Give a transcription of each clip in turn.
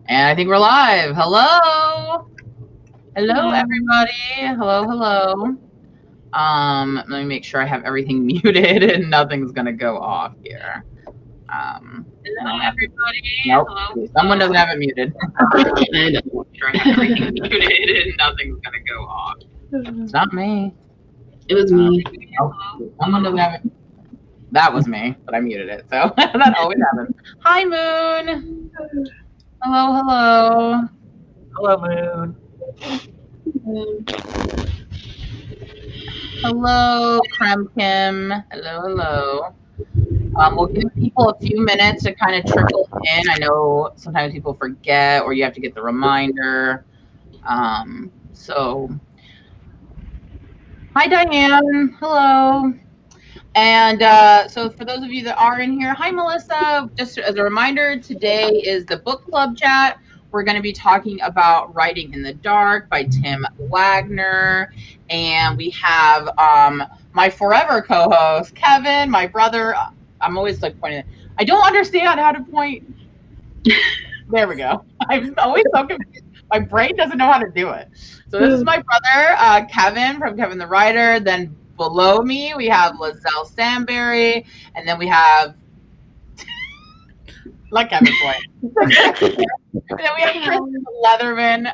And I think we're live. Hello. Hello, everybody. Hello. Let me make sure I have everything muted and nothing's going to go off here. Hello, everybody. Nope. Hello. Someone doesn't have it muted. Make sure I have everything muted and nothing's going to go off. It's not me. It was me. Someone doesn't have it. That was me, but I muted it. So that always happens. Hi, Moon. Hello. Hello, Moon. Hello, Krem Kim. Hello. We'll give people a few minutes to kind of trickle in. I know sometimes people forget or you have to get the reminder. So, hi, Diane. Hello. And so for those of you that are in here, hi, Melissa. Just as a reminder, today is the book club chat. We're going to be talking about Writing in the Dark by Tim Waggoner. And we have my forever co-host, Kevin, my brother. I'm always like pointing. I don't understand how to point. There we go. I'm always so confused. My brain doesn't know how to do it. So this is my brother, Kevin, from Kevin the Writer. Then below me, we have Liselle Sambury, and then we have, like Kevin point. And then we have Kristen Leatherman.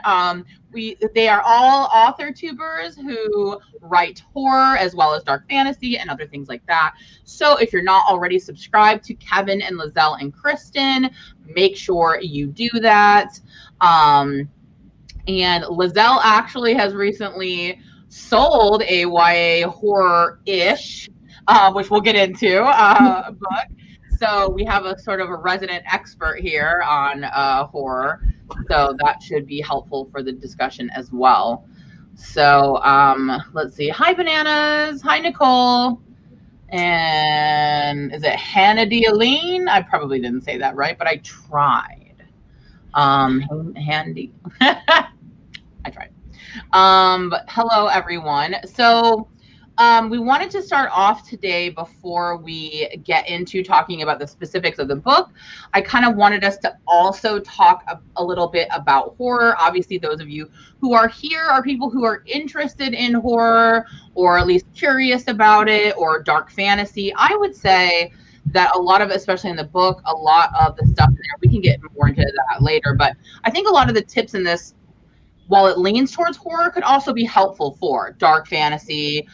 They are all author tubers who write horror as well as dark fantasy and other things like that. So if you're not already subscribed to Kevin and Liselle and Kristen, make sure you do that. And Liselle actually has recently sold a YA horror-ish, which we'll get into, book. So we have a sort of a resident expert here on horror. So that should be helpful for the discussion as well. So let's see. Hi, Bananas. Hi, Nicole. And is it Hannah Aline? I probably didn't say that right, but I tried. Handy. I tried. But hello, everyone. So we wanted to start off today before we get into talking about the specifics of the book. I kind of wanted us to also talk a little bit about horror. Obviously, those of you who are here are people who are interested in horror or at least curious about it or dark fantasy. I would say that a lot of, especially in the book, a lot of the stuff in there, we can get more into that later, but I think a lot of the tips in this, while it leans towards horror, could also be helpful for dark fantasy,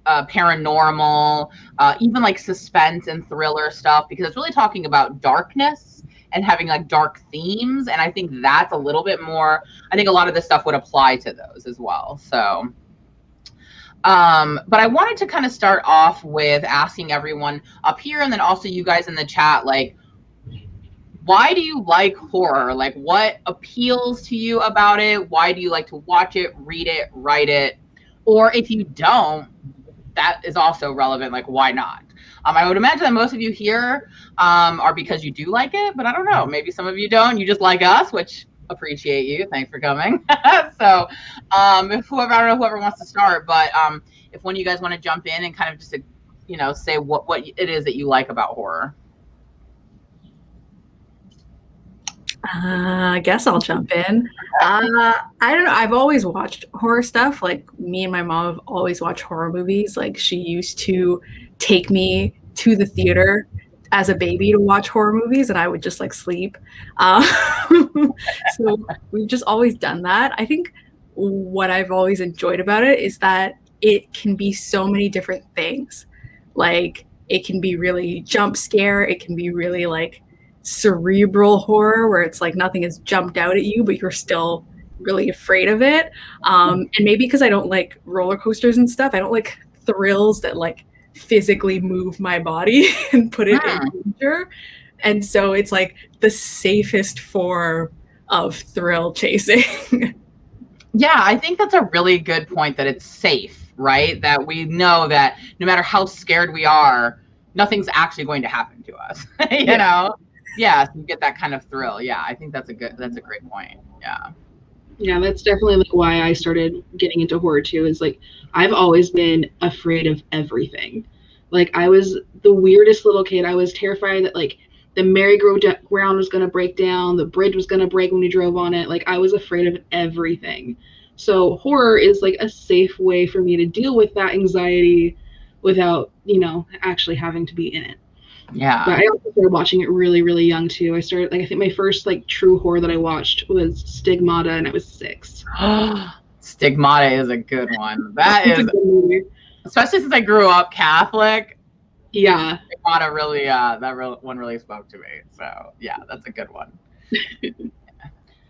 paranormal, even like suspense and thriller stuff, because it's really talking about darkness and having like dark themes. And I think that's a little bit more, I think a lot of this stuff would apply to those as well. So, but I wanted to kind of start off with asking everyone up here and then also you guys in the chat, like, why do you like horror? Like, what appeals to you about it? Why do you like to watch it, read it, write it? Or if you don't, that is also relevant. Like, why not? I would imagine that most of you here are because you do like it, but I don't know. Maybe some of you don't. You just like us, which appreciate you. Thanks for coming. So if whoever, I don't know whoever wants to start, but if one of you guys want to jump in and kind of just, say what it is that you like about horror. I guess I'll jump in. I don't know. I've always watched horror stuff. Like, me and my mom have always watched horror movies. Like, she used to take me to the theater as a baby to watch horror movies, and I would just like sleep. So we've just always done that. I think what I've always enjoyed about it is that it can be so many different things. Like, it can be really jump scare. It can be really like cerebral horror where it's like nothing has jumped out at you, but you're still really afraid of it. And maybe because I don't like roller coasters and stuff, I don't like thrills that like physically move my body and put it in danger. And so it's like the safest form of thrill chasing. Yeah, I think that's a really good point, that it's safe, right? That we know that no matter how scared we are, nothing's actually going to happen to us, you know? Yeah, so you get that kind of thrill. Yeah, I think that's a great point. Yeah. Yeah, that's definitely like why I started getting into horror too, is like I've always been afraid of everything. Like, I was the weirdest little kid. I was terrified that like the merry-go-round was going to break down, the bridge was going to break when we drove on it. Like, I was afraid of everything. So horror is like a safe way for me to deal with that anxiety without, you know, actually having to be in it. Yeah. But I also started watching it really, really young too. I started, like, I think my first like true horror that I watched was Stigmata, and I was 6. Stigmata is a good one. That It's a is, good movie. especially since I grew up Catholic. Yeah. Stigmata really, one really spoke to me. So yeah, that's a good one.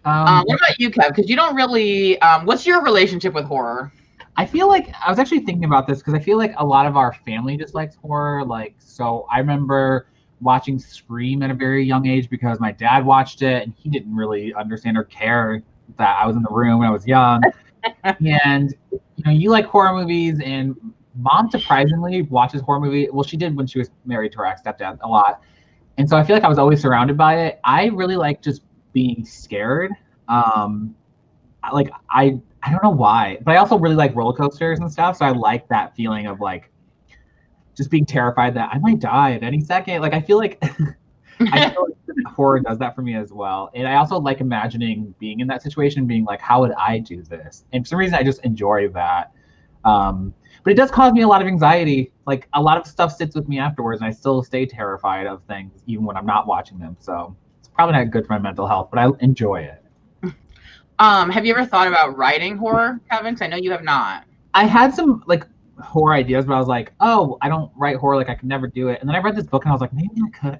What about you, Kev? Because you don't really. What's your relationship with horror? I feel like I was actually thinking about this because I feel like a lot of our family dislikes horror. Like, so I remember watching Scream at a very young age because my dad watched it and he didn't really understand or care that I was in the room when I was young. And you know, you like horror movies, and Mom surprisingly watches horror movies. Well, she did when she was married to her ex-stepdad a lot, and so I feel like I was always surrounded by it. I really like just being scared. I don't know why, but I also really like roller coasters and stuff. So I like that feeling of like just being terrified that I might die at any second. Like I feel like horror does that for me as well. And I also like imagining being in that situation, being like, how would I do this? And for some reason, I just enjoy that. But it does cause me a lot of anxiety. Like a lot of stuff sits with me afterwards, and I still stay terrified of things even when I'm not watching them. So it's probably not good for my mental health, but I enjoy it. Have you ever thought about writing horror, Kevin? 'Cause I know you have not. I had some like horror ideas, but I was like, oh, I don't write horror, like I could never do it. And then I read this book and I was like, maybe I could.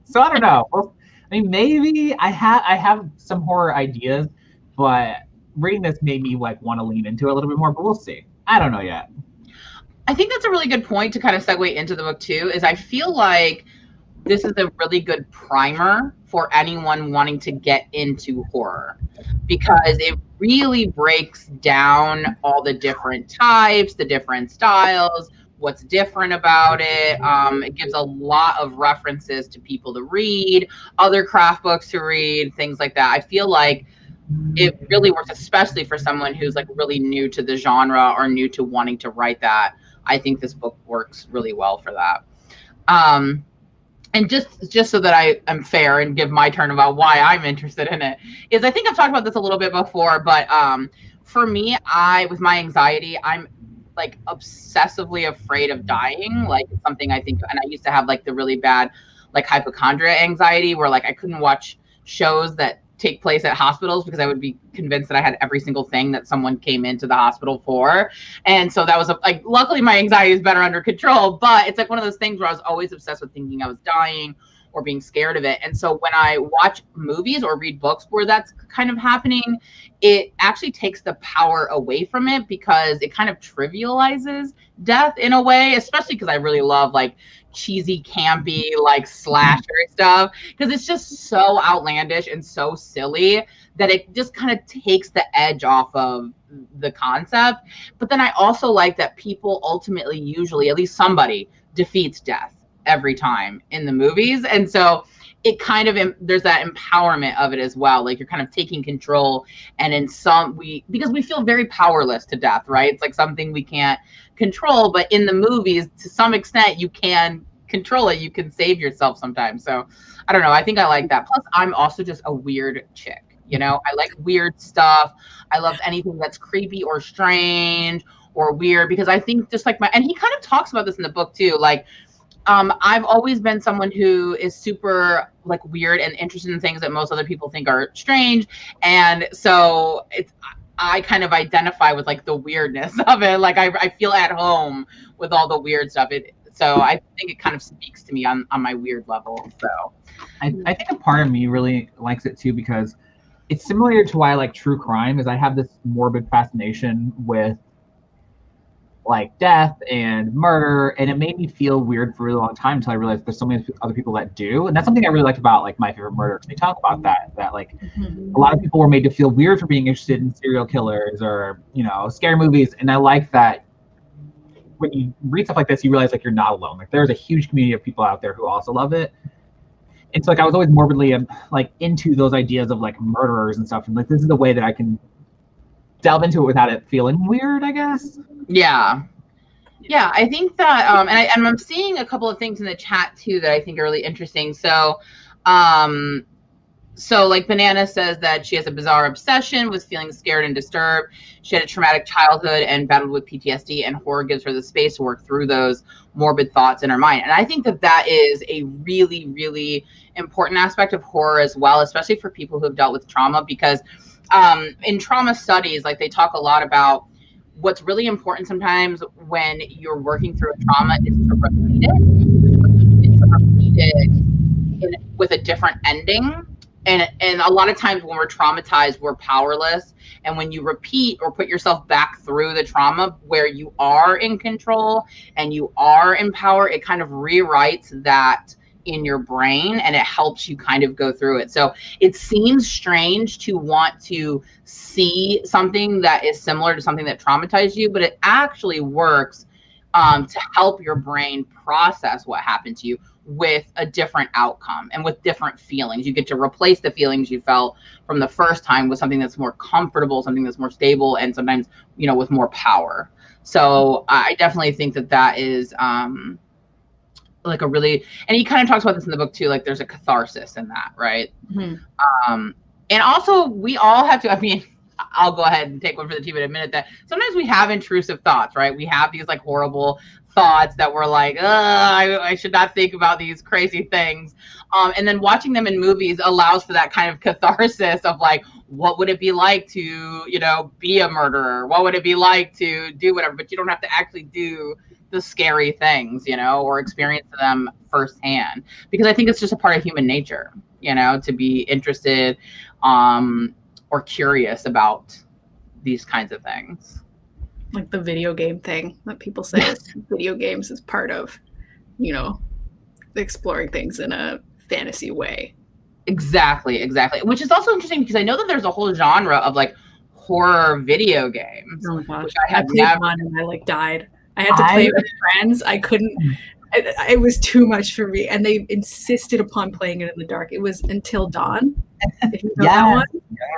So I don't know. Well, I mean, maybe I have some horror ideas, but reading this made me like want to lean into it a little bit more, but we'll see. I don't know yet. I think that's a really good point to kind of segue into the book too, is I feel like this is a really good primer for anyone wanting to get into horror, because it really breaks down all the different types, the different styles, what's different about it. It gives a lot of references to people to read, other craft books to read, things like that. I feel like it really works, especially for someone who's like really new to the genre or new to wanting to write that. I think this book works really well for that. And just so that I am fair and give my turn about why I'm interested in it, is I think I've talked about this a little bit before, but for me, with my anxiety, I'm like obsessively afraid of dying. Like it's something I think, and I used to have like the really bad like hypochondria anxiety where like I couldn't watch shows that take place at hospitals because I would be convinced that I had every single thing that someone came into the hospital for. And so that was like, luckily my anxiety is better under control, but it's like one of those things where I was always obsessed with thinking I was dying or being scared of it. And so when I watch movies or read books where that's kind of happening, it actually takes the power away from it because it kind of trivializes death in a way, especially because I really love like cheesy, campy, like slasher stuff, because it's just so outlandish and so silly that it just kind of takes the edge off of the concept. But then I also like that people ultimately, usually, at least somebody defeats death every time in the movies. And so it kind of, there's that empowerment of it as well. Like you're kind of taking control, and because we feel very powerless to death, right? It's like something we can't control, but in the movies, to some extent, you can control it. You can save yourself sometimes. So I don't know. I think I like that. Plus, I'm also just a weird chick. You know, I like weird stuff. I love anything that's creepy or strange or weird, because I think just like and he kind of talks about this in the book too. Like, I've always been someone who is super like weird and interested in things that most other people think are strange. And so I kind of identify with like the weirdness of it. Like I feel at home with all the weird stuff. So I think it kind of speaks to me on my weird level. So I think a part of me really likes it too, because it's similar to why I like true crime, is I have this morbid fascination with like death and murder, and it made me feel weird for a really long time until I realized there's so many other people that do. And that's something I really liked about like My Favorite Murder, because they talk about that like a lot of people were made to feel weird for being interested in serial killers or, you know, scary movies. And I like that when you read stuff like this, you realize like you're not alone. Like there's a huge community of people out there who also love it. And so like I was always morbidly like into those ideas of like murderers and stuff, and like this is the way that I can delve into it without it feeling weird, I guess. Yeah, I think that and I'm seeing a couple of things in the chat too that I think are really interesting. So So like Banana says that she has a bizarre obsession with feeling scared and disturbed. She had a traumatic childhood and battled with PTSD, and horror gives her the space to work through those morbid thoughts in her mind. And I think that that is a really, really important aspect of horror as well, especially for people who have dealt with trauma, because in trauma studies, like they talk a lot about what's really important sometimes when you're working through a trauma is to repeat it with a different ending. And a lot of times when we're traumatized, we're powerless. And when you repeat or put yourself back through the trauma where you are in control and you are in power, it kind of rewrites that in your brain and it helps you kind of go through it. So it seems strange to want to see something that is similar to something that traumatized you, but it actually works to help your brain process what happened to you with a different outcome and with different feelings. You get to replace the feelings you felt from the first time with something that's more comfortable, something that's more stable, and sometimes, you know, with more power. So I definitely think that that is like a really, and he kind of talks about this in the book too, like there's a catharsis in that, right? Mm-hmm. And also we all have to, I mean, I'll go ahead and take one for the team in a minute, that sometimes we have intrusive thoughts, right? We have these like horrible thoughts that we're like, I should not think about these crazy things. And then watching them in movies allows for that kind of catharsis of like, what would it be like to, you know, be a murderer? What would it be like to do whatever? But you don't have to actually do the scary things, you know, or experience them firsthand. Because I think it's just a part of human nature, you know, to be interested or curious about these kinds of things. Like the video game thing that people say video games is part of, you know, exploring things in a fantasy way. Exactly. Which is also interesting because I know that there's a whole genre of like horror video games. Oh my gosh. Which I played one and I like died. I had to play it with friends. I couldn't. It was too much for me, and they insisted upon playing it in the dark. It was Until Dawn. If you know that one.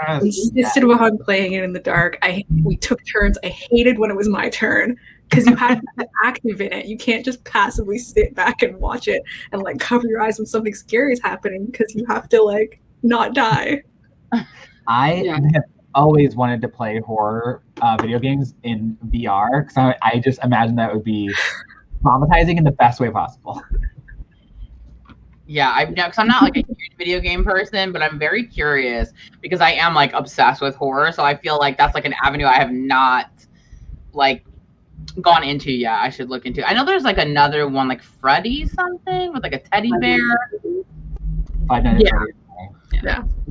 Yes. They insisted upon playing it in the dark. We took turns. I hated when it was my turn because you have to be active in it. You can't just passively sit back and watch it and like cover your eyes when something scary is happening because you have to like not die. I have always wanted to play horror video games in VR because I just imagine that would be traumatizing in the best way possible. Yeah, because I'm not like a huge video game person, but I'm very curious because I am like obsessed with horror. So I feel like that's like an avenue I have not like gone into yet. I should look into. I know there's like another one, like Freddy something with like a teddy bear.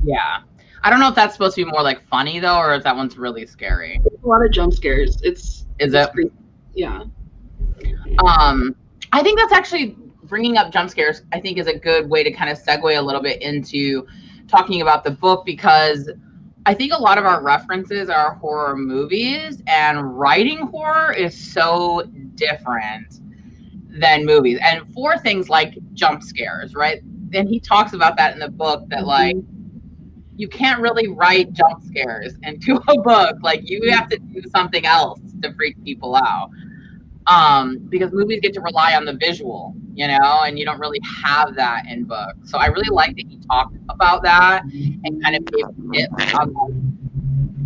Yeah. I don't know if that's supposed to be more like funny though, or if that one's really scary. A lot of jump scares. Is it? Yeah. I think that's actually bringing up jump scares. I think is a good way to kind of segue a little bit into talking about the book, because I think a lot of our references are horror movies, and writing horror is so different than movies. And for things like jump scares, right? And he talks about that in the book, that like you can't really write jump scares into a book. Like you have to do something else to freak people out. Because movies get to rely on the visual, you know, and you don't really have that in books. So I really like that he talked about that and kind of gave tips.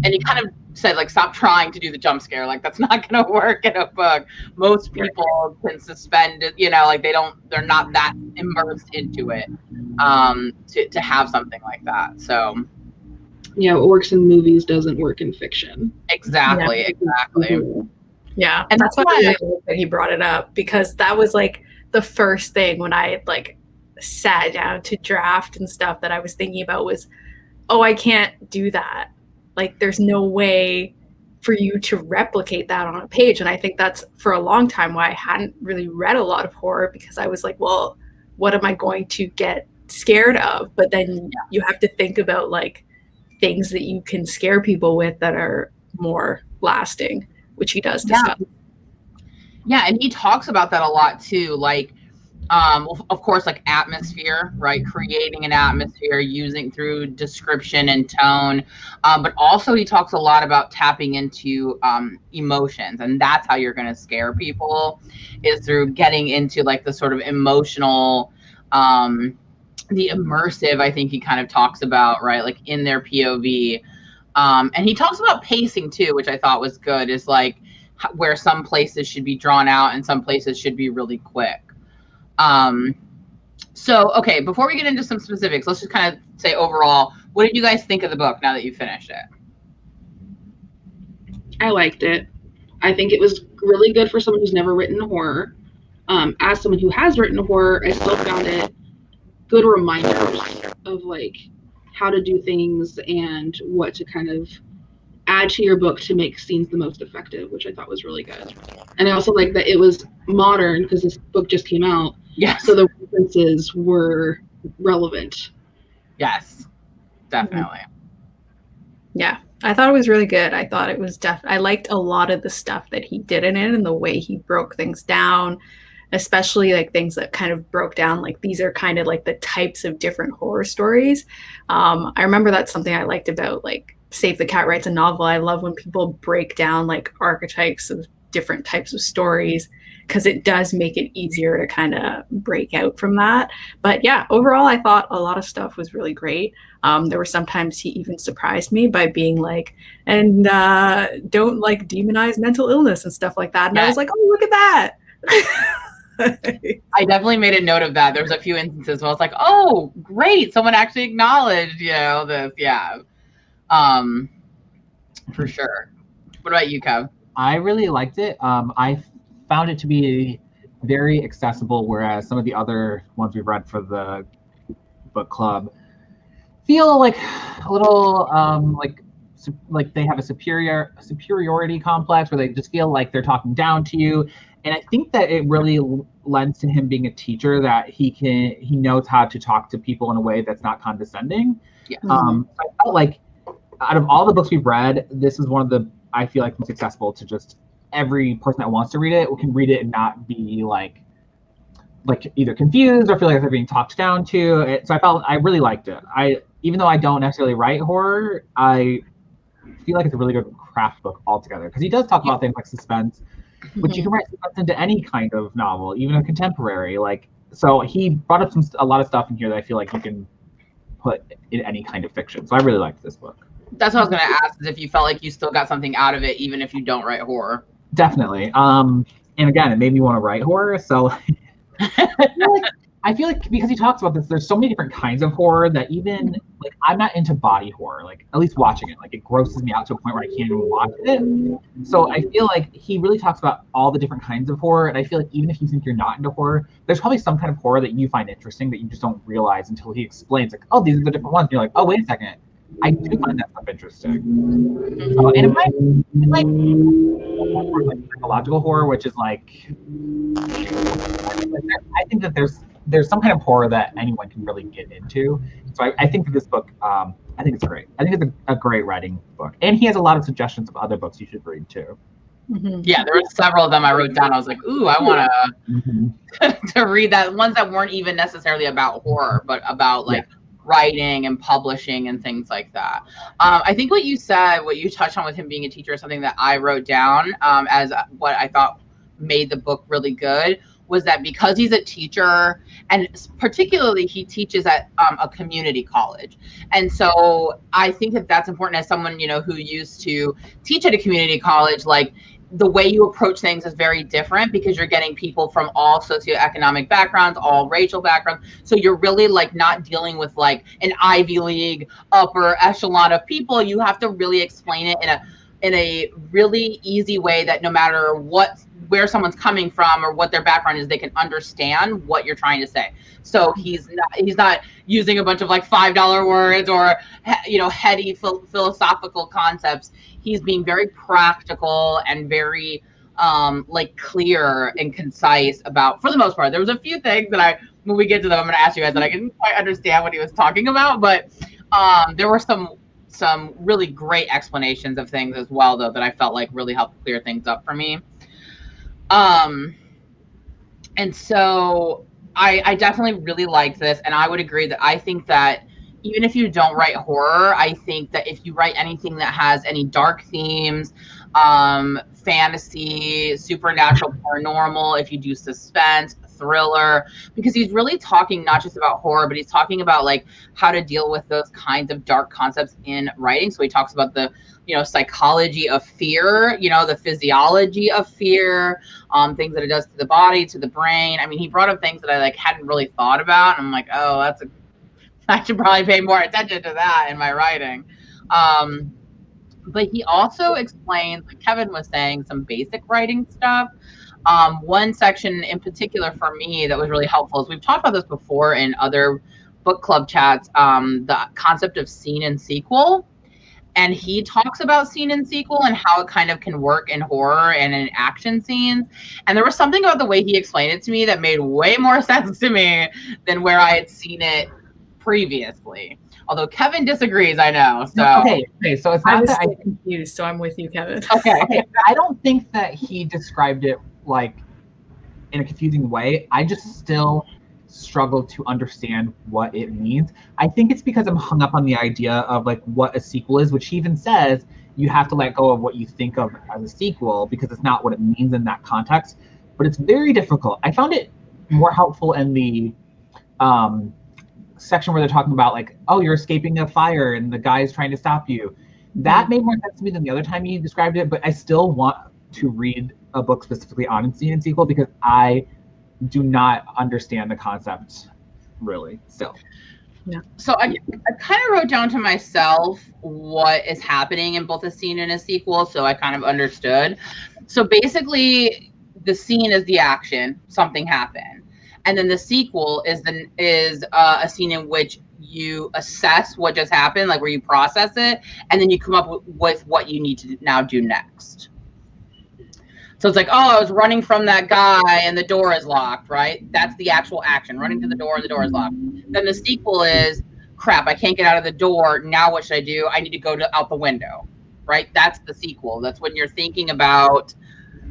And he kind of said, like, stop trying to do the jump scare. Like, that's not going to work in a book. Most people can suspend it, you know, like they're not that immersed into it to have something like that. So. Yeah, what works in movies doesn't work in fiction. Exactly. Yeah, and that's why I like that he brought it up, because that was like the first thing when I like sat down to draft and stuff that I was thinking about was, oh, I can't do that. Like there's no way for you to replicate that on a page. And I think that's for a long time why I hadn't really read a lot of horror, because I was like, well, what am I going to get scared of? But then you have to think about like things that you can scare people with that are more lasting, which he does discuss. Yeah, and he talks about that a lot too. Like, of course, like atmosphere, right? Creating an atmosphere using through description and tone. But also he talks a lot about tapping into emotions. And that's how you're going to scare people, is through getting into like the sort of emotional the immersive, I think he kind of talks about, right, like in their POV. And he talks about pacing too, which I thought was good, is like where some places should be drawn out and some places should be really quick. So, okay, before we get into some specifics, let's just kind of say overall, what did you guys think of the book now that you finished it? I liked it. I think it was really good for someone who's never written horror. As someone who has written horror, I still found it good reminders of like how to do things and what to kind of add to your book to make scenes the most effective, which I thought was really good. And I also like that it was modern because this book just came out. Yes. So the references were relevant. Yes, definitely. Yeah, I thought it was really good. I thought it was I liked a lot of the stuff that he did in it and the way he broke things down, especially like things that kind of broke down, like these are kind of like the types of different horror stories. I remember that's something I liked about like Save the Cat Writes a Novel. I love when people break down like archetypes of different types of stories, because it does make it easier to kind of break out from that. But yeah, overall, I thought a lot of stuff was really great. There were sometimes he even surprised me by being like, and don't like demonize mental illness and stuff like that. And I was like, oh, look at that. I definitely made a note of that. There was a few instances where I was like, oh, great. Someone actually acknowledged, this. Yeah. For sure. What about you, Kev? I really liked it. I found it to be very accessible, whereas some of the other ones we've read for the book club feel like a little like they have a superiority complex, where they just feel like they're talking down to you. And I think that it really lends to him being a teacher, that he knows how to talk to people in a way that's not condescending. Yeah. So I felt like out of all the books we've read, this is one of the, I feel like, most accessible to just every person that wants to read it can read it and not be like either confused or feel like they're being talked down to. So I really liked it. Even though I don't necessarily write horror, I feel like it's a really good craft book altogether, because he does talk about things like suspense, which you can write suspense into any kind of novel, even a contemporary. So he brought up a lot of stuff in here that I feel like you can put in any kind of fiction. So I really liked this book. That's what I was going to ask, is if you felt like you still got something out of it, even if you don't write horror. Definitely. And again, it made me want to write horror. So I feel like because he talks about this, there's so many different kinds of horror that even like I'm not into body horror, like at least watching it, like it grosses me out to a point where I can't even watch it. So I feel like he really talks about all the different kinds of horror. And I feel like even if you think you're not into horror, there's probably some kind of horror that you find interesting that you just don't realize until he explains, like, oh, these are the different ones. And you're like, oh, wait a second. I do find that stuff interesting. So, and it might be like psychological horror, which is like, I think that there's some kind of horror that anyone can really get into. So I think that this book, I think it's great. I think it's a great writing book. And he has a lot of suggestions of other books you should read too. Mm-hmm. Yeah, there were several of them I wrote down. I was like, ooh, I want to read that. Ones that weren't even necessarily about horror, but about writing and publishing and things like that. I think what you touched on with him being a teacher is something that I wrote down as what I thought made the book really good, was that because he's a teacher, and particularly he teaches at a community college. And so I think that that's important as someone, who used to teach at a community college, like the way you approach things is very different, because you're getting people from all socioeconomic backgrounds, all racial backgrounds. So you're really like not dealing with like an Ivy League upper echelon of people. You have to really explain it in a really easy way that no matter where someone's coming from or what their background is, they can understand what you're trying to say. So he's not using a bunch of like $5 words or heady philosophical concepts. He's being very practical and very clear and concise about, for the most part. There was a few things that when we get to them, I'm going to ask you guys that I didn't quite understand what he was talking about, but there were some really great explanations of things as well, though, that I felt like really helped clear things up for me. And so I definitely really liked this, and I would agree that I think that even if you don't write horror, I think that if you write anything that has any dark themes, fantasy, supernatural, paranormal, if you do suspense, thriller, because he's really talking not just about horror, but he's talking about like how to deal with those kinds of dark concepts in writing. So he talks about the, psychology of fear, the physiology of fear, things that it does to the body, to the brain. I mean, he brought up things that I like hadn't really thought about. And I'm like, oh, I should probably pay more attention to that in my writing. But he also explains, like Kevin was saying, some basic writing stuff. One section in particular for me that was really helpful is, we've talked about this before in other book club chats, the concept of scene and sequel. And he talks about scene and sequel and how it kind of can work in horror and in action scenes. And there was something about the way he explained it to me that made way more sense to me than where I had seen it previously. Although Kevin disagrees, I know. So okay. So it's not that I'm confused. So I'm with you, Kevin. Okay. I don't think that he described it like in a confusing way. I just still struggle to understand what it means. I think it's because I'm hung up on the idea of like what a sequel is, which he even says you have to let go of what you think of as a sequel because it's not what it means in that context. But it's very difficult. I found it more helpful in the section where they're talking about like, oh, you're escaping a fire and the guy's trying to stop you. That made more sense to me than the other time he described it, but I still want to read a book specifically on scene and sequel because I do not understand the concept really still. Yeah. So I kind of wrote down to myself what is happening in both a scene and a sequel, so I kind of understood. So basically the scene is the action, something happened. And then the sequel is a scene in which you assess what just happened, like where you process it, and then you come up with what you need to now do next. So it's like, oh, I was running from that guy and the door is locked, right? That's the actual action, running to the door and the door is locked. Then the sequel is, crap, I can't get out of the door. Now what should I do? I need to go out the window, right? That's the sequel. That's when you're thinking about,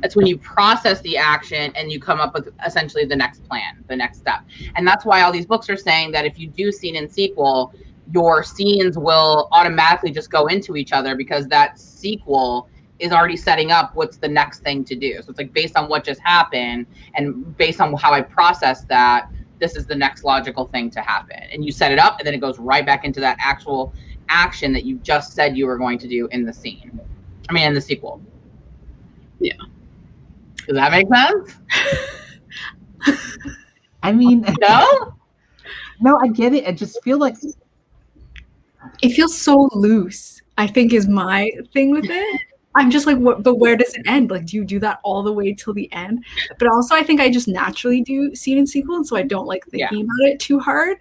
that's when you process the action and you come up with essentially the next plan, the next step. And that's why all these books are saying that if you do scene and sequel, your scenes will automatically just go into each other because that sequel is already setting up what's the next thing to do. So it's like based on what just happened and based on how I process that, this is the next logical thing to happen. And you set it up and then it goes right back into that actual action that you just said you were going to do in the scene. I mean, in the sequel. Yeah. Does that make sense? I mean, No, I get it. I just feel like it feels so loose, I think, is my thing with it. I'm just like, what, but where does it end? Like, do you do that all the way till the end? But also, I think I just naturally do scene and sequel, and so I don't like thinking about it too hard.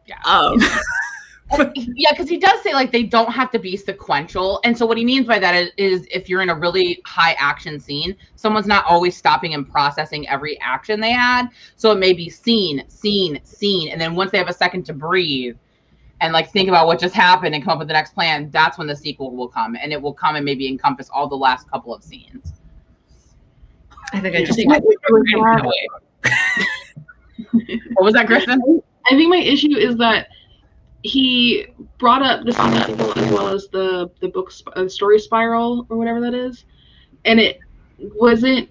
Yeah. Yeah, because he does say like they don't have to be sequential. And so what he means by that is if you're in a really high action scene, someone's not always stopping and processing every action they had. So it may be scene, scene, scene. And then once they have a second to breathe and like think about what just happened and come up with the next plan, that's when the sequel will come. And it will come and maybe encompass all the last couple of scenes. I think I just What was that, Kristen? I think my issue is that he brought up the scene sequel as well as the book story spiral or whatever that is, and it wasn't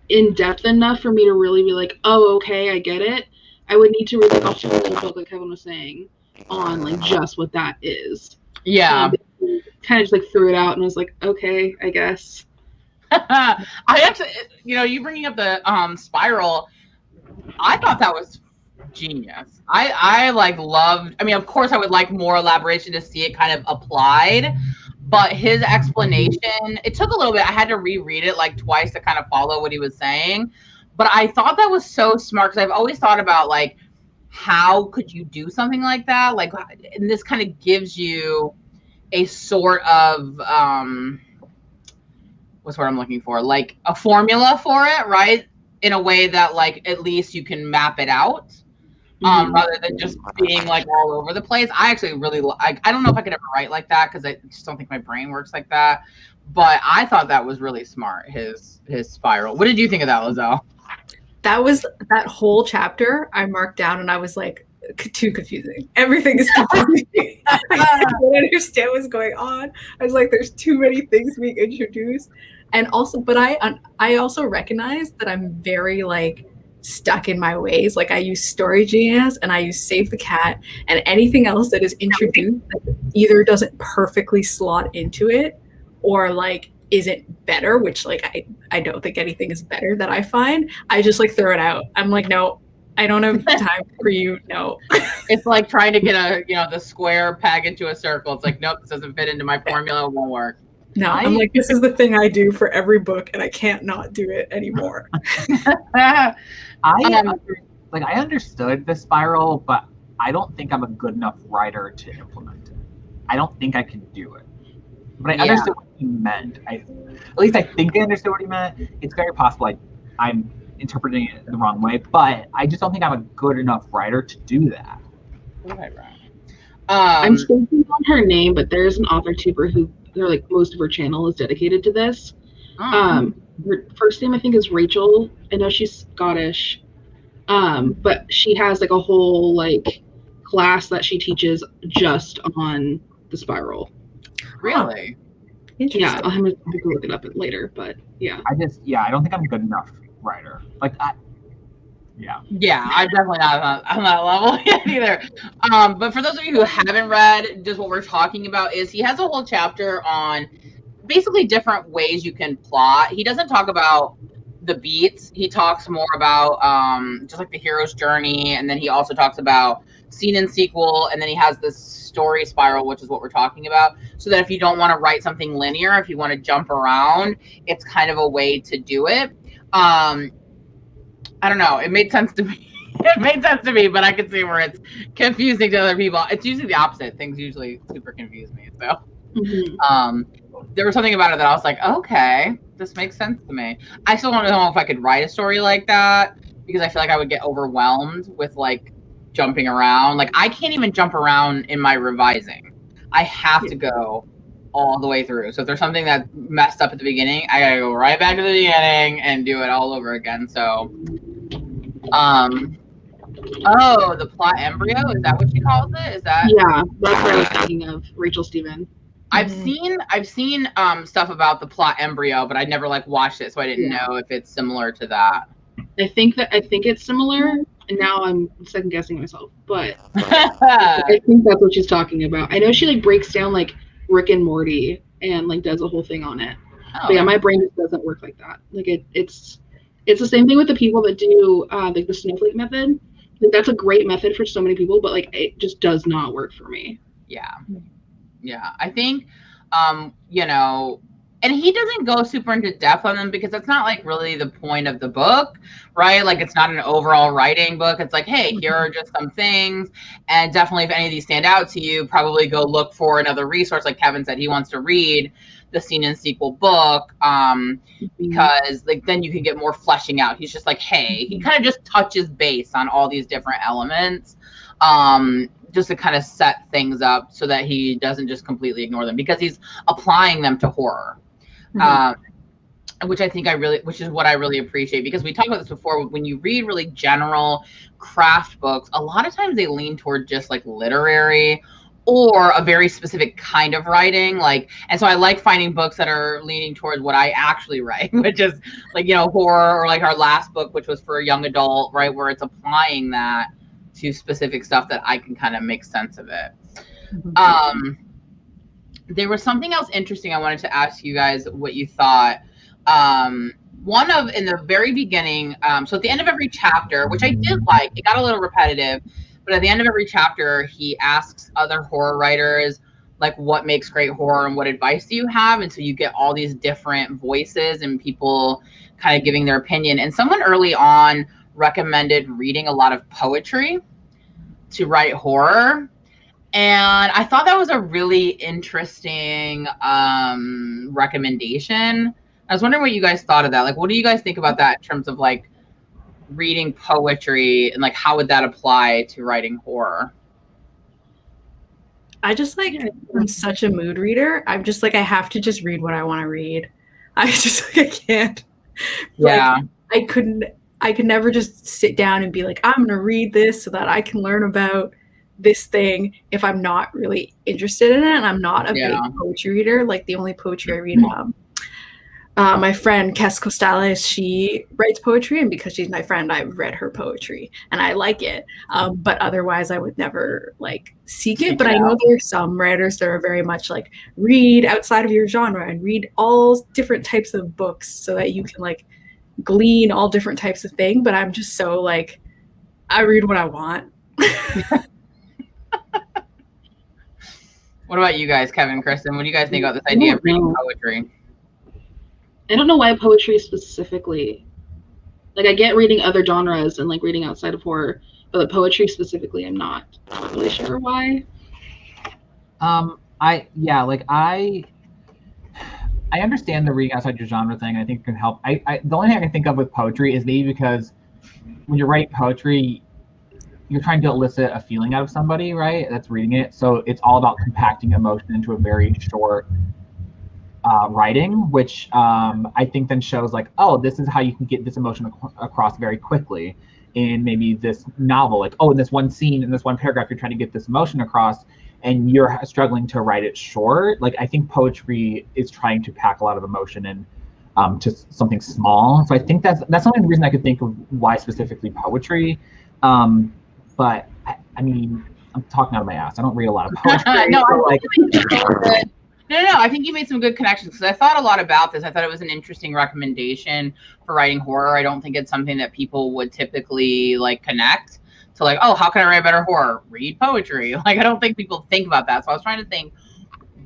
in depth enough for me to really be like, oh, okay, I get it. I would need to read the whole book, like Kevin was saying, on like just what that is. Yeah. Kind of just like threw it out and was like, okay, I guess. I actually, you bringing up the spiral, I thought that was genius. I like loved, I mean, of course I would like more elaboration to see it kind of applied, but his explanation, it took a little bit. I had to reread it like twice to kind of follow what he was saying, but I thought that was so smart because I've always thought about like, how could you do something like that? Like, and this kind of gives you a sort of, what's what I'm looking for? Like a formula for it, right? In a way that like, at least you can map it out. Rather than just being like all over the place. I actually really I don't know if I could ever write like that because I just don't think my brain works like that. But I thought that was really smart, his spiral. What did you think of that, Liselle? That whole chapter I marked down and I was like, too confusing. Everything is confusing. I don't understand what's going on. I was like, there's too many things being introduced. And also, but I also recognize that I'm very like stuck in my ways. Like I use Story Genius and I use Save the Cat, and anything else that is introduced that either doesn't perfectly slot into it or like isn't better, which like I don't think anything is better that I find. I just like throw it out. I'm like, no, I don't have time for you. No. It's like trying to get the square peg into a circle. It's like, nope, this doesn't fit into my formula. It won't work. No, I'm like, this is the thing I do for every book, and I can't not do it anymore. I understood the spiral, but I don't think I'm a good enough writer to implement it. I don't think I can do it. But I understood what he meant. At least I think I understood what he meant. It's very possible I'm interpreting it the wrong way, but I just don't think I'm a good enough writer to do that. Right. I'm spacing on her name, but there's an author tuber who most of her channel is dedicated to this. Her first name I think is Rachel. I know she's Scottish, but she has like a whole like class that she teaches just on the spiral. Really? Interesting. Yeah, I'll have to look it up later, but yeah. I don't think I'm a good enough writer. Yeah, I'm definitely not on that level yet either. But for those of you who haven't read, just what we're talking about is he has a whole chapter on basically different ways you can plot. He doesn't talk about the beats. He talks more about just like the hero's journey, and then he also talks about scene and sequel, and then he has this story spiral, which is what we're talking about. So that if you don't want to write something linear, if you want to jump around, it's kind of a way to do it. I don't know. It made sense to me. But I can see where it's confusing to other people. It's usually the opposite. Things usually super confuse me. So, there was something about it that I was like, okay, this makes sense to me. I still want to know if I could write a story like that, because I feel like I would get overwhelmed with like jumping around. Like I can't even jump around in my revising. I have to go all the way through. So if there's something that messed up at the beginning, I gotta go right back to the beginning and do it all over again. So, the plot embryo, is that what she calls it? Is that? Yeah, that's what I was thinking of, Rachel Stephen. I've seen stuff about the plot embryo, but I never like watched it, so I didn't know if it's similar to that. I think it's similar, and now I'm second guessing myself, but I think that's what she's talking about. I know she like breaks down like Rick and Morty and like does a whole thing on it. But yeah, my brain just doesn't work like that. Like it's the same thing with the people that do like the Snowflake Method. Like that's a great method for so many people, but like it just does not work for me. Yeah. I think and he doesn't go super into depth on them because that's not like really the point of the book, right? Like it's not an overall writing book. It's like, hey, here are just some things. And definitely if any of these stand out to you, probably go look for another resource. Like Kevin said, he wants to read the scene and sequel book because like then you can get more fleshing out. He's just like, hey, he kind of just touches base on all these different elements just to kind of set things up so that he doesn't just completely ignore them because he's applying them to horror. Which I think which is what I really appreciate, because we talked about this before. When you read really general craft books, a lot of times they lean toward just like literary or a very specific kind of writing. And so I like finding books that are leaning towards what I actually write, which is like, horror, or like our last book, which was for a young adult, right? Where it's applying that to specific stuff that I can kind of make sense of it. There was something else interesting I wanted to ask you guys what you thought. In the very beginning, so at the end of every chapter, which I did like, it got a little repetitive, but at the end of every chapter, he asks other horror writers, like, what makes great horror and what advice do you have? And so you get all these different voices and people kind of giving their opinion. And someone early on recommended reading a lot of poetry to write horror. And I thought that was a really interesting recommendation. I was wondering what you guys thought of that. Like, what do you guys think about that in terms of like reading poetry, and like how would that apply to writing horror? I just like, I'm such a mood reader. I'm just like, I have to just read what I want to read. I just like, I can't. Yeah. Like, I could never just sit down and be like, I'm going to read this so that I can learn about this thing if I'm not really interested in it. And I'm not a big poetry reader. Like the only poetry I read my friend Kes Costales, she writes poetry, and because she's my friend, I've read her poetry and I like it. But otherwise, I would never like seek it. But I know there are some writers that are very much like read outside of your genre and read all different types of books so that you can like glean all different types of things. But I'm just so like, I read what I want. What about you guys, Kevin, Kristen? What do you guys think about this idea of reading poetry? I don't know why poetry specifically. Like, I get reading other genres and like reading outside of horror, but the poetry specifically, I'm not really sure why. I understand the reading outside your genre thing. I think it can help. The only thing I can think of with poetry is maybe because when you write poetry, you're trying to elicit a feeling out of somebody, right? That's reading it. So it's all about compacting emotion into a very short writing, which I think then shows like, oh, this is how you can get this emotion across very quickly in maybe this novel. Like, oh, in this one scene, in this one paragraph, you're trying to get this emotion across and you're struggling to write it short. Like, I think poetry is trying to pack a lot of emotion in to something small. So I think that's the only reason I could think of why specifically poetry. But I mean, I'm talking out of my ass. I don't read a lot of poetry. No, so like, No, I think you made some good connections because I thought a lot about this. I thought it was an interesting recommendation for writing horror. I don't think it's something that people would typically like connect to, like, oh, how can I write better horror? Read poetry. Like, I don't think people think about that. So I was trying to think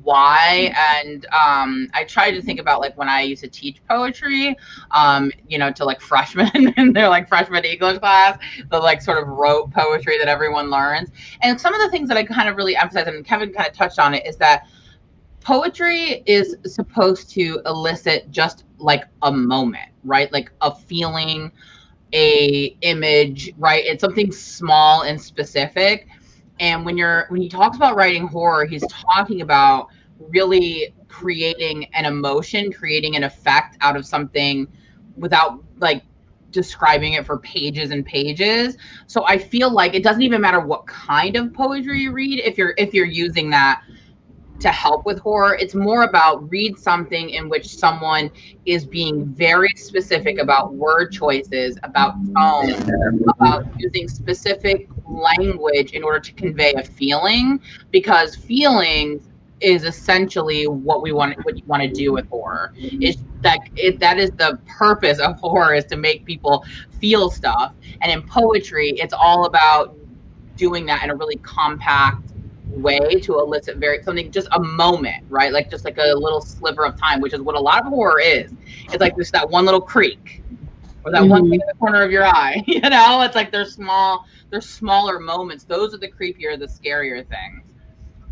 why, and I tried to think about like when I used to teach poetry, to like freshmen in their like freshman English class, the like sort of rote poetry that everyone learns. And some of the things that I kind of really emphasize, and Kevin kind of touched on it, is that poetry is supposed to elicit just like a moment, right? Like a feeling, a image, right? It's something small and specific. And when he talks about writing horror, he's talking about really creating an emotion, creating an effect out of something without like describing it for pages and pages. So I feel like it doesn't even matter what kind of poetry you read if you're using that to help with horror. It's more about read something in which someone is being very specific about word choices, about tone, about using specific language in order to convey a feeling, because feelings is essentially what you want to do with horror. That is the purpose of horror, is to make people feel stuff. And in poetry, it's all about doing that in a really compact way to elicit something, just a moment, right? Like just like a little sliver of time, which is what a lot of horror is. It's like just that one little creak or that one thing in the corner of your eye. It's like they're smaller moments. Those are the creepier, the scarier things.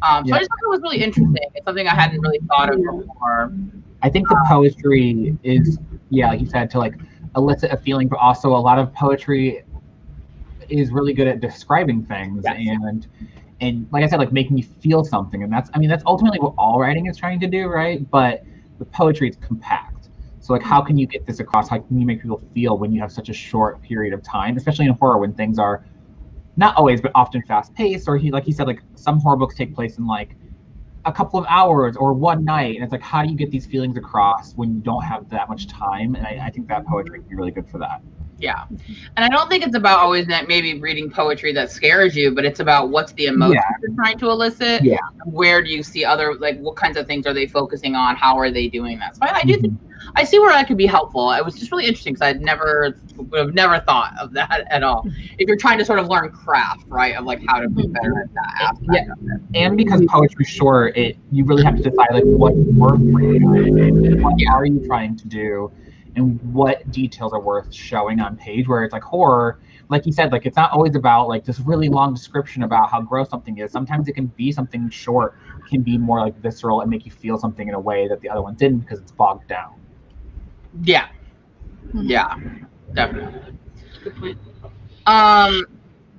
So I just thought it was really interesting. It's something I hadn't really thought of before. I think the poetry is, like you said, to like elicit a feeling, but also a lot of poetry is really good at describing things. Yes. And like I said, like making you feel something. And that's ultimately what all writing is trying to do, right? But the poetry is compact. So like, how can you get this across? How can you make people feel when you have such a short period of time, especially in horror when things are not always, but often fast paced, or like he said, like some horror books take place in like a couple of hours or one night. And it's like, how do you get these feelings across when you don't have that much time? And I think that poetry can be really good for that. Yeah. And I don't think it's about always that maybe reading poetry that scares you, but it's about what's the emotion you're trying to elicit. Yeah. Where do you see other, like, what kinds of things are they focusing on? How are they doing that? So I do think, I see where that could be helpful. It was just really interesting because would have never thought of that at all. If you're trying to sort of learn craft, right, of like how to be better at that aspect of it. And because poetry's short, you really have to decide like what work for you, what are you trying to do, and what details are worth showing on page. Where it's like horror, like you said, like it's not always about like this really long description about how gross something is. Sometimes it can be something short, can be more like visceral and make you feel something in a way that the other one didn't because it's bogged down. Yeah, definitely. Good point.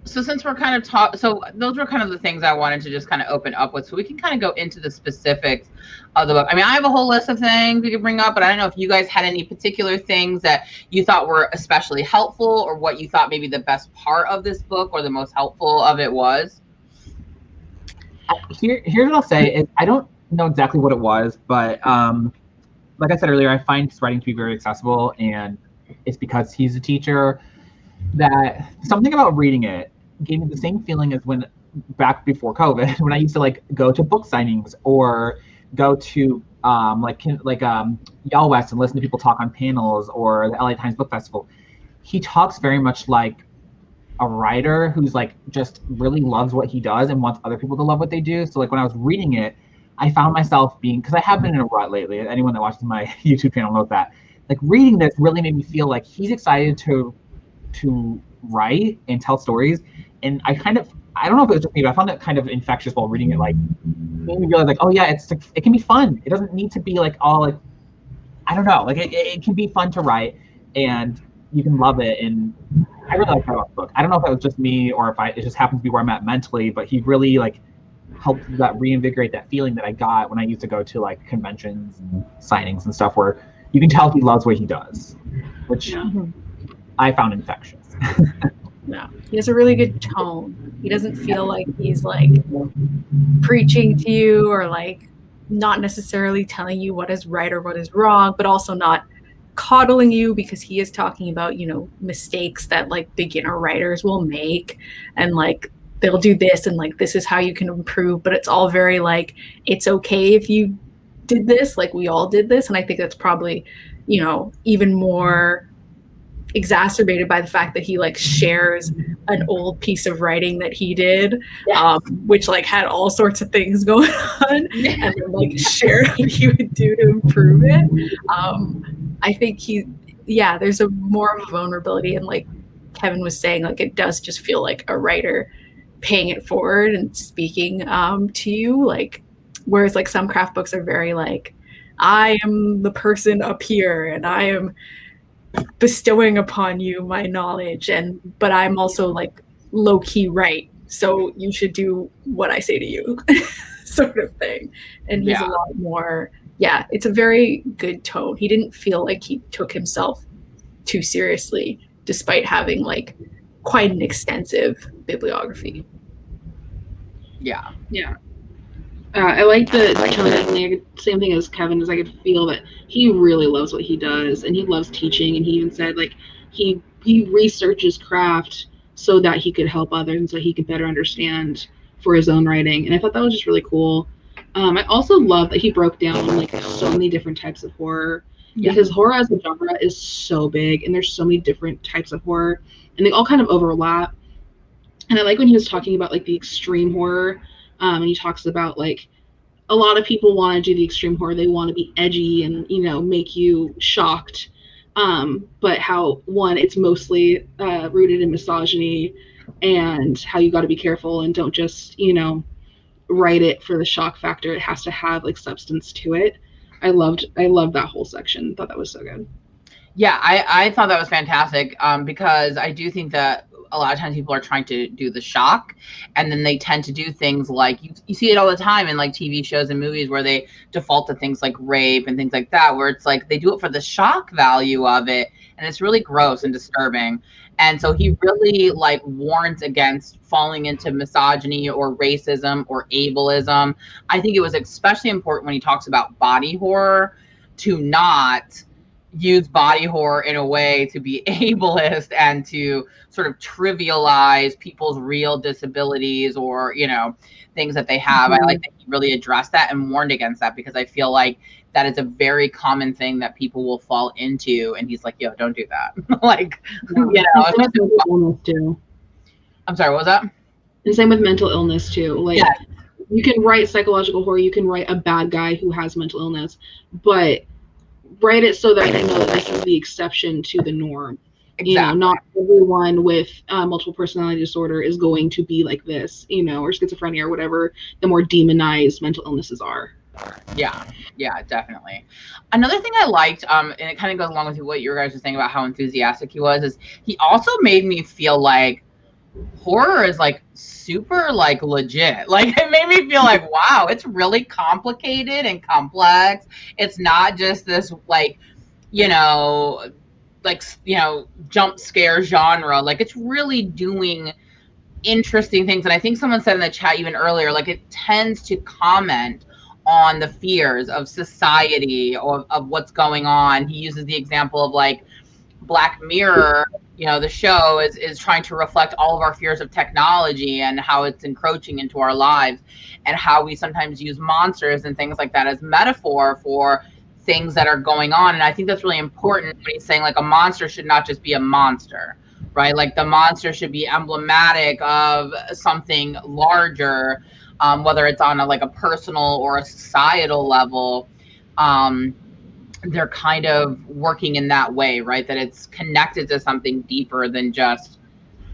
So since we're kind of so those were kind of the things I wanted to just kind of open up with, so we can kind of go into the specifics of the book. I mean, I have a whole list of things we could bring up, but I don't know if you guys had any particular things that you thought were especially helpful, or what you thought maybe the best part of this book or the most helpful of it was. Here's what I'll say is I don't know exactly what it was, but like I said earlier, I find his writing to be very accessible, and it's because he's a teacher that something about reading it gave me the same feeling as when back before COVID, when I used to like go to book signings or go to Yale West and listen to people talk on panels, or the LA Times Book Festival. He talks very much like a writer who's like just really loves what he does and wants other people to love what they do. So like when I was reading it, I found myself being, because I have been in a rut lately. Anyone that watches my YouTube channel knows that. Like reading this really made me feel like he's excited to write and tell stories. And I don't know if it was just me, but I found it kind of infectious while reading it. Like made me realize like, oh yeah, it can be fun. It doesn't need to be like all like, I don't know, like it can be fun to write and you can love it. And I really like that about the book. I don't know if that was just me or if it just happens to be where I'm at mentally, but he really like helped that reinvigorate that feeling that I got when I used to go to like conventions and signings and stuff where you can tell he loves what he does, which I found infectious. Yeah, he has a really good tone. He doesn't feel like he's like preaching to you or like not necessarily telling you what is right or what is wrong, but also not coddling you, because he is talking about, you know, mistakes that like beginner writers will make, and like they'll do this and like this is how you can improve, but it's all very like it's okay if you did this, like we all did this. And I think that's probably, you know, even more exacerbated by the fact that he like shares an old piece of writing that he did, which like had all sorts of things going on, and then like share what he would do to improve it. I think there's a more of a vulnerability, and like Kevin was saying, like it does just feel like a writer paying it forward and speaking to you, like whereas like some craft books are very like, I am the person up here and I am bestowing upon you my knowledge, but I'm also like low-key right, so you should do what I say to you sort of thing. And he's a lot more, it's a very good tone. He didn't feel like he took himself too seriously despite having like quite an extensive bibliography. I like the tone. Same thing as Kevin, is I could feel that he really loves what he does and he loves teaching, and he even said like he researches craft so that he could help others and so he could better understand for his own writing. And I thought that was just really cool. I also love that he broke down like so many different types of horror, because horror as a genre is so big and there's so many different types of horror and they all kind of overlap. And I like when he was talking about like the extreme horror, and he talks about like a lot of people want to do the extreme horror. They want to be edgy and, you know, make you shocked. But how, one, it's mostly rooted in misogyny, and how you got to be careful and don't just, you know, write it for the shock factor. It has to have like substance to it. I loved that whole section. Thought that was so good. Yeah, I thought that was fantastic, because I do think that a lot of times people are trying to do the shock, and then they tend to do things like you see it all the time in like TV shows and movies where they default to things like rape and things like that, where it's like they do it for the shock value of it, and it's really gross and disturbing. And so he really like warns against falling into misogyny or racism or ableism. I think it was especially important when he talks about body horror to not use body horror in a way to be ableist and to sort of trivialize people's real disabilities or, you know, things that they have. I like that he really addressed that and warned against that, because I feel like that is a very common thing that people will fall into. And he's like, yo, don't do that. Like, you know, too. I'm sorry, what was that? And same with mental illness too. Like, you can write psychological horror, you can write a bad guy who has mental illness, but write it so that you know that this is the exception to the norm. Exactly. You know, not everyone with multiple personality disorder is going to be like this, you know, or schizophrenia or whatever the more demonized mental illnesses are. Yeah, definitely. Another thing I liked, and it kind of goes along with what you guys were saying about how enthusiastic he was, is he also made me feel like horror is like super like legit. Like it made me feel like, wow, it's really complicated and complex. It's not just this like, you know, jump scare genre. Like it's really doing interesting things. And I think someone said in the chat even earlier, like it tends to comment on the fears of society or of what's going on. He uses the example of like Black Mirror, you know, the show is trying to reflect all of our fears of technology and how it's encroaching into our lives, and how we sometimes use monsters and things like that as metaphor for things that are going on. And I think that's really important when he's saying like a monster should not just be a monster, right? Like the monster should be emblematic of something larger, whether it's on like a personal or a societal level. They're kind of working in that way, right? That it's connected to something deeper than just,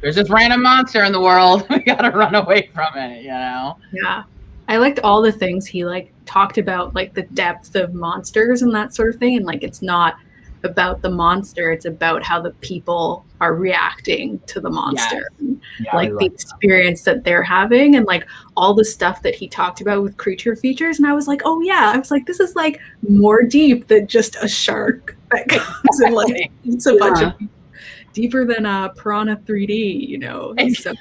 there's this random monster in the world, we gotta run away from it, you know? Yeah. I liked all the things he like talked about, like the depth of monsters and that sort of thing. And like, it's not about the monster, it's about how the people are reacting to the monster. Yes. Yeah, like I the experience that they're having, and like all the stuff that he talked about with creature features. And I was like, oh yeah, I was like, this is like more deep than just a shark that comes and like eats a bunch of people. Deeper than Piranha 3D, you know. So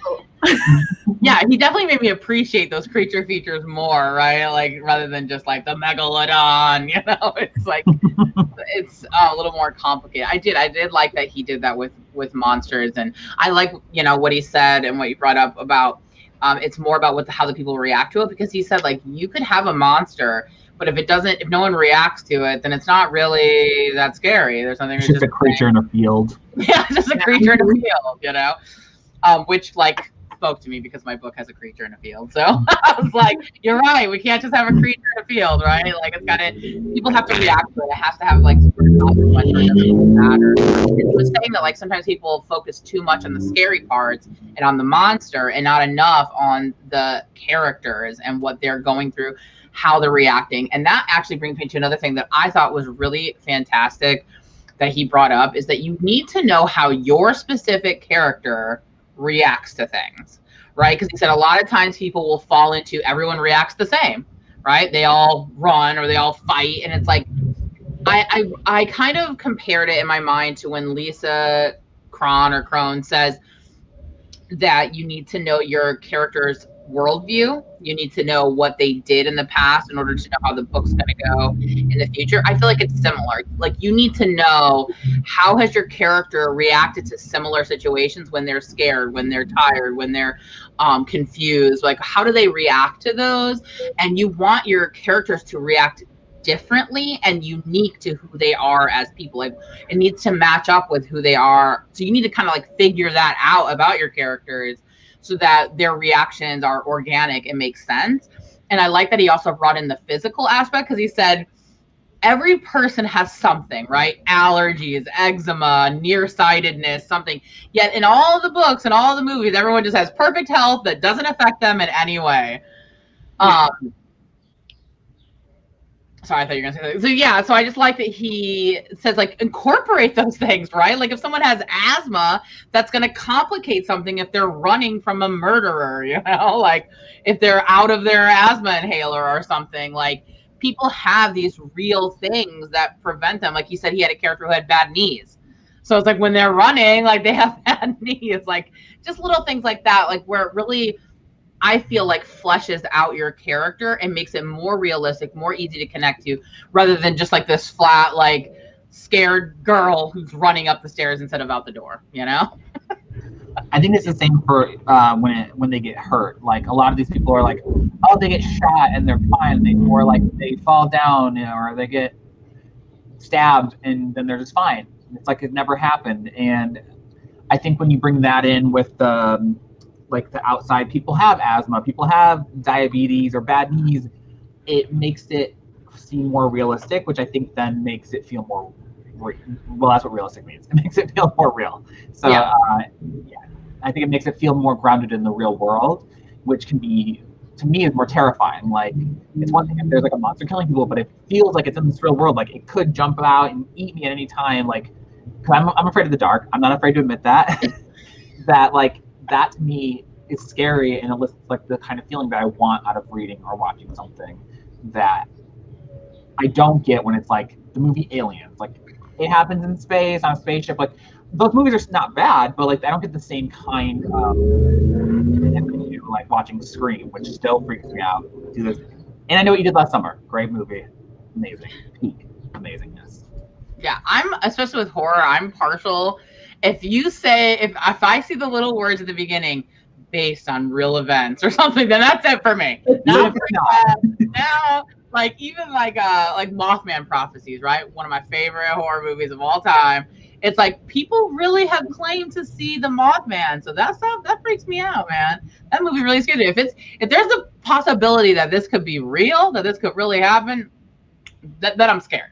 yeah, he definitely made me appreciate those creature features more, right? Like rather than just like the megalodon, you know. It's like it's a little more complicated. I did like that he did that with monsters, and I like, you know, what he said and what you brought up about it's more about how the people react to it, because he said like you could have a monster, but if no one reacts to it, then it's not really that scary. There's something. It's just a creature in a field. Yeah, just a creature in a field, you know, which like spoke to me because my book has a creature in a field. So I was like, you're right. We can't just have a creature in a field, right? Like it's gotta, people have to react to it. It has to have like some sort of consequence, or it doesn't even matter. And he was saying that like sometimes people focus too much on the scary parts and on the monster, and not enough on the characters and what they're going through, how they're reacting. And that actually brings me to another thing that I thought was really fantastic that he brought up, is that you need to know how your specific character reacts to things, right? Because he said a lot of times people will fall into everyone reacts the same, right? They all run or they all fight, and it's like I kind of compared it in my mind to when Lisa Cron says that you need to know your character's worldview. You need to know what they did in the past in order to know how the book's going to go in the future. I feel like it's similar. Like you need to know how has your character reacted to similar situations, when they're scared, when they're tired, when they're confused. Like how do they react to those? And you want your characters to react differently and unique to who they are as people. Like it needs to match up with who they are. So you need to kind of like figure that out about your characters, so that their reactions are organic and make sense. And I like that he also brought in the physical aspect, because he said every person has something, right? Allergies, eczema, nearsightedness, something. Yet in all the books and all the movies, everyone just has perfect health that doesn't affect them in any way. Sorry, I thought you were going to say that. So yeah, so I just like that he says like incorporate those things, right? Like if someone has asthma, that's going to complicate something if they're running from a murderer, you know, like if they're out of their asthma inhaler or something. Like people have these real things that prevent them. Like he said, he had a character who had bad knees. So it's like when they're running, like they have bad knees, like just little things like that, like where it really, I feel like fleshes out your character and makes it more realistic, more easy to connect to, rather than just like this flat, like scared girl who's running up the stairs instead of out the door, you know? I think it's the same for when they get hurt. Like a lot of these people are like, oh, they get shot and they're fine. Or like they fall down, you know, or they get stabbed and then they're just fine. It's like it never happened. And I think when you bring that in with the like the outside, people have asthma, people have diabetes or bad knees, it makes it seem more realistic, which I think then makes it feel more well, that's what realistic means. It makes it feel more real. So yeah, I think it makes it feel more grounded in the real world, which can be, to me, is more terrifying. Like it's one thing if there's like a monster killing people, but it feels like it's in this real world. Like it could jump out and eat me at any time. Like, cause I'm afraid of the dark. I'm not afraid to admit that. That to me is scary, and it's like the kind of feeling that I want out of reading or watching something that I don't get when it's like the movie Aliens. Like it happens in space on a spaceship. Like those movies are not bad, but like I don't get the same kind of like watching Scream, which still freaks me out to this And I Know What You Did Last Summer. Great movie. Amazing. Peak amazingness. Yeah, I'm, especially with horror, I'm partial. If you say, if I see the little words at the beginning, based on real events or something, then that's it for me. Now, now, like even like Mothman Prophecies, right? One of my favorite horror movies of all time. It's like people really have claimed to see the Mothman, so that freaks me out, man. That movie really scared me. If there's a possibility that this could be real, that this could really happen, that I'm scared.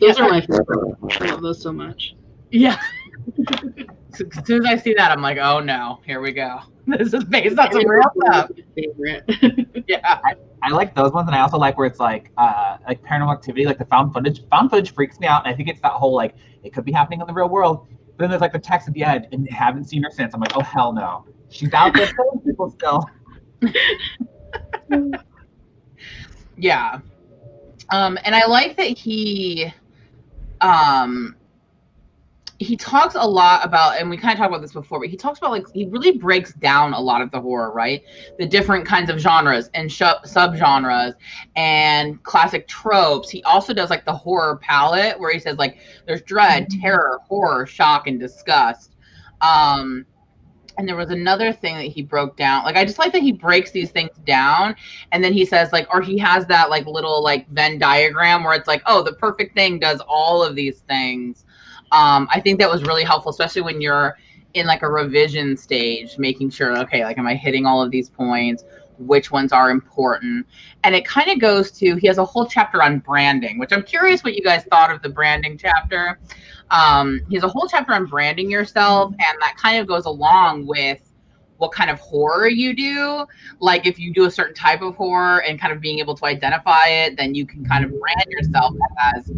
Those are my favorite. I love those so much. Yeah. As soon as I see that, I'm like, oh no, here we go. This is based on some real stuff. Favorite. Yeah. I like those ones, and I also like where it's like Paranormal Activity, like the found footage. Found footage freaks me out, and I think it's that whole like it could be happening in the real world. But then there's like the text at the end, and haven't seen her since. I'm like, oh hell no, she's out there killing people still. Yeah. And I like that he talks a lot about, and we kind of talked about this before, but he talks about like he really breaks down a lot of the horror, right? The different kinds of genres and subgenres and classic tropes. He also does like the horror palette where he says like there's dread, terror, horror, shock, and disgust. And there was another thing that he broke down. Like, I just like that he breaks these things down. And then he says, like, or he has that, like, little, like, Venn diagram where it's like, oh, the perfect thing does all of these things. I think that was really helpful, especially when you're in, like, a revision stage, making sure, okay, like, am I hitting all of these points? Which ones are important? And it kind of goes to, he has a whole chapter on branding, which I'm curious what you guys thought of the branding chapter. He has a whole chapter on branding yourself, and that kind of goes along with what kind of horror you do. Like if you do a certain type of horror and kind of being able to identify it, then you can kind of brand yourself as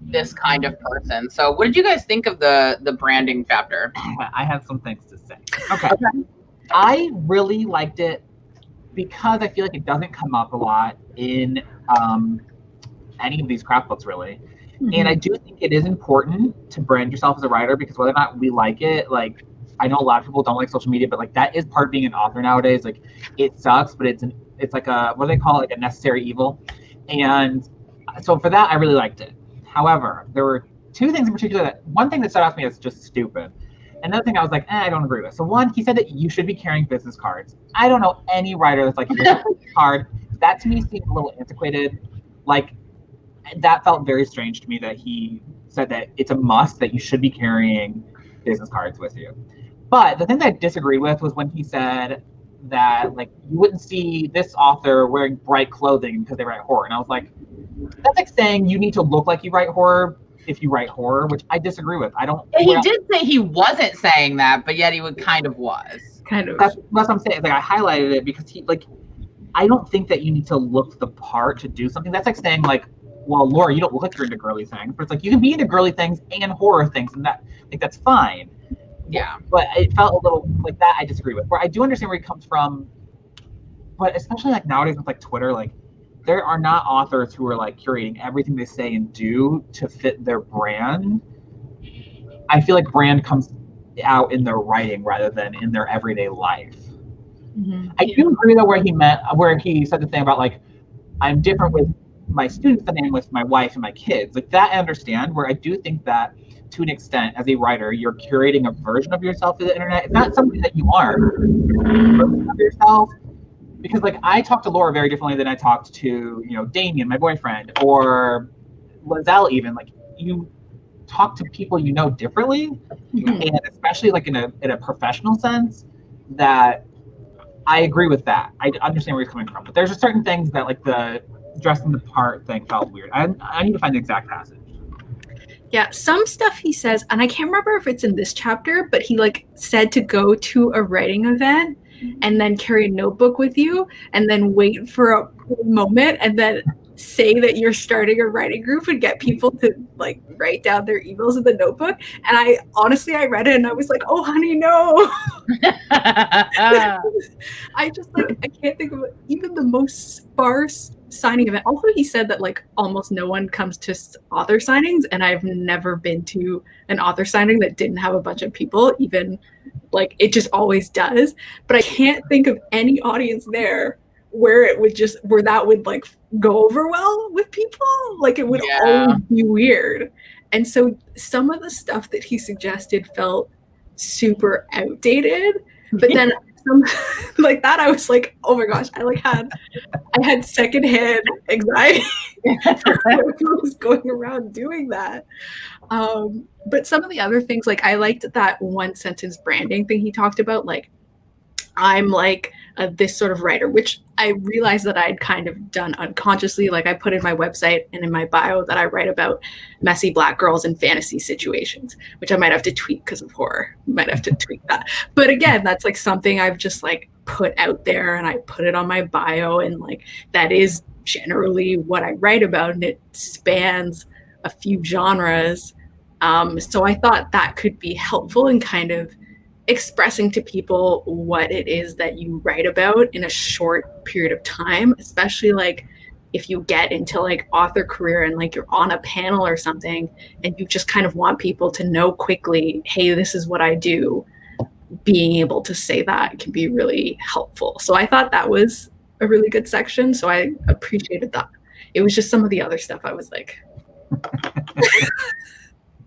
this kind of person. So what did you guys think of the branding chapter? I have some things to say. Okay. I really liked it because I feel like it doesn't come up a lot in any of these craft books, really. Mm-hmm. And I do think it is important to brand yourself as a writer, because whether or not we like it, like I know a lot of people don't like social media, but like that is part of being an author nowadays. Like it sucks, but it's like a, what do they call it? Like a necessary evil. And so for that, I really liked it. However, there were two things in particular. One thing that stood out to me as just stupid. Another thing I was like, I don't agree with. So one, he said that you should be carrying business cards. I don't know any writer that's like, here's a business card. That to me seemed a little antiquated. Like, that felt very strange to me that he said that it's a must that you should be carrying business cards with you. But the thing that I disagreed with was when he said that like you wouldn't see this author wearing bright clothing because they write horror. And I was like, that's like saying you need to look like you write horror if you write horror, which I disagree with. I don't. He did say he wasn't saying that, but yet he would kind of was. Kind of. That's what I'm saying. Like I highlighted it because he like, I don't think that you need to look the part to do something. That's like saying like, well, Laura, you don't look like you're into girly things, but it's like you can be into girly things and horror things, and that like that's fine. Yeah. But it felt a little like that. I disagree with. Where I do understand where he comes from, but especially like nowadays with like Twitter, like there are not authors who are like curating everything they say and do to fit their brand. I feel like brand comes out in their writing rather than in their everyday life. Mm-hmm. I do agree though where he said the thing about like I'm different with my students than I am with my wife and my kids. Like that I understand, where I do think that to an extent as a writer you're curating a version of yourself to the internet. It's not something that you are of yourself, because like I talk to Laura very differently than I talked to, you know, Damien, my boyfriend, or Liselle even. Like you talk to people you know differently, and especially like in a professional sense, that I agree with that. I understand where you're coming from, but there's just certain things that like the dressing the part thing felt weird. I need to find the exact passage. Yeah, some stuff he says, and I can't remember if it's in this chapter, but he like said to go to a writing event and then carry a notebook with you and then wait for a moment and then say that you're starting a writing group and get people to like write down their emails in the notebook. And I read it and I was like, oh honey, no. I just like, I can't think of even the most sparse signing event. Also, he said that like almost no one comes to author signings, and I've never been to an author signing that didn't have a bunch of people, even like it just always does. But I can't think of any audience there where that would like go over well with people. Like it would always be weird. And so some of the stuff that he suggested felt super outdated, but then like that I was like, oh my gosh, I had secondhand anxiety when he was going around doing that. But some of the other things, like I liked that one sentence branding thing he talked about, like I'm like this sort of writer, which I realized that I'd kind of done unconsciously. Like I put in my website and in my bio that I write about messy Black girls in fantasy situations, which I might have to tweak because of horror. Might have to tweak that. But again, that's like something I've just like put out there, and I put it on my bio, and like that is generally what I write about, and it spans a few genres. So I thought that could be helpful in kind of expressing to people what it is that you write about in a short period of time, especially like if you get into like author career and like you're on a panel or something and you just kind of want people to know quickly, hey, this is what I do. Being able to say that can be really helpful. So I thought that was a really good section. So I appreciated that. It was just some of the other stuff I was like,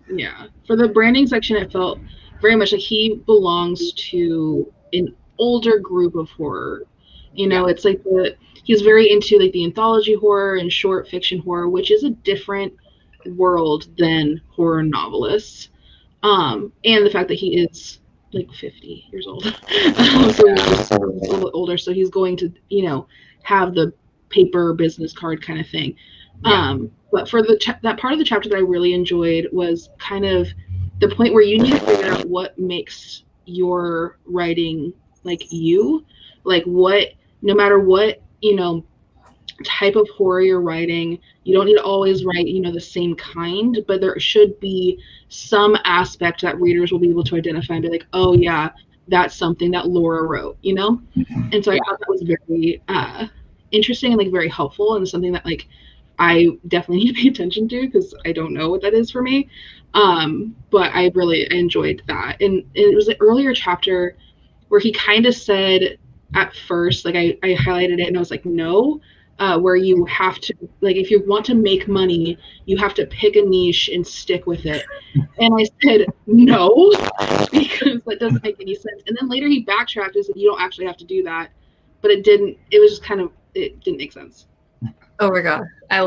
yeah. For the branding section, it felt very much like he belongs to an older group of horror. You know, it's like he's very into like the anthology horror and short fiction horror, which is a different world than horror novelists. And the fact that he is like 50 years old, so he's a little bit older, so he's going to, you know, have the paper business card kind of thing. But for that part of the chapter that I really enjoyed was kind of the point where you need to figure out what makes your writing like you, like what, no matter what, you know, type of horror you're writing, you don't need to always write, you know, the same kind, but there should be some aspect that readers will be able to identify and be like, oh yeah, that's something that Laura wrote, you know? And so I thought that was very interesting and like very helpful, and something that like I definitely need to pay attention to because I don't know what that is for me. But I really enjoyed that. And it was an earlier chapter where he kind of said at first, like I highlighted it and I was like, no, where you have to, like, if you want to make money, you have to pick a niche and stick with it. And I said, no, because that doesn't make any sense. And then later he backtracked and said, you don't actually have to do that. But it was just kind of, it didn't make sense. Oh my God. I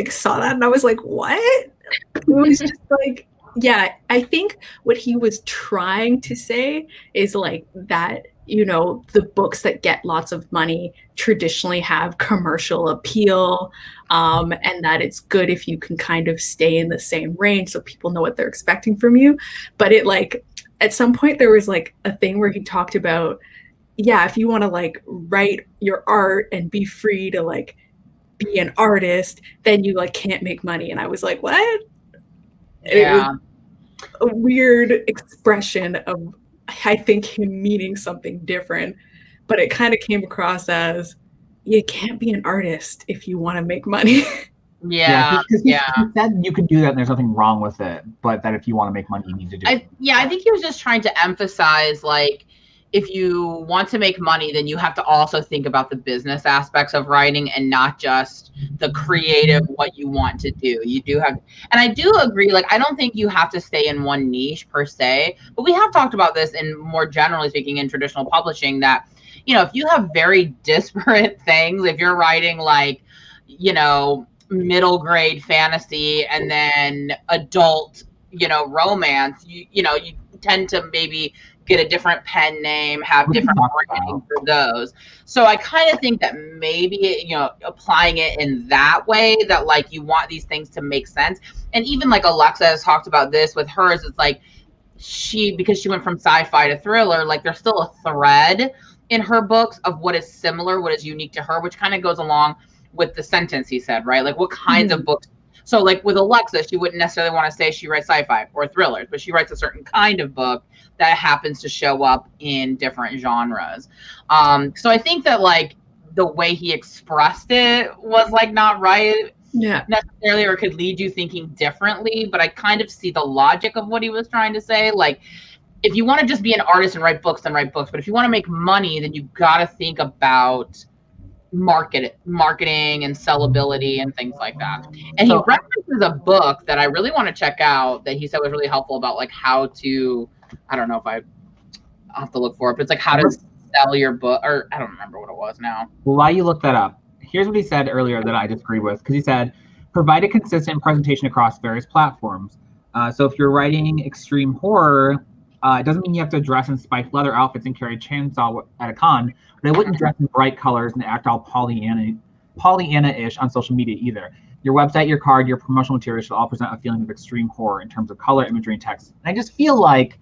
saw that and I was like, what? It was just like, yeah, I think what he was trying to say is like that, you know, the books that get lots of money traditionally have commercial appeal, and that it's good if you can kind of stay in the same range so people know what they're expecting from you. But it like, at some point there was like a thing where he talked about, yeah, if you want to like write your art and be free to like be an artist, then you like can't make money. And I was like, what? Yeah. It was a weird expression of, I think, him meaning something different, but it kind of came across as you can't be an artist if you want to make money. He said you could do that and there's nothing wrong with it, but that if you want to make money, you need to do it. Yeah, I think he was just trying to emphasize, like, if you want to make money, then you have to also think about the business aspects of writing and not just the creative, what you want to do. You do have, and I do agree, like, I don't think you have to stay in one niche per se, but we have talked about this in more generally speaking in traditional publishing that, you know, if you have very disparate things, if you're writing like, you know, middle grade fantasy and then adult, you know, romance, you know, you tend to maybe get a different pen name, have different branding for those. So I kind of think that maybe, you know, applying it in that way, that like you want these things to make sense. And even like Alexa has talked about this with hers, it's like because she went from sci-fi to thriller, like there's still a thread in her books of what is similar, what is unique to her, which kind of goes along with the sentence he said, right? Like what kinds of books. So like with Alexa, she wouldn't necessarily want to say she writes sci-fi or thrillers, but she writes a certain kind of book that happens to show up in different genres. So I think that like the way he expressed it was like not right necessarily, or could lead you thinking differently, but I kind of see the logic of what he was trying to say. Like if you want to just be an artist and write books, then write books. But if you want to make money, then you've got to think about marketing and sellability and things like that. And he references a book that I really want to check out that he said was really helpful about like how to, I don't know if I'll have to look for it, but it's like how to sell your book, or I don't remember what it was now. Well, while you look that up, here's what he said earlier that I disagree with, because he said, provide a consistent presentation across various platforms. So if you're writing extreme horror, it doesn't mean you have to dress in spiked leather outfits and carry a chainsaw at a con, but I wouldn't dress in bright colors and act all Pollyanna-ish on social media either. Your website, your card, your promotional materials should all present a feeling of extreme horror in terms of color, imagery, and text. And I just feel like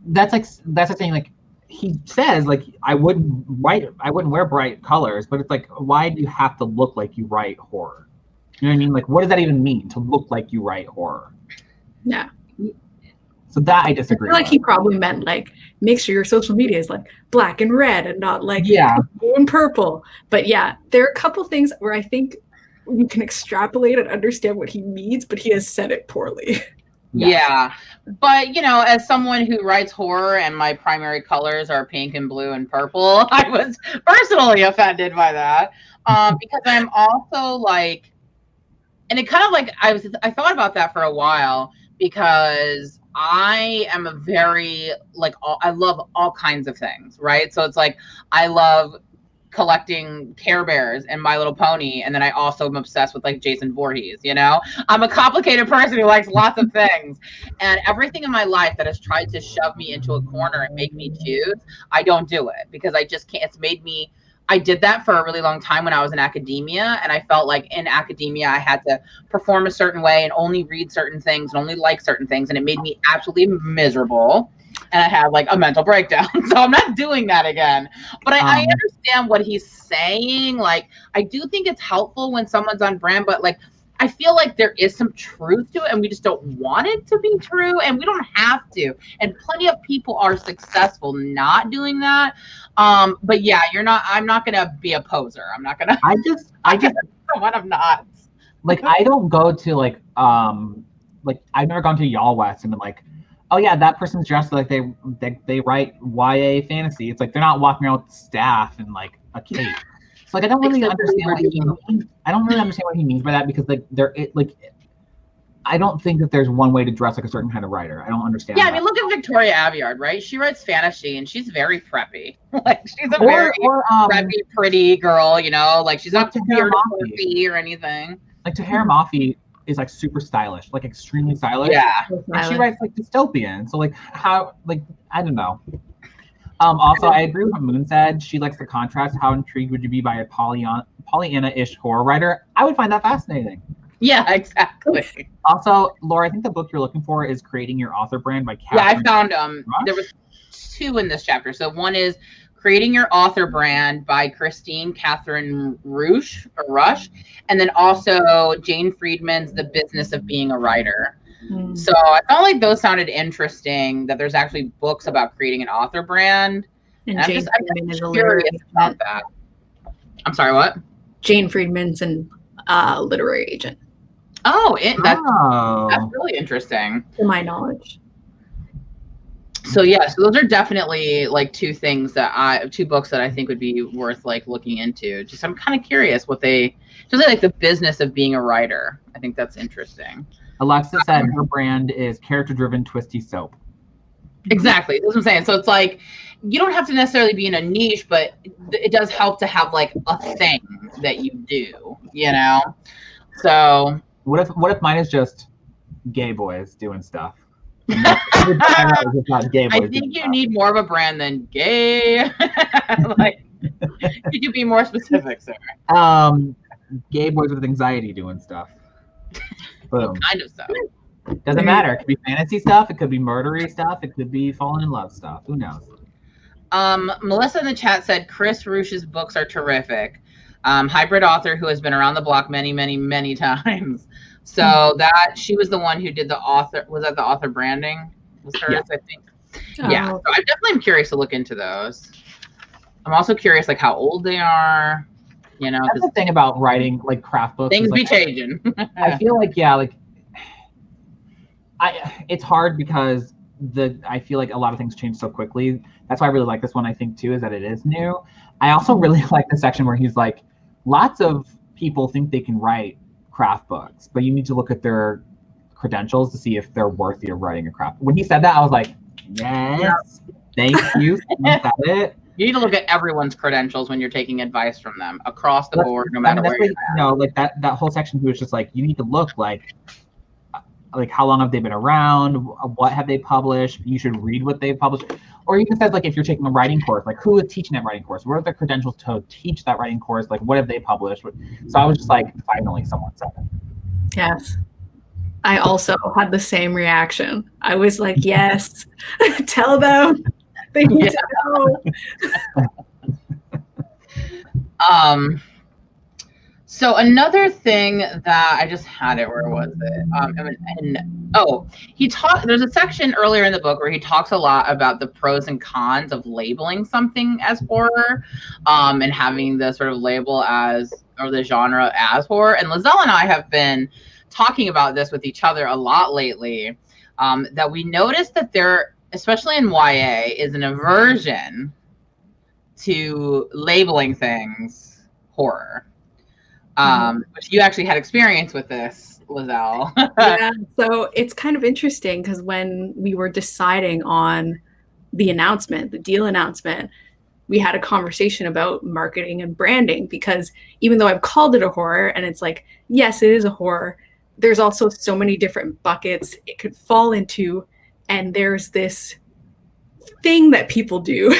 that's the thing. Like he says, like I wouldn't wear bright colors, but it's like, why do you have to look like you write horror? You know what I mean? Like, what does that even mean to look like you write horror? Yeah. So that I disagree. I feel like he probably meant like make sure your social media is like black and red and not like blue and purple. But yeah, there are a couple things where I think you can extrapolate and understand what he means, but he has said it poorly. Yeah. But you know, as someone who writes horror and my primary colors are pink and blue and purple, I was personally offended by that. Because I'm also like, and it kind of like I thought about that for a while, because I am a very like I love all kinds of things, right? So it's like I love collecting Care Bears and My Little Pony, and then I also am obsessed with like Jason Voorhees. You know, I'm a complicated person who likes lots of things, and everything in my life that has tried to shove me into a corner and make me choose, I don't do it because I just can't. It's made me. I did that for a really long time when I was in academia, and I felt like in academia I had to perform a certain way and only read certain things and only like certain things, and it made me absolutely miserable, and I had like a mental breakdown. So I'm not doing that again. But I understand what he's saying. Like, I do think it's helpful when someone's on brand, but like I feel like there is some truth to it, and we just don't want it to be true, and we don't have to. And plenty of people are successful not doing that. But yeah, I'm not gonna be a poser. I'm not gonna. I just someone I'm not. Like I don't go to like I've never gone to Y'all West and been like, oh yeah, that person's dressed like they write YA fantasy. It's like they're not walking around with staff and like a cape. It's like I don't really understand what he means. I don't really understand what he means by that, because like I don't think that there's one way to dress like a certain kind of writer. I don't understand. Yeah, I mean, look at Victoria Aveyard, right? She writes fantasy, and she's very preppy. Like she's a very preppy, pretty girl. You know, like she's not too weird or anything. Like Tahira Mafi is like super stylish, like extremely stylish. Yeah, and she writes like dystopian. So like how I don't know. Also, I agree with what Moon said. She likes the contrast. How intrigued would you be by a Pollyanna-ish horror writer? I would find that fascinating. Yeah, exactly. Also, Laura, I think the book you're looking for is Creating Your Author Brand by Catherine. Yeah, I found there was 2 in this chapter. So one is Creating Your Author Brand by Christine Catherine Rush, and then also Jane Friedman's The Business of Being a Writer. So I felt like those sounded interesting, that there's actually books about creating an author brand. And I'm just curious about that. I'm sorry, what? Jane Friedman's a literary agent. Oh, that's really interesting. To my knowledge. So yeah, so those are definitely like 2 books that I think would be worth like looking into. Just I'm kind of curious just like the business of being a writer. I think that's interesting. Alexa said her brand is character-driven twisty soap. Exactly. That's what I'm saying. So it's like, you don't have to necessarily be in a niche, but it does help to have like a thing that you do, you know? So what if mine is just gay boys doing stuff? I think you need more of a brand than gay. Like, could you be more specific, sir? Gay boys with anxiety doing stuff. Boom. What kind of stuff? Doesn't matter. It could be fantasy stuff. It could be murdery stuff. It could be falling in love stuff. Who knows? Melissa in the chat said Chris Rush's books are terrific. Hybrid author who has been around the block many, many, many times. So that she was the one who did the author. Was that the author branding? Was hers, I think. Yeah. So I definitely am curious to look into those. I'm also curious like how old they are. You know, that's the thing about writing like craft books. Things be changing. I feel like it's hard because I feel like a lot of things change so quickly. That's why I really like this one, I think, too, is that it is new. I also really like the section where he's like, lots of people think they can write craft books, but you need to look at their credentials to see if they're worthy of writing a craft. When he said that, I was like, yes, thank you. You said it. You need to look at everyone's credentials when you're taking advice from them across the board, no matter where you're at. Like that whole section was just like, you need to look like how long have they been around? What have they published? You should read what they've published. Or even says, like, if you're taking a writing course, like, who is teaching that writing course? What are their credentials to teach that writing course? Like, what have they published? So I was just like, finally, someone said it. Yes. I also had the same reaction. I was like, yes, tell them. They need to know. So another thing that I just had it, where was it? There's a section earlier in the book where he talks a lot about the pros and cons of labeling something as horror, and having the sort of label or the genre as horror. And Liselle and I have been talking about this with each other a lot lately, that we noticed that there, especially in YA, is an aversion to labeling things horror. Which you actually had experience with this, Liselle. Yeah, so it's kind of interesting because when we were deciding on the deal announcement, we had a conversation about marketing and branding, because even though I've called it a horror and it's like, yes, it is a horror, there's also so many different buckets it could fall into. And there's this thing that people do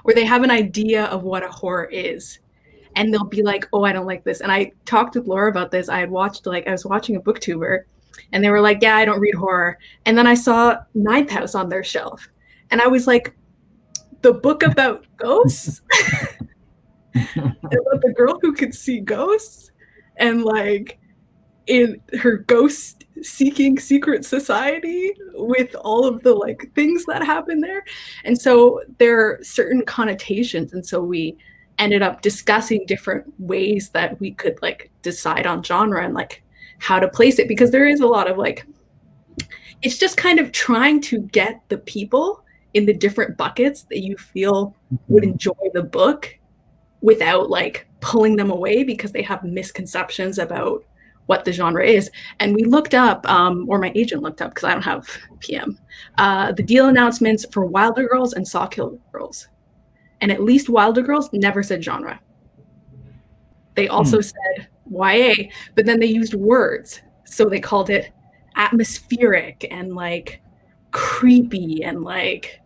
where they have an idea of what a horror is. And they'll be like, oh, I don't like this. And I talked with Laura about this. I was watching a booktuber, and they were like, yeah, I don't read horror. And then I saw Ninth House on their shelf. And I was like, the book about ghosts? About the girl who could see ghosts? And like in her ghost seeking secret society with all of the like things that happen there. And so there are certain connotations. And so we ended up discussing different ways that we could like decide on genre and like how to place it, because there is a lot of like, it's just kind of trying to get the people in the different buckets that you feel would enjoy the book without like pulling them away because they have misconceptions about what the genre is. And we looked up, or my agent looked up, because I don't have PM, the deal announcements for Wilder Girls and Sawkill Girls. And at least Wilder Girls never said genre. They also said YA, but then they used words. So they called it atmospheric and like creepy and like,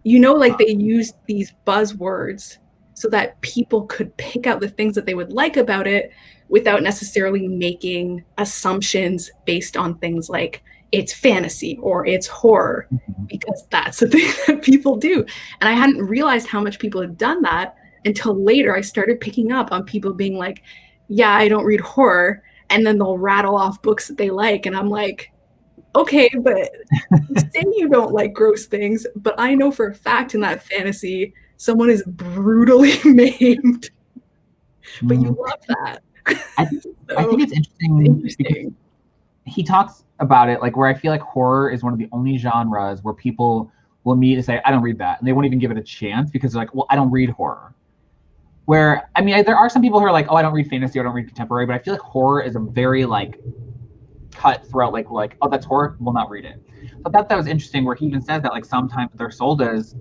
like they used these buzzwords so that people could pick out the things that they would like about it without necessarily making assumptions based on things like it's fantasy or it's horror, because that's the thing that people do. And I hadn't realized how much people had done that until later. I started picking up on people being like, yeah, I don't read horror. And then they'll rattle off books that they like. And I'm like, okay, but say you don't like gross things, but I know for a fact in that fantasy, someone is brutally maimed. But you love that. I think it's interesting. Because he talks about it like where I feel like horror is one of the only genres where people will immediately say, I don't read that. And they won't even give it a chance because they're like, well, I don't read horror. Where, I mean, there are some people who are like, oh, I don't read fantasy, or I don't read contemporary, but I feel like horror is a very like cut throughout, like, oh, that's horror, we'll not read it. But that was interesting where he even says that like sometimes they're sold as,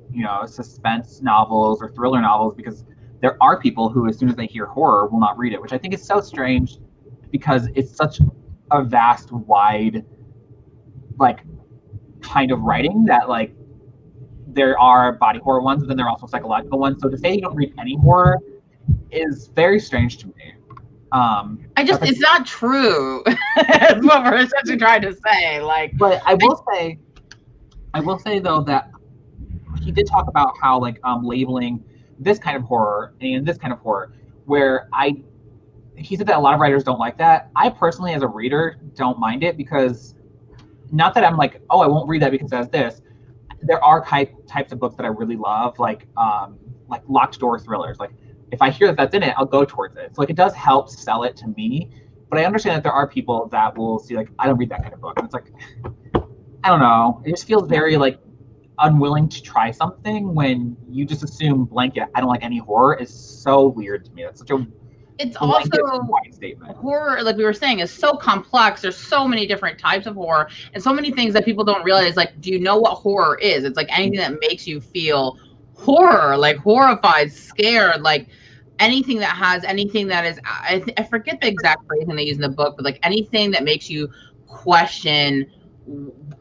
suspense novels or thriller novels, because there are people who, as soon as they hear horror, will not read it, which I think is so strange because it's such a vast, wide, like, kind of writing that, like, there are body horror ones, but then there are also psychological ones. So to say you don't read any horror is very strange to me. It's not true. That's what we're essentially trying to say. Like, but I will say though that he did talk about how like labeling this kind of horror and this kind of horror, where he said that a lot of writers don't like that. I personally, as a reader, don't mind it, because not that I'm like, oh, I won't read that because it has this. There are types of books that I really love, like locked door thrillers. Like if I hear that that's in it, I'll go towards it. So like it does help sell it to me. But I understand that there are people that will see like, I don't read that kind of book. And it's like, I don't know. It just feels very like unwilling to try something when you just assume blanket. I don't like any horror is so weird to me. That's such a it's also wide statement. Horror, like we were saying, is so complex. There's so many different types of horror and so many things that people don't realize. Like, do you know what horror is? It's like anything that makes you feel horror, like horrified, scared, like anything that has anything that is, I forget the exact phrasing they use in the book, but like anything that makes you question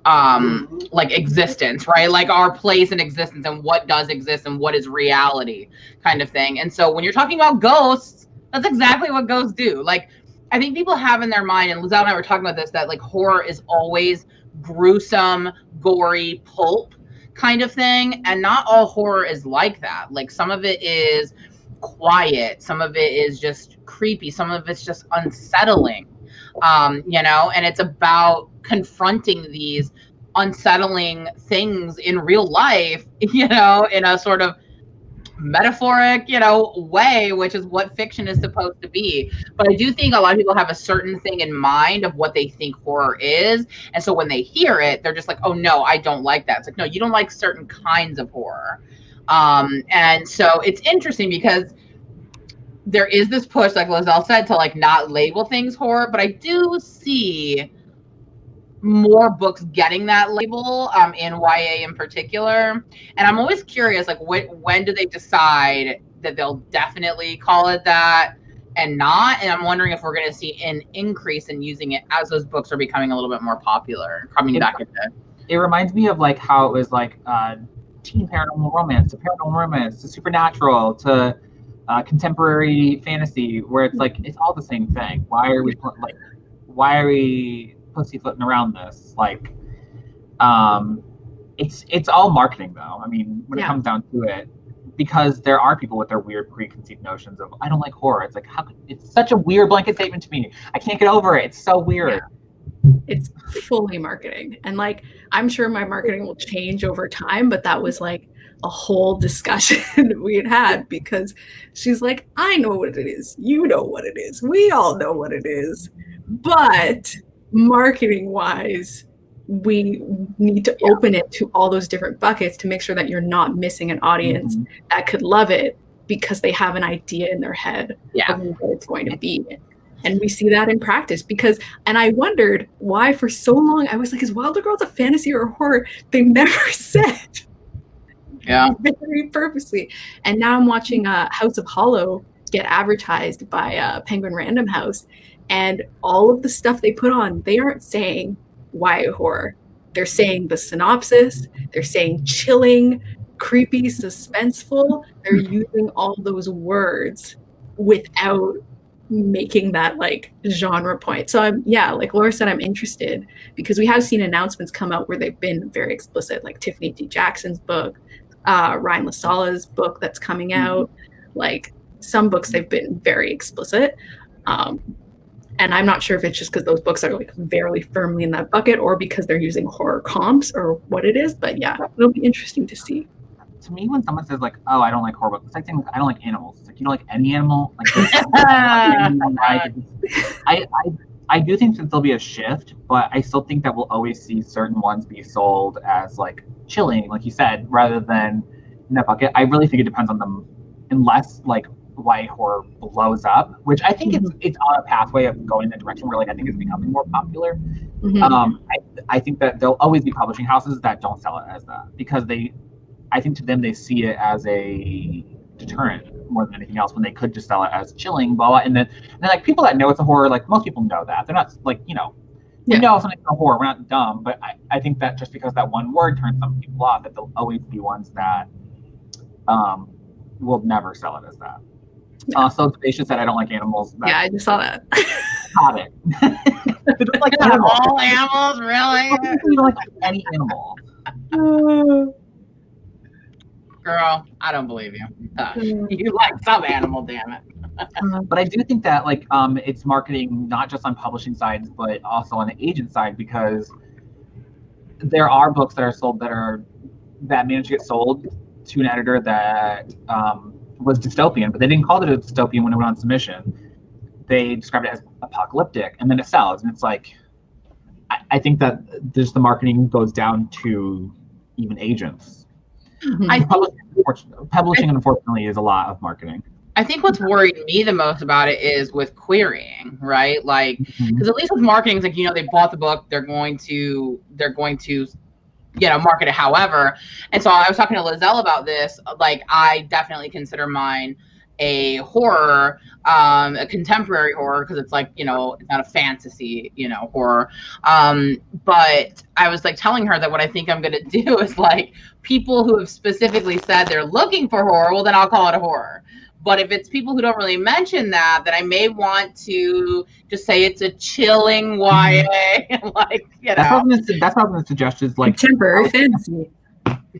like existence, right? Like our place in existence and what does exist and what is reality kind of thing. And so when you're talking about ghosts, that's exactly what ghosts do. Like, I think people have in their mind, and Liselle and I were talking about this, that like horror is always gruesome, gory pulp kind of thing. And not all horror is like that. Like some of it is quiet, some of it is just creepy, some of it's just unsettling, you know, and it's about confronting these unsettling things in real life, you know, in a sort of metaphoric, you know, way, which is what fiction is supposed to be. But I do think a lot of people have a certain thing in mind of what they think horror is. And so when they hear it, they're just like, oh no, I don't like that. It's like, no, you don't like certain kinds of horror. And so it's interesting because there is this push, like Liselle said, to like not label things horror, but I do see more books getting that label in YA in particular. And I'm always curious, like when do they decide that they'll definitely call it that and not? And I'm wondering if we're going to see an increase in using it as those books are becoming a little bit more popular and coming back into it. It reminds me of like how it was like teen paranormal romance to paranormal romance to supernatural to contemporary fantasy, where it's like it's all the same thing. Why are we pussyfooting around this? Like, it's all marketing though. I mean, when it comes down to it, because there are people with their weird preconceived notions of I don't like horror. It's like it's such a weird blanket statement to me. I can't get over it. It's so weird. Yeah. It's fully marketing, and like I'm sure my marketing will change over time, but that was like a whole discussion we had because she's like, I know what it is, you know what it is, we all know what it is, but marketing wise we need to open it to all those different buckets to make sure that you're not missing an audience that could love it because they have an idea in their head of what it's going to be. And we see that in practice and I wondered why for so long I was like, is Wilder Girls a fantasy or a horror? They never said. Very purposely. And now I'm watching House of Hollow get advertised by Penguin Random House, and all of the stuff they put on, they aren't saying YA horror. They're saying the synopsis, they're saying chilling, creepy, suspenseful. They're using all those words without making that like genre point. So like Laura said, I'm interested because we have seen announcements come out where they've been very explicit, like Tiffany D. Jackson's book, Ryan LaSala's book that's coming out. Like some books they've been very explicit. And I'm not sure if it's just because those books are like very firmly in that bucket or because they're using horror comps or what it is. But yeah, it'll be interesting to see. To me, when someone says like, "Oh, I don't like horror books," it's like saying I don't like animals. It's like you don't like any animal. Like, I do think that there'll be a shift, but I still think that we'll always see certain ones be sold as like chilling, like you said, rather than in that bucket. I really think it depends on them, unless like YA horror blows up, which I think it's on a pathway of going in the direction where like I think it's becoming more popular. I think that there'll always be publishing houses that don't sell it as that because I think to them they see it as a deterrent more than anything else when they could just sell it as chilling, blah, blah. And then like people that know it's a horror, like most people know that. They're not like, we know something's a horror, we're not dumb, but I think that just because that one word turns some people off, that there'll always be ones that will never sell it as that. So Spacious said I don't like animals. Yeah, I just saw that. Got it. Like all animals, really? You don't like any animal. Girl, I don't believe you. You like some animal, damn it. But I do think that like it's marketing not just on publishing sides, but also on the agent side, because there are books that are sold that managed to get sold to an editor that was dystopian, but they didn't call it a dystopian when it went on submission. They described it as apocalyptic, and then it sells, and it's like, I think that just the marketing goes down to even agents. Publishing, unfortunately, is a lot of marketing. I think what's worried me the most about it is with querying, right? Like, because at least with marketing, it's like, you know, they bought the book, they're going to, you know, market it however. And so I was talking to Liselle about this. Like, I definitely consider mine a horror, a contemporary horror, because it's like, you know, it's not a fantasy, you know, horror. But I was like telling her that what I think I'm going to do is like people who have specifically said they're looking for horror, well, then I'll call it a horror. But if it's people who don't really mention that, then I may want to just say it's a chilling YA. Like, you know. That's what I'm going to suggest is like contemporary fantasy.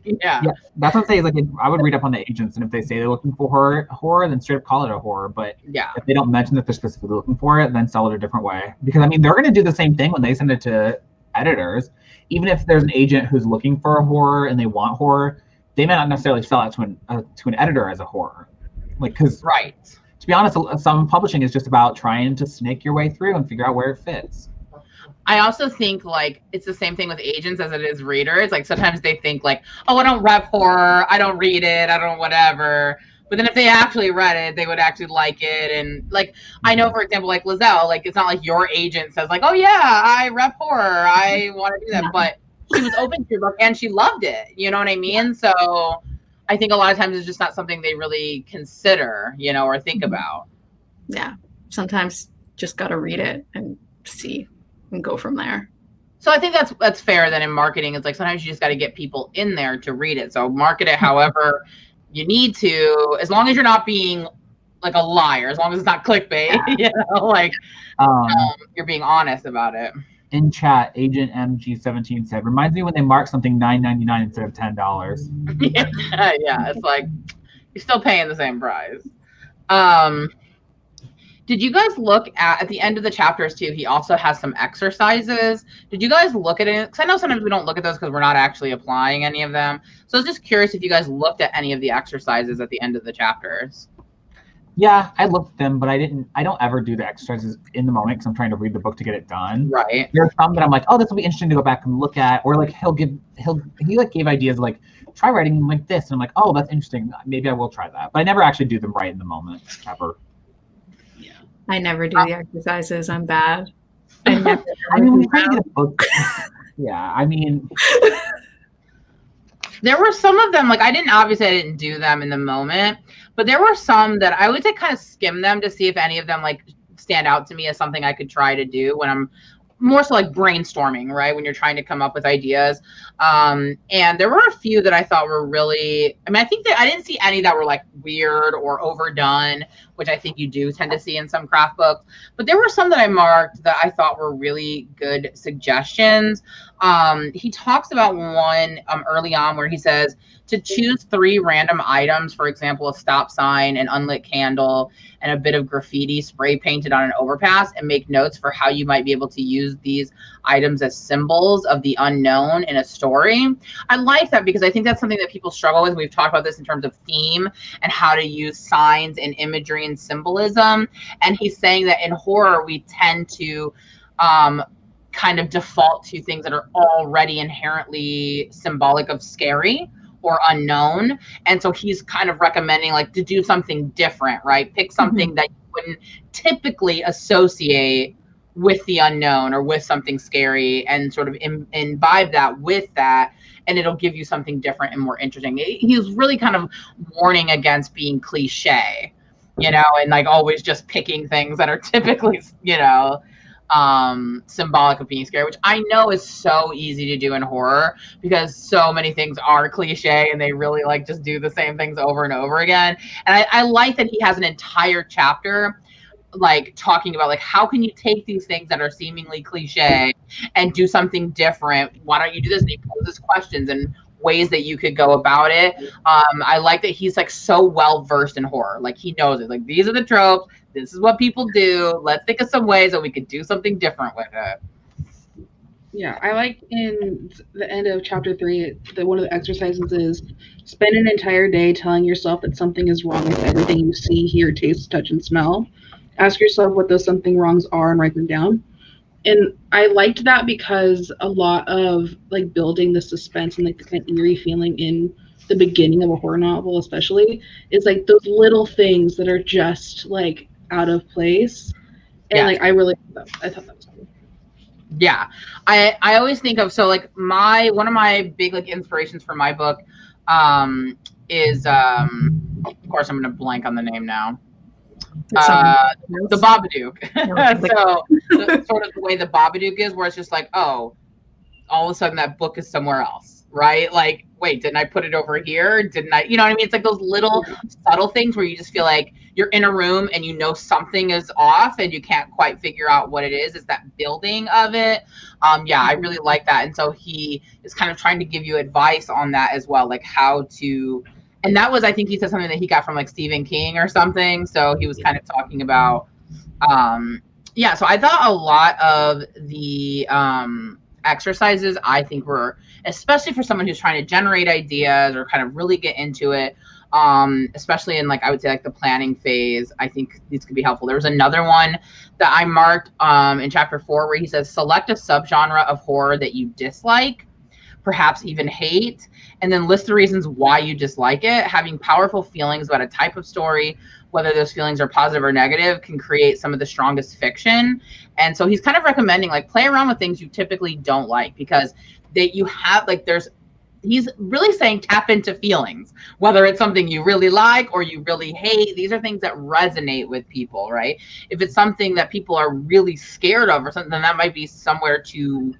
Yeah. That's what I'm saying. Like, I would read up on the agents, and if they say they're looking for horror, then straight up call it a horror. But yeah, if they don't mention that they're specifically looking for it, then sell it a different way. Because I mean, they're going to do the same thing when they send it to editors. Even if there's an agent who's looking for a horror and they want horror, they may not necessarily sell it to an editor as a horror. Like, because right. To be honest, some publishing is just about trying to snake your way through and figure out where it fits. I also think like it's the same thing with agents as it is readers. Like sometimes they think like, oh, I don't rep horror, I don't read it, I don't whatever. But then if they actually read it, they would actually like it. And like, I know, for example, like Liselle, like it's not like your agent says like, oh yeah, I rep horror, I want to do that. But she was open to your book and she loved it. You know what I mean? So I think a lot of times it's just not something they really consider, you know, or think about. Yeah. Sometimes just got to read it and see and go from there. So I think that's fair. Then in marketing, it's like sometimes you just got to get people in there to read it. So market it however you need to, as long as you're not being like a liar, as long as it's not clickbait, you know, like you're being honest about it. In chat, Agent MG17 said, reminds me when they mark something $9.99 instead of $10. Yeah, it's like you're still paying the same price. Did you guys look at the end of the chapters too? He also has some exercises. Did you guys look at it? Because I know sometimes we don't look at those because we're not actually applying any of them. So I was just curious if you guys looked at any of the exercises at the end of the chapters. Yeah, I looked at them, but I don't ever do the exercises in the moment because I'm trying to read the book to get it done. Right. There's some that I'm like, oh, this will be interesting to go back and look at, or like he like gave ideas like try writing like this, and I'm like, oh, that's interesting. Maybe I will try that, but I never actually do them right in the moment ever. Yeah, I never do the exercises. I'm bad. I mean, when you try to get a book, yeah, I mean. There were some of them, like I didn't do them in the moment, but there were some that I would say kind of skim them to see if any of them like stand out to me as something I could try to do when I'm more so like brainstorming, right? When you're trying to come up with ideas. And there were a few that I thought were really, I mean, I think that I didn't see any that were like weird or overdone, which I think you do tend to see in some craft books, but there were some that I marked that I thought were really good suggestions. He talks about one early on where he says to choose 3 random items, for example, a stop sign, an unlit candle, and a bit of graffiti spray painted on an overpass, and make notes for how you might be able to use these items as symbols of the unknown in a story. I like that because I think that's something that people struggle with. We've talked about this in terms of theme and how to use signs and imagery and symbolism. And he's saying that in horror, we tend to kind of default to things that are already inherently symbolic of scary or unknown. And so he's kind of recommending like to do something different, right? Pick something that you wouldn't typically associate with the unknown or with something scary, and sort of imbibe that with that, and it'll give you something different and more interesting. He's really kind of warning against being cliche, you know, and like always just picking things that are typically, you know, symbolic of being scary, which I know is so easy to do in horror because so many things are cliche and they really like just do the same things over and over again. And I like that he has an entire chapter like talking about like how can you take these things that are seemingly cliche and do something different. Why don't you do this? And he poses questions and ways that you could go about it. I like that he's like so well versed in horror. Like he knows it. Like these are the tropes. This is what people do. Let's think of some ways that we could do something different with it. Yeah, I like in the end of chapter 3 that one of the exercises is spend an entire day telling yourself that something is wrong with everything you see, hear, taste, touch, and smell. Ask yourself what those something wrongs are and write them down. And I liked that because a lot of like building the suspense and like the kind of eerie feeling in the beginning of a horror novel, especially, is like those little things that are just like out of place. And like I thought that was cool. Yeah, I always think of, so like one of my big like inspirations for my book is of course I'm gonna blank on the name now. The Babadook. So sort of the way the Babadook is, where it's just like, oh, all of a sudden that book is somewhere else, right? Like, wait, didn't I put it over here? Didn't I, you know what I mean? It's like those little subtle things where you just feel like you're in a room and you know something is off and you can't quite figure out what it is. It's that building of it. Yeah, I really like that. And so he is kind of trying to give you advice on that as well, like how to, and that was, I think he said something that he got from like Stephen King or something. So he was kind of talking about, yeah, so I thought a lot of the exercises I think were, especially for someone who's trying to generate ideas or kind of really get into it, especially in like, I would say like the planning phase, I think these could be helpful. There was another one that I marked in chapter 4 where he says, select a subgenre of horror that you dislike, perhaps even hate, and then list the reasons why you dislike it. Having powerful feelings about a type of story, whether those feelings are positive or negative, can create some of the strongest fiction. And so he's kind of recommending like play around with things you typically don't like, because you have like, he's really saying tap into feelings, whether it's something you really like or you really hate. These are things that resonate with people, right? If it's something that people are really scared of or something, then that might be somewhere to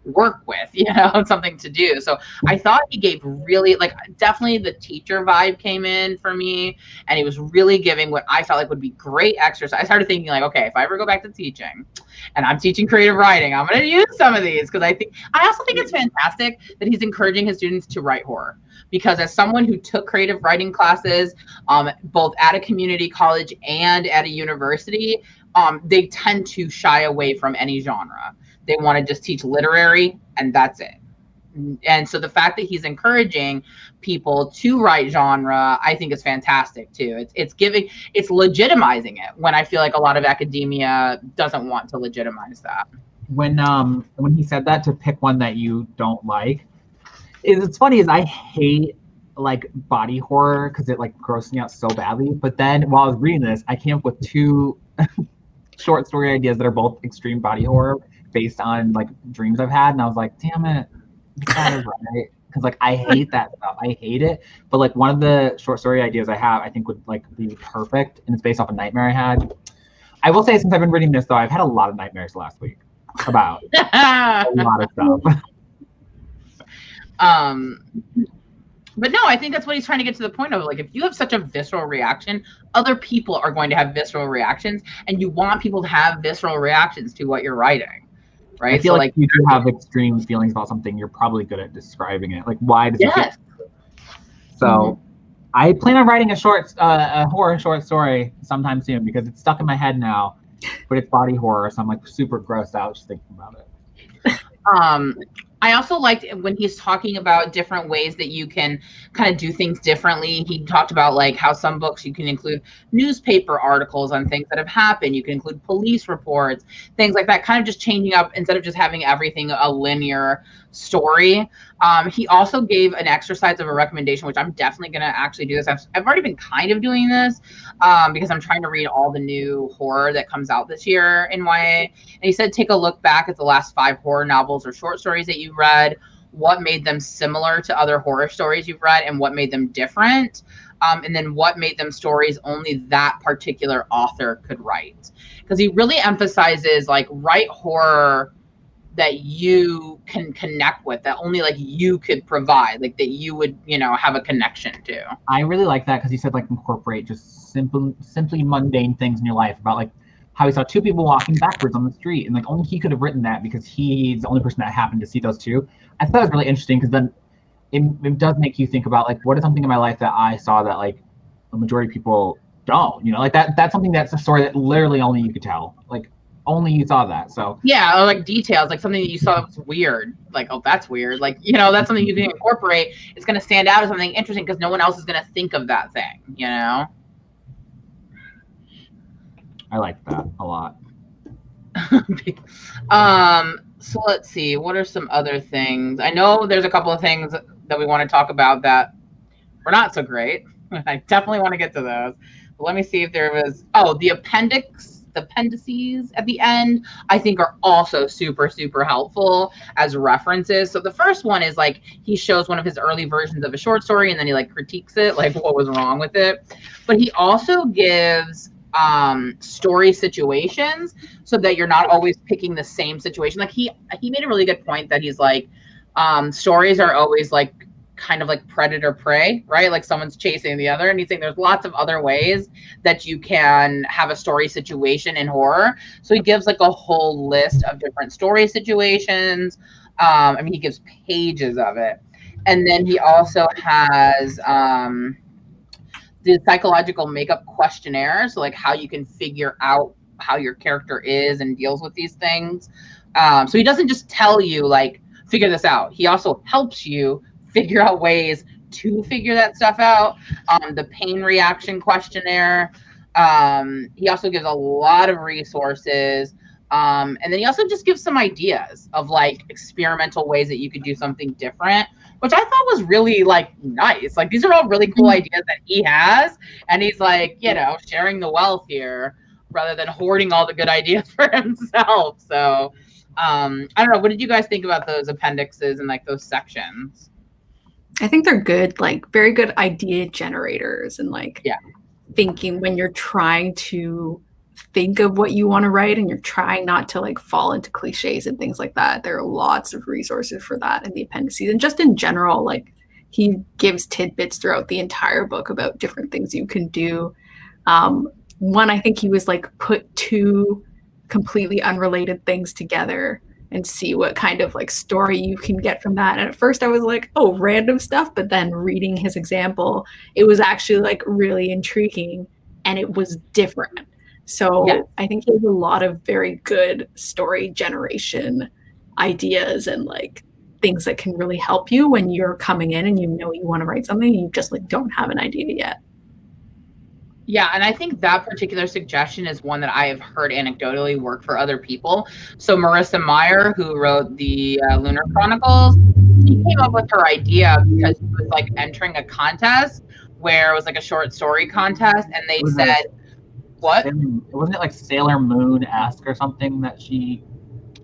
work with, you know, something to do. So I thought he gave really, like, definitely the teacher vibe came in for me, and he was really giving what I felt like would be great exercise. I started thinking like, okay, if I ever go back to teaching and I'm teaching creative writing, I'm going to use some of these, because I also think it's fantastic that he's encouraging his students to write horror, because as someone who took creative writing classes both at a community college and at a university, they tend to shy away from any genre. They want to just teach literary and that's it. And so the fact that he's encouraging people to write genre, I think is fantastic too. It's legitimizing it, when I feel like a lot of academia doesn't want to legitimize that. When he said that, to pick one that you don't like, it's funny, is I hate like body horror because it like grosses me out so badly. But then while I was reading this, I came up with 2 short story ideas that are both extreme body horror based on like dreams I've had, and I was like, damn it, that is right, because like I hate that stuff. I hate it. But like one of the short story ideas I have, I think would like be perfect, and it's based off a nightmare I had. I will say, since I've been reading this though, I've had a lot of nightmares last week about a lot of stuff. But no, I think that's what he's trying to get to the point of. Like, if you have such a visceral reaction, other people are going to have visceral reactions, and you want people to have visceral reactions to what you're writing, right? I feel like if you have extreme feelings about something, you're probably good at describing it. Like, why does it get so? I plan on writing a horror short story sometime soon, because it's stuck in my head now, but it's body horror, so I'm like super grossed out just thinking about it. I also liked when he's talking about different ways that you can kind of do things differently. He talked about like how some books you can include newspaper articles on things that have happened. You can include police reports, things like that, kind of just changing up instead of just having everything a linear story. He also gave an exercise of a recommendation, which I'm definitely going to actually do this. I've already been kind of doing this because I'm trying to read all the new horror that comes out this year in YA. And he said, take a look back at the last 5 horror novels or short stories that you read, what made them similar to other horror stories you've read, and what made them different. And then what made them stories only that particular author could write. Because he really emphasizes like write horror that you can connect with, that only like you could provide, like that you would, you know, have a connection to. I really like that, because he said like incorporate just simply mundane things in your life, about like how he saw 2 people walking backwards on the street, and like only he could have written that because he's the only person that happened to see those 2. I thought it was really interesting, because then it does make you think about like, what is something in my life that I saw that like the majority of people don't, you know, like that's something that's a story that literally only you could tell, like only you saw that. So yeah, or like details, like something that you saw that was weird, like, oh, that's weird, like, you know, that's something you can incorporate. It's going to stand out as something interesting because no one else is going to think of that thing, you know. I like that a lot. So let's see. What are some other things? I know there's a couple of things that we want to talk about that were not so great. I definitely want to get to those. But let me see if there was. Oh, the appendices at the end, I think are also super, super helpful as references. So the first one is like he shows one of his early versions of a short story and then he like critiques it, like what was wrong with it. But he also gives story situations so that you're not always picking the same situation. Like he made a really good point that he's like stories are always like kind of like predator prey, right? Like someone's chasing the other, and he's saying there's lots of other ways that you can have a story situation in horror. So he gives like a whole list of different story situations. I mean, he gives pages of it. And then he also has the psychological makeup questionnaire, so like how you can figure out how your character is and deals with these things. So he doesn't just tell you like figure this out. He also helps you figure out ways to figure that stuff out. The pain reaction questionnaire. He also gives a lot of resources. And then he also just gives some ideas of like experimental ways that you could do something different, which I thought was really like nice. Like these are all really cool ideas that he has. And he's like, you know, sharing the wealth here rather than hoarding all the good ideas for himself. So I don't know. What did you guys think about those appendixes and like those sections? I think they're good, like very good idea generators and like thinking when you're trying to think of what you want to write and you're trying not to like fall into cliches and things like that. There are lots of resources for that in the appendices. And just in general, like he gives tidbits throughout the entire book about different things you can do. One, I think he was like put two completely unrelated things together and see what kind of like story you can get from that. And at first I was like, oh, random stuff. But then reading his example, it was actually like really intriguing and it was different. So I think he has a lot of very good story generation ideas and like things that can really help you when you're coming in and you know you want to write something and you just like don't have an idea yet. Yeah, and I think that particular suggestion is one that I have heard anecdotally work for other people. So Marissa Meyer, who wrote the Lunar Chronicles, she came up with her idea because she was like entering a contest where it was like a short story contest, and they said, "What? Wasn't it like Sailor Moon-esque or something that she?"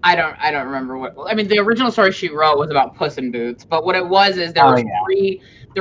I don't remember what. I mean, the original story she wrote was about Puss in Boots, but what it was is there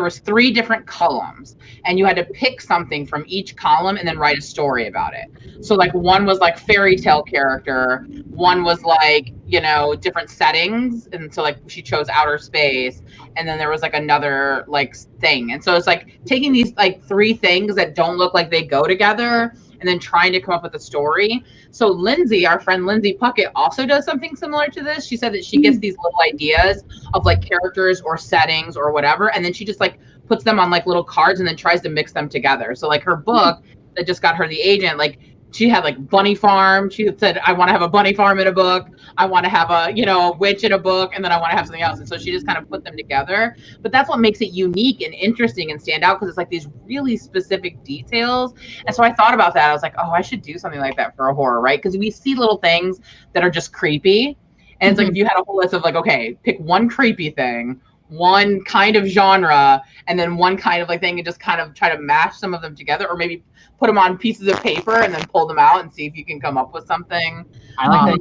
was three different columns, and you had to pick something from each column and then write a story about it. So like one was like fairy tale character, one was like, you know, different settings, and so like she chose outer space, and then there was like another like thing, and so it's like taking these like three things that don't look like they go together and then trying to come up with a story. So Lindsay, our friend Lindsay Puckett, also does something similar to this. She said that she gets these little ideas of like characters or settings or whatever, and then she just like puts them on like little cards and then tries to mix them together. So like her book that just got her the agent, like she had like bunny farm. She said, I want to have a bunny farm in a book. I want to have a, you know, a witch in a book, and then I want to have something else. And so she just kind of put them together. But that's what makes it unique and interesting and stand out, because it's like these really specific details. And so I thought about that. I was like, oh, I should do something like that for a horror, right? Because we see little things that are just creepy. And it's like if you had a whole list of like, okay, pick one creepy thing, one kind of genre, and then one kind of like thing, and just kind of try to mash some of them together, or maybe put them on pieces of paper and then pull them out and see if you can come up with something. I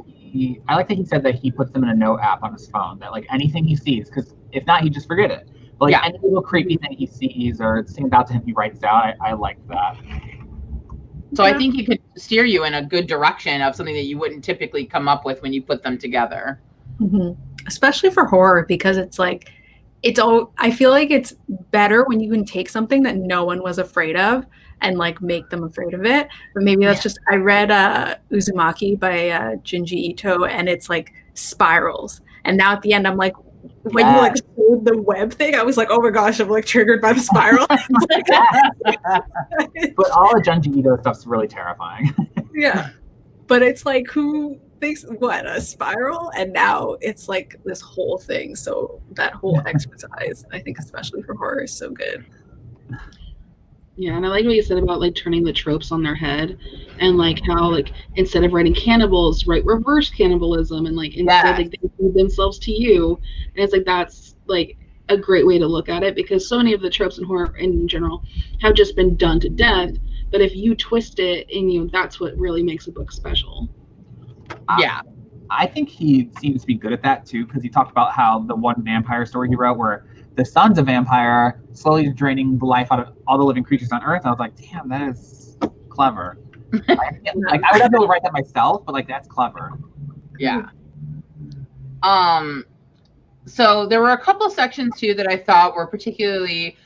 like that he said that he puts them in a note app on his phone, that like anything he sees, because if not, he just forget it. But like any little creepy thing he sees or stands out to him, he writes down. I like that. So I think he could steer you in a good direction of something that you wouldn't typically come up with when you put them together. Mm-hmm. Especially for horror, because it's like, I feel like it's better when you can take something that no one was afraid of and like make them afraid of it. But maybe that's just, I read Uzumaki by Junji Ito, and it's like spirals. And now at the end, I'm like, when you like showed the web thing, I was like, oh my gosh, I'm like triggered by the spiral. But all of Junji Ito stuff's really terrifying. Yeah. But it's like, who thinks what, a spiral? And now it's like this whole thing. So that whole exercise, I think, especially for horror, is so good. Yeah, and I like what you said about like turning the tropes on their head, and like how like instead of writing cannibals, write reverse cannibalism, and like instead like they feed themselves to you, and it's like that's like a great way to look at it, because so many of the tropes in horror in general have just been done to death. But if you twist it, and that's what really makes a book special. Yeah. I think he seems to be good at that too, because he talked about how the one vampire story he wrote where the son's a vampire slowly draining the life out of all the living creatures on Earth. And I was like, damn, that is clever. Like, I would have to write that myself, but like that's clever. Yeah. So there were a couple sections too that I thought were particularly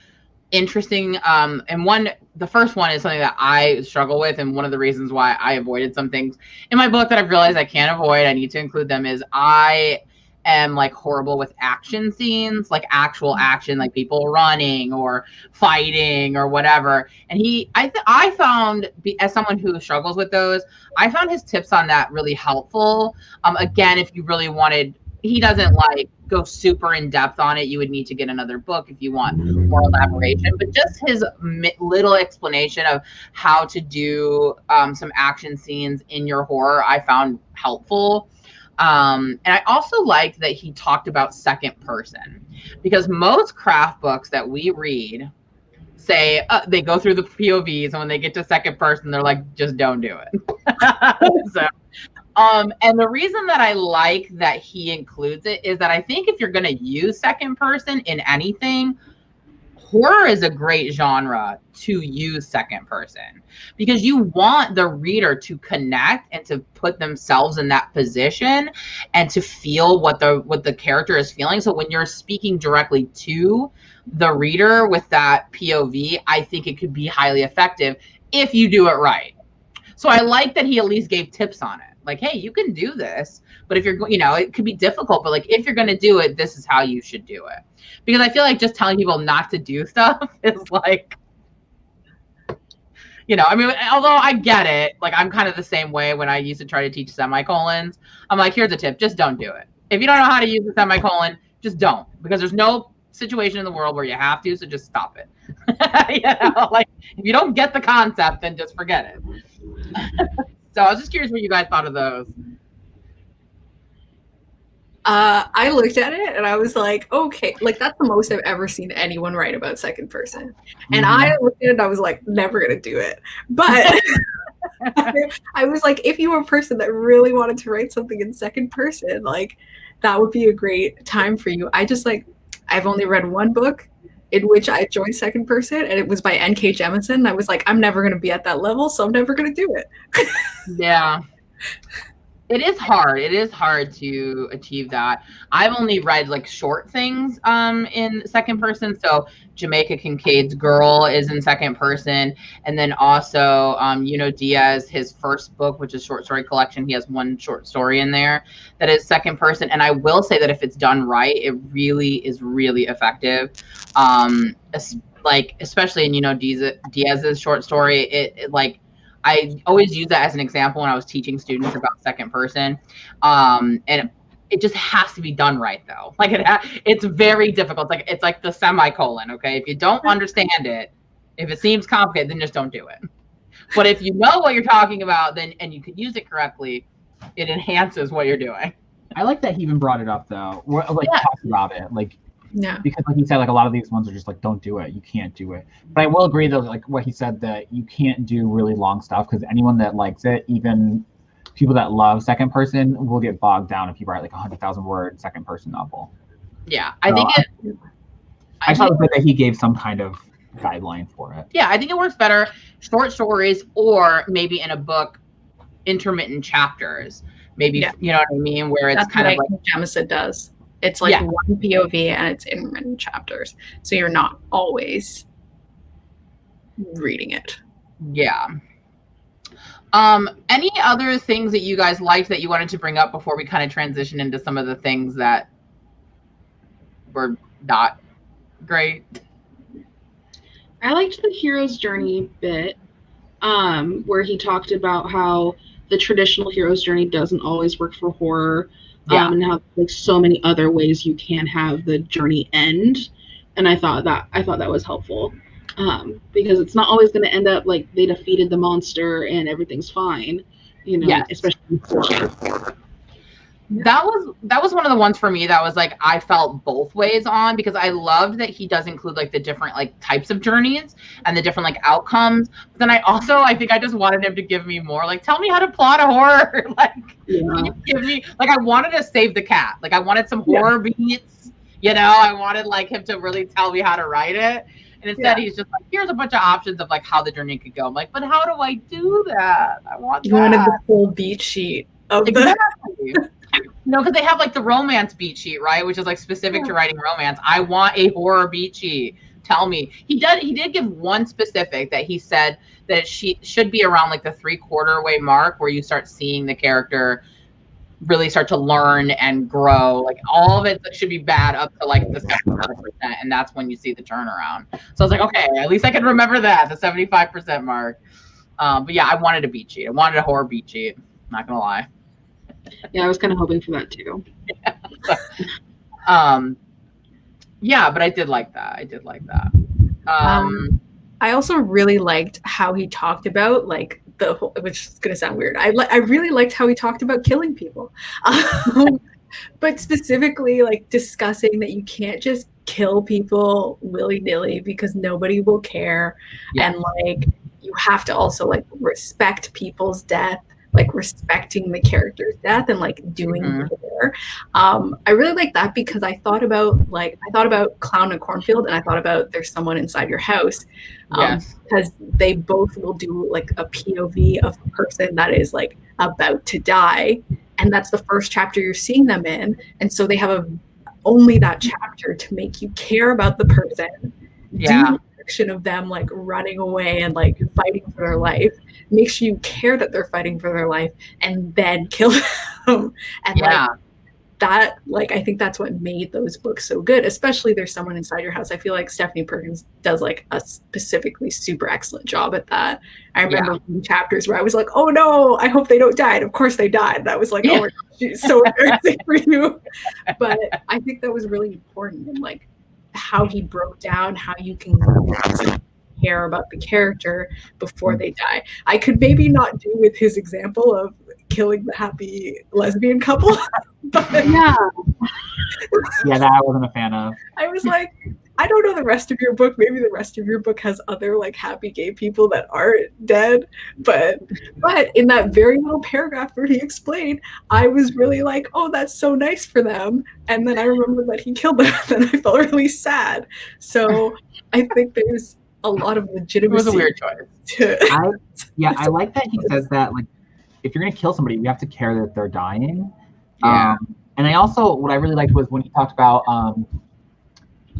interesting. And the first one is something that I struggle with, and one of the reasons why I avoided some things in my book that I've realized I can't avoid, I need to include them, is I am like horrible with action scenes, like actual action, like people running or fighting or whatever. And I found, as someone who struggles with those, I found his tips on that really helpful. Again, if you really wanted, he doesn't like go super in depth on it. You would need to get another book if you want more elaboration, but just his little explanation of how to do some action scenes in your horror, I found helpful. And I also liked that he talked about second person, because most craft books that we read say they go through the POVs, and when they get to second person, they're like, just don't do it. So, and the reason that I like that he includes it is that I think if you're going to use second person in anything, horror is a great genre to use second person, because you want the reader to connect and to put themselves in that position and to feel what the character is feeling. So when you're speaking directly to the reader with that POV, I think it could be highly effective if you do it right. So I like that he at least gave tips on it. Like, hey, you can do this, but if you're, it could be difficult, but like, if you're going to do it, this is how you should do it. Because I feel like just telling people not to do stuff is like, I mean, although I get it, like I'm kind of the same way when I used to try to teach semicolons. I'm like, here's a tip, just don't do it. If you don't know how to use a semicolon, just don't, because there's no situation in the world where you have to, so just stop it. Like if you don't get the concept, then just forget it. So I was just curious what you guys thought of those. I looked at it and I was like, okay, like that's the most I've ever seen anyone write about second person. And I looked at it and I was like, never gonna do it. But I was like, if you were a person that really wanted to write something in second person, like that would be a great time for you. I've only read one book in which I joined second person, and it was by N.K. Jemisin. I was like, I'm never going to be at that level, so I'm never going to do it. Yeah. It is hard. It is hard to achieve that. I've only read like short things in second person. So Jamaica Kincaid's Girl is in second person. And then also, Diaz, his first book, which is short story collection, he has one short story in there that is second person. And I will say that if it's done right, it really is really effective. Especially in, Diaz's short story, it I always use that as an example when I was teaching students about second person. And it just has to be done right, though. Like it's very difficult. It's like the semicolon. Okay. If you don't understand it, if it seems complicated, then just don't do it. But if you know what you're talking about, then, and you can use it correctly, it enhances what you're doing. I like that he even brought it up though. Talked about it. Yeah. Because like he said, like a lot of these ones are just like, don't do it. You can't do it. But I will agree though, like what he said, that you can't do really long stuff, because anyone that likes it, even people that love second person, will get bogged down if you write like 100,000 word second person novel. Yeah. I think thought it was good that he gave some kind of guideline for it. Yeah. I think it works better short stories, or maybe in a book, intermittent chapters, maybe, you know what I mean? Where it's kind of like Jemisin does. It's like one POV and it's intermittent chapters. So you're not always reading it. Yeah. Any other things that you guys liked that you wanted to bring up before we kind of transition into some of the things that were not great? I liked the hero's journey bit, where he talked about how the traditional hero's journey doesn't always work for horror. And how like so many other ways you can have the journey end, and I thought that was helpful. Because it's not always going to end up like they defeated the monster and everything's fine, you know, Yes. especially That was one of the ones for me that was like I felt both ways on, because I loved that he does include like the different like types of journeys and the different like outcomes. But then I think I just wanted him to give me more. Like, tell me how to plot a horror. Like, can you give me, like, I wanted to save the cat. Like, I wanted some horror beats. You know, I wanted like him to really tell me how to write it. And instead he's just like, here's a bunch of options of like how the journey could go. I'm like, but how do I do that? I want You wanted the full beat sheet of exactly. No, because they have like the romance beat sheet, right? Which is like specific to writing romance. I want a horror beat sheet. Tell me. He did give one specific that he said that she should be around like the 3/4 way mark where you start seeing the character really start to learn and grow. Like all of it should be bad up to like the 75%, and that's when you see the turnaround. So I was like, okay, at least I can remember that, the 75% mark. But yeah, I wanted a beat sheet. I wanted a horror beat sheet. Not gonna lie. Yeah, I was kind of hoping for that too. Yeah, but I did like that. I also really liked how he talked about like the whole, which is gonna sound weird. I really liked how he talked about killing people, but specifically like discussing that you can't just kill people willy-nilly because nobody will care, and like you have to also like respect people's death, like respecting the character's death and like doing care. I really like that because I thought about Clown and Cornfield, and I thought about There's Someone Inside Your House, because they both will do like a POV of a person that is like about to die, and that's the first chapter you're seeing them in, and so they have only that chapter to make you care about the person. Of them like running away and like fighting for their life makes you care that they're fighting for their life, and then kill them. And like that, like I think that's what made those books so good, especially There's Someone Inside Your House. I feel like Stephanie Perkins does like a specifically super excellent job at that. I remember reading chapters where I was like, oh no, I hope they don't die, and of course they died, and I was like, oh my gosh, she's so embarrassing for you. But I think that was really important, and like how he broke down how you can care about the character before they die. I could maybe not do with his example of killing the happy lesbian couple, but that I wasn't a fan of. I was like, I don't know the rest of your book. Maybe the rest of your book has other like happy gay people that aren't dead. But in that very little paragraph where he explained, I was really like, oh, that's so nice for them. And then I remember that he killed them, and I felt really sad. So I think there's a lot of legitimacy. It was a weird choice. I like that he says that, like, if you're going to kill somebody, you have to care that they're dying. And I also, what I really liked was when he talked about,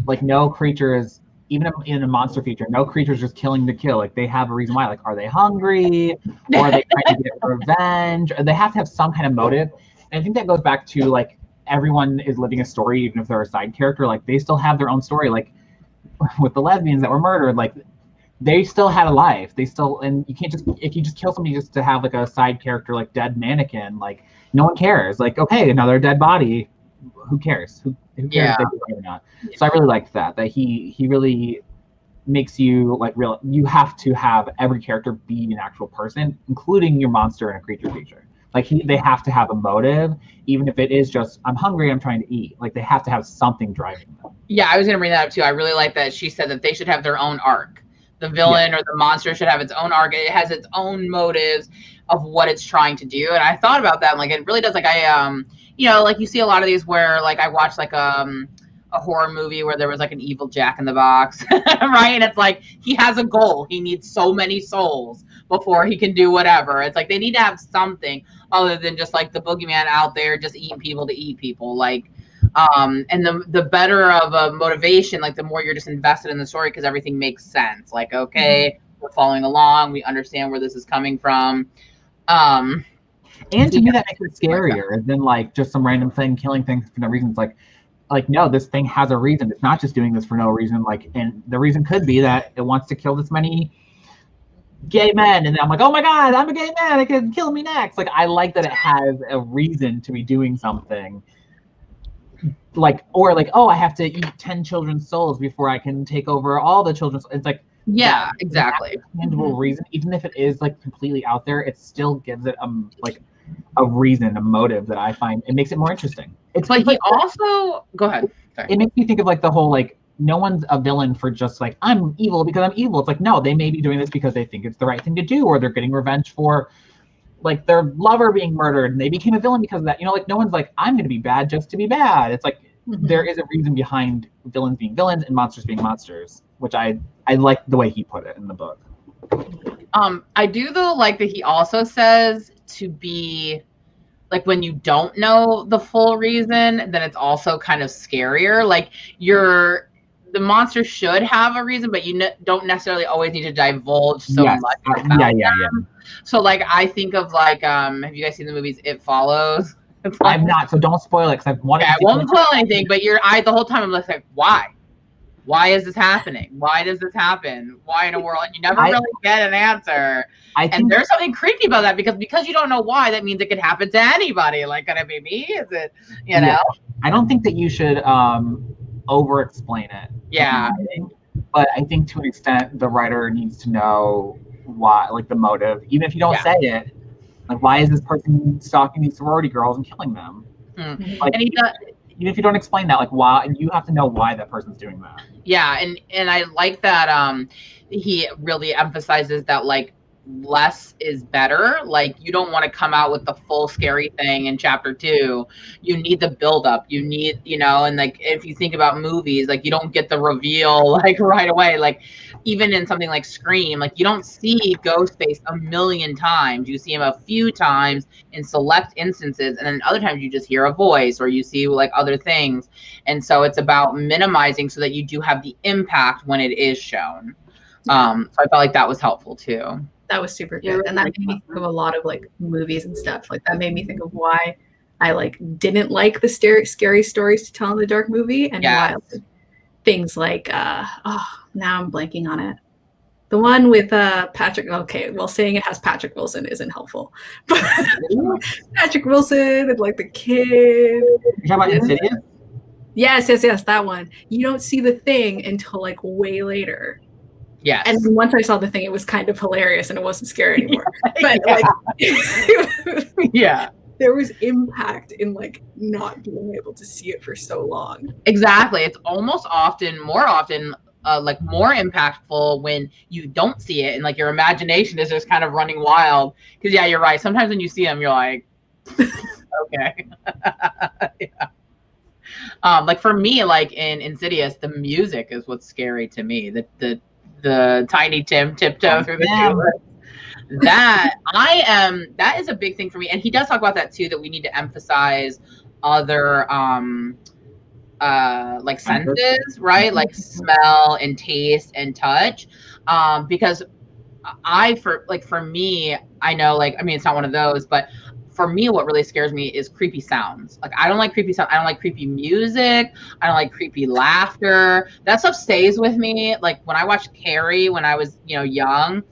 like, no creatures, even in a monster feature, no creatures just killing to kill. Like, they have a reason why. Like, are they hungry? Or are they trying to get revenge? Or they have to have some kind of motive. And I think that goes back to, like, everyone is living a story, even if they're a side character. Like, they still have their own story. Like, with the lesbians that were murdered, like, they still had a life. They still, and you can't just, if you just kill somebody just to have, like, a side character, like, dead mannequin, like, no one cares. Like, okay, another dead body. Who cares? Who cares if they do it or not? So I really liked that he really makes you like real. You have to have every character be an actual person, including your monster and a creature feature. Like they have to have a motive, even if it is just I'm hungry, I'm trying to eat. Like they have to have something driving them. Yeah, I was gonna bring that up too. I really like that she said that they should have their own arc. The villain or the monster should have its own arc. It has its own motives of what it's trying to do. And I thought about that, and like it really does. Like you know, like you see a lot of these where like I watched like a horror movie where there was like an evil Jack in the Box, right? And it's like he has a goal. He needs so many souls before he can do whatever. It's like they need to have something other than just like the boogeyman out there just eating people to eat people. Like, and the better of a motivation, like the more you're just invested in the story because everything makes sense. Like, okay, we're following along. We understand where this is coming from. And to me, that makes it scarier than like just some random thing killing things for no reason. It's like no, this thing has a reason. It's not just doing this for no reason. Like, and the reason could be that it wants to kill this many gay men. And I'm like, oh my God, I'm a gay man. It could kill me next. Like, I like that it has a reason to be doing something. Like, or like, oh, I have to eat 10 children's souls before I can take over all the children's. It's like, Yeah, exactly. Tangible reason, even if it is like completely out there, it still gives it like a reason, a motive that I find it makes it more interesting. But he also go ahead. Sorry. It makes me think of like the whole like no one's a villain for just like I'm evil because I'm evil. It's like no, they may be doing this because they think it's the right thing to do, or they're getting revenge for like their lover being murdered and they became a villain because of that. You know, like no one's like I'm going to be bad just to be bad. It's like there is a reason behind villains being villains and monsters being monsters, which I like the way he put it in the book. I do though like that he also says to be like when you don't know the full reason, then it's also kind of scarier. Like the monster should have a reason, but you don't necessarily always need to divulge so much about them. So like I think of like have you guys seen the movies It Follows? I've not, so don't spoil it because I've wanted. I won't spoil anything, but the whole time I'm like, why? Why is this happening? Why does this happen? Why in a world? And you never really get an answer. And there's something creepy about that because you don't know why. That means it could happen to anybody. Like, could it be me? Is it, you know? I don't think that you should over-explain it. Yeah. But I think to an extent, the writer needs to know why, like the motive, even if you don't say it. Like, why is this person stalking these sorority girls and killing them? Like, and even if you don't explain that, like why, you have to know why that person's doing that. Yeah, and I like that he really emphasizes that like less is better. Like you don't want to come out with the full scary thing in chapter 2. You need the build up. You need, and like if you think about movies, like you don't get the reveal like right away. Like even in something like Scream, like you don't see Ghostface a million times. You see him a few times in select instances, and then other times you just hear a voice or you see like other things. And so it's about minimizing so that you do have the impact when it is shown. So I felt like that was helpful too. That was super good. And that made me think of a lot of like movies and stuff. Like that made me think of why I like didn't like the scary stories to tell in the dark movie, and why like, things like now I'm blanking on it. The one with Patrick. Okay, well, saying it has Patrick Wilson isn't helpful. But Patrick Wilson and like the kid. You're talking about Insidious? Yes, that one. You don't see the thing until like way later. Yes. And once I saw the thing, it was kind of hilarious and it wasn't scary anymore. But like, there was impact in like not being able to see it for so long. Exactly. It's almost more often like more impactful when you don't see it and like your imagination is just kind of running wild. Because you're right. Sometimes when you see them, you're like, okay. Like for me, like in Insidious, the music is what's scary to me. The Tiny Tim tiptoe through the tulips. That is a big thing for me. And he does talk about that too, that we need to emphasize other like senses, right? Like smell and taste and touch. Because for me, I know like, I mean, it's not one of those, but for me, what really scares me is creepy sounds. Like, I don't like creepy sound. I don't like creepy music. I don't like creepy laughter. That stuff stays with me. Like when I watched Carrie when I was, young,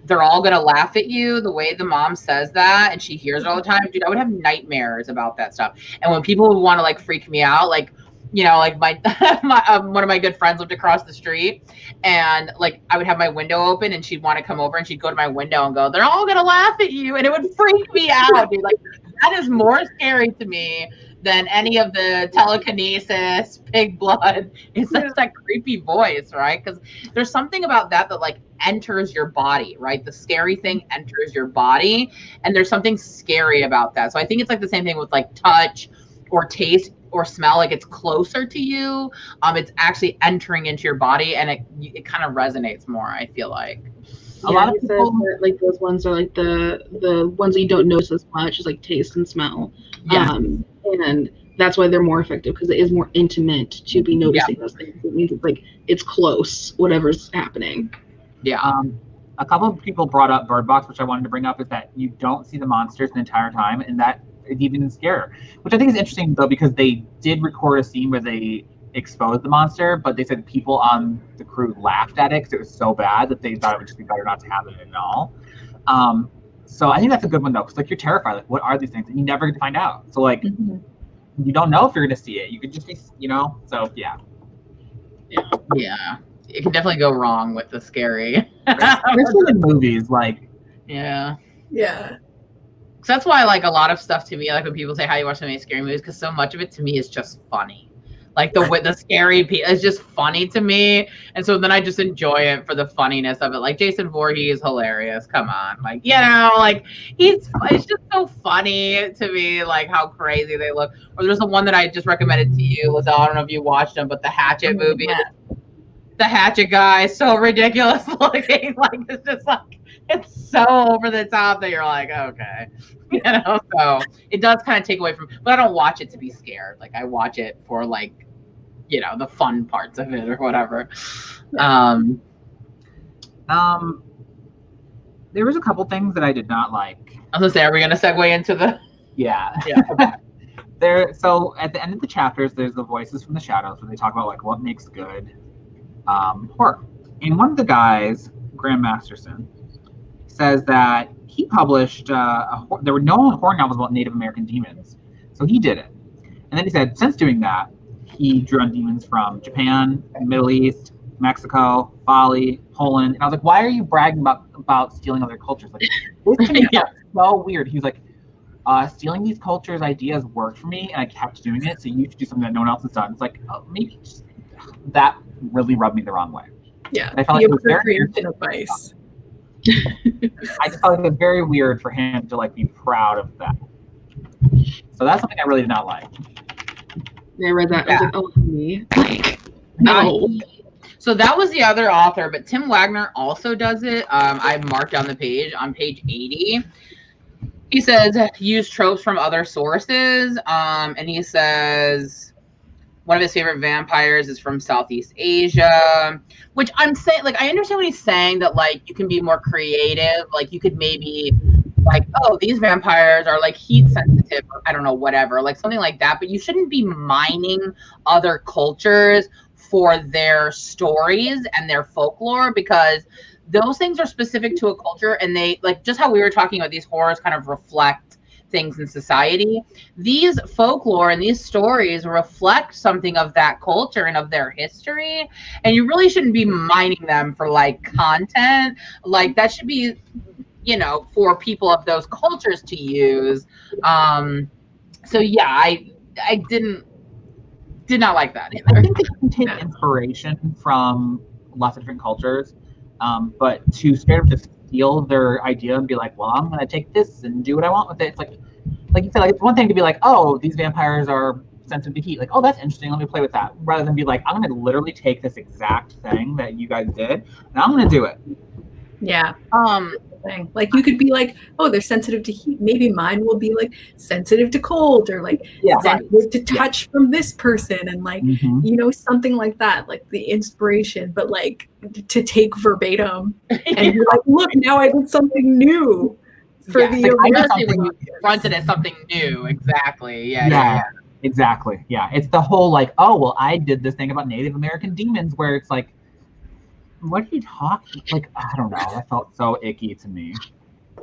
they're all going to laugh at you the way the mom says that. And she hears it all the time. Dude, I would have nightmares about that stuff. And when people would want to like freak me out, like, like my one of my good friends lived across the street, and like I would have my window open and she'd want to come over and she'd go to my window and go, they're all gonna laugh at you, and it would freak me out, dude. Like that is more scary to me than any of the telekinesis, pig blood. It's just that creepy voice, right? Because there's something about that like enters your body, right? The scary thing enters your body, and there's something scary about that. So I think it's like the same thing with like touch or taste or smell. Like it's closer to you. It's actually entering into your body, and it kind of resonates more, I feel like. A lot of people that, like those ones are like the ones that you don't notice as much, is like taste and smell. And that's why they're more effective, because it is more intimate to be noticing those things. It means it's like it's close, whatever's happening. A couple of people brought up Bird Box, which I wanted to bring up, is that you don't see the monsters the entire time, and that is even scarier, which I think is interesting though, because they did record a scene where they exposed the monster, but they said people on the crew laughed at it because it was so bad that they thought it would just be better not to have it at all. So I think that's a good one though, because like you're terrified, like what are these things, and you never get to find out. So like you don't know if you're going to see it. You could just be, so yeah. it can definitely go wrong with the scary. Especially in movies, like Yeah. So that's why, like, a lot of stuff to me, like when people say how you watch so many scary movies, because so much of it to me is just funny. Like the scary is just funny to me, and so then I just enjoy it for the funniness of it. Like Jason Voorhees is hilarious. Come on, like like it's just so funny to me, like how crazy they look. Or there's the one that I just recommended to you, Liselle. I don't know if you watched them, but the Hatchet movie, the Hatchet guy, so ridiculous looking. Like it's just like it's so over the top that you're like, okay. So it does kind of take away from, but I don't watch it to be scared. Like I watch it for like, the fun parts of it or whatever. There was a couple things that I did not like. I was gonna say, are we gonna segue into the? Yeah. Okay. So at the end of the chapters, there's the voices from the shadows where they talk about like what makes good horror. And one of the guys, Graham Masterson, says that he published there were no horror novels about Native American demons, so he did it. And then he said, since doing that, he drew on demons from Japan, Middle East, Mexico, Bali, Poland. And I was like, why are you bragging about stealing other cultures? Like, this to me felt so weird. He was like, stealing these cultures' ideas worked for me, and I kept doing it, so you should do something that no one else has done. It's like, maybe just, that really rubbed me the wrong way. Yeah, I felt like it was very advice. I just felt like it was very weird for him to like be proud of that. So that's something I really did not like. I read that. I was like, oh, me. Like, no. So that was the other author, but Tim Waggoner also does it. I marked down the page on page 80. He says use tropes from other sources, and he says one of his favorite vampires is from Southeast Asia, which I'm saying, like, I understand what he's saying, that like you can be more creative, like you could maybe like, oh, these vampires are like heat sensitive, or I don't know, whatever, like something like that. But you shouldn't be mining other cultures for their stories and their folklore, because those things are specific to a culture, and they, like, just how we were talking about, these horrors kind of reflect things in society. These folklore and these stories reflect something of that culture and of their history, and you really shouldn't be mining them for like content. Like that should be, for people of those cultures to use. So yeah, I did not like that either. I think they can take inspiration from lots of different cultures, but to straight up just steal their idea and be like, well, I'm going to take this and do what I want with it. It's like you said, like, it's one thing to be like, oh, these vampires are sensitive to heat. Like, oh, that's interesting. Let me play with that. Rather than be like, I'm going to literally take this exact thing that you guys did and I'm going to do it. Yeah. Like you could be like, oh, they're sensitive to heat. Maybe mine will be like sensitive to cold, or like sensitive to touch from this person, and like something like that, like the inspiration. But like to take verbatim and be like, look, now I did something new for the. Like, I see when you front it as something new. Exactly. Yeah. Exactly. Yeah. It's the whole like, oh, well, I did this thing about Native American demons, where it's like, what are you talking? Like, I don't know. That felt so icky to me.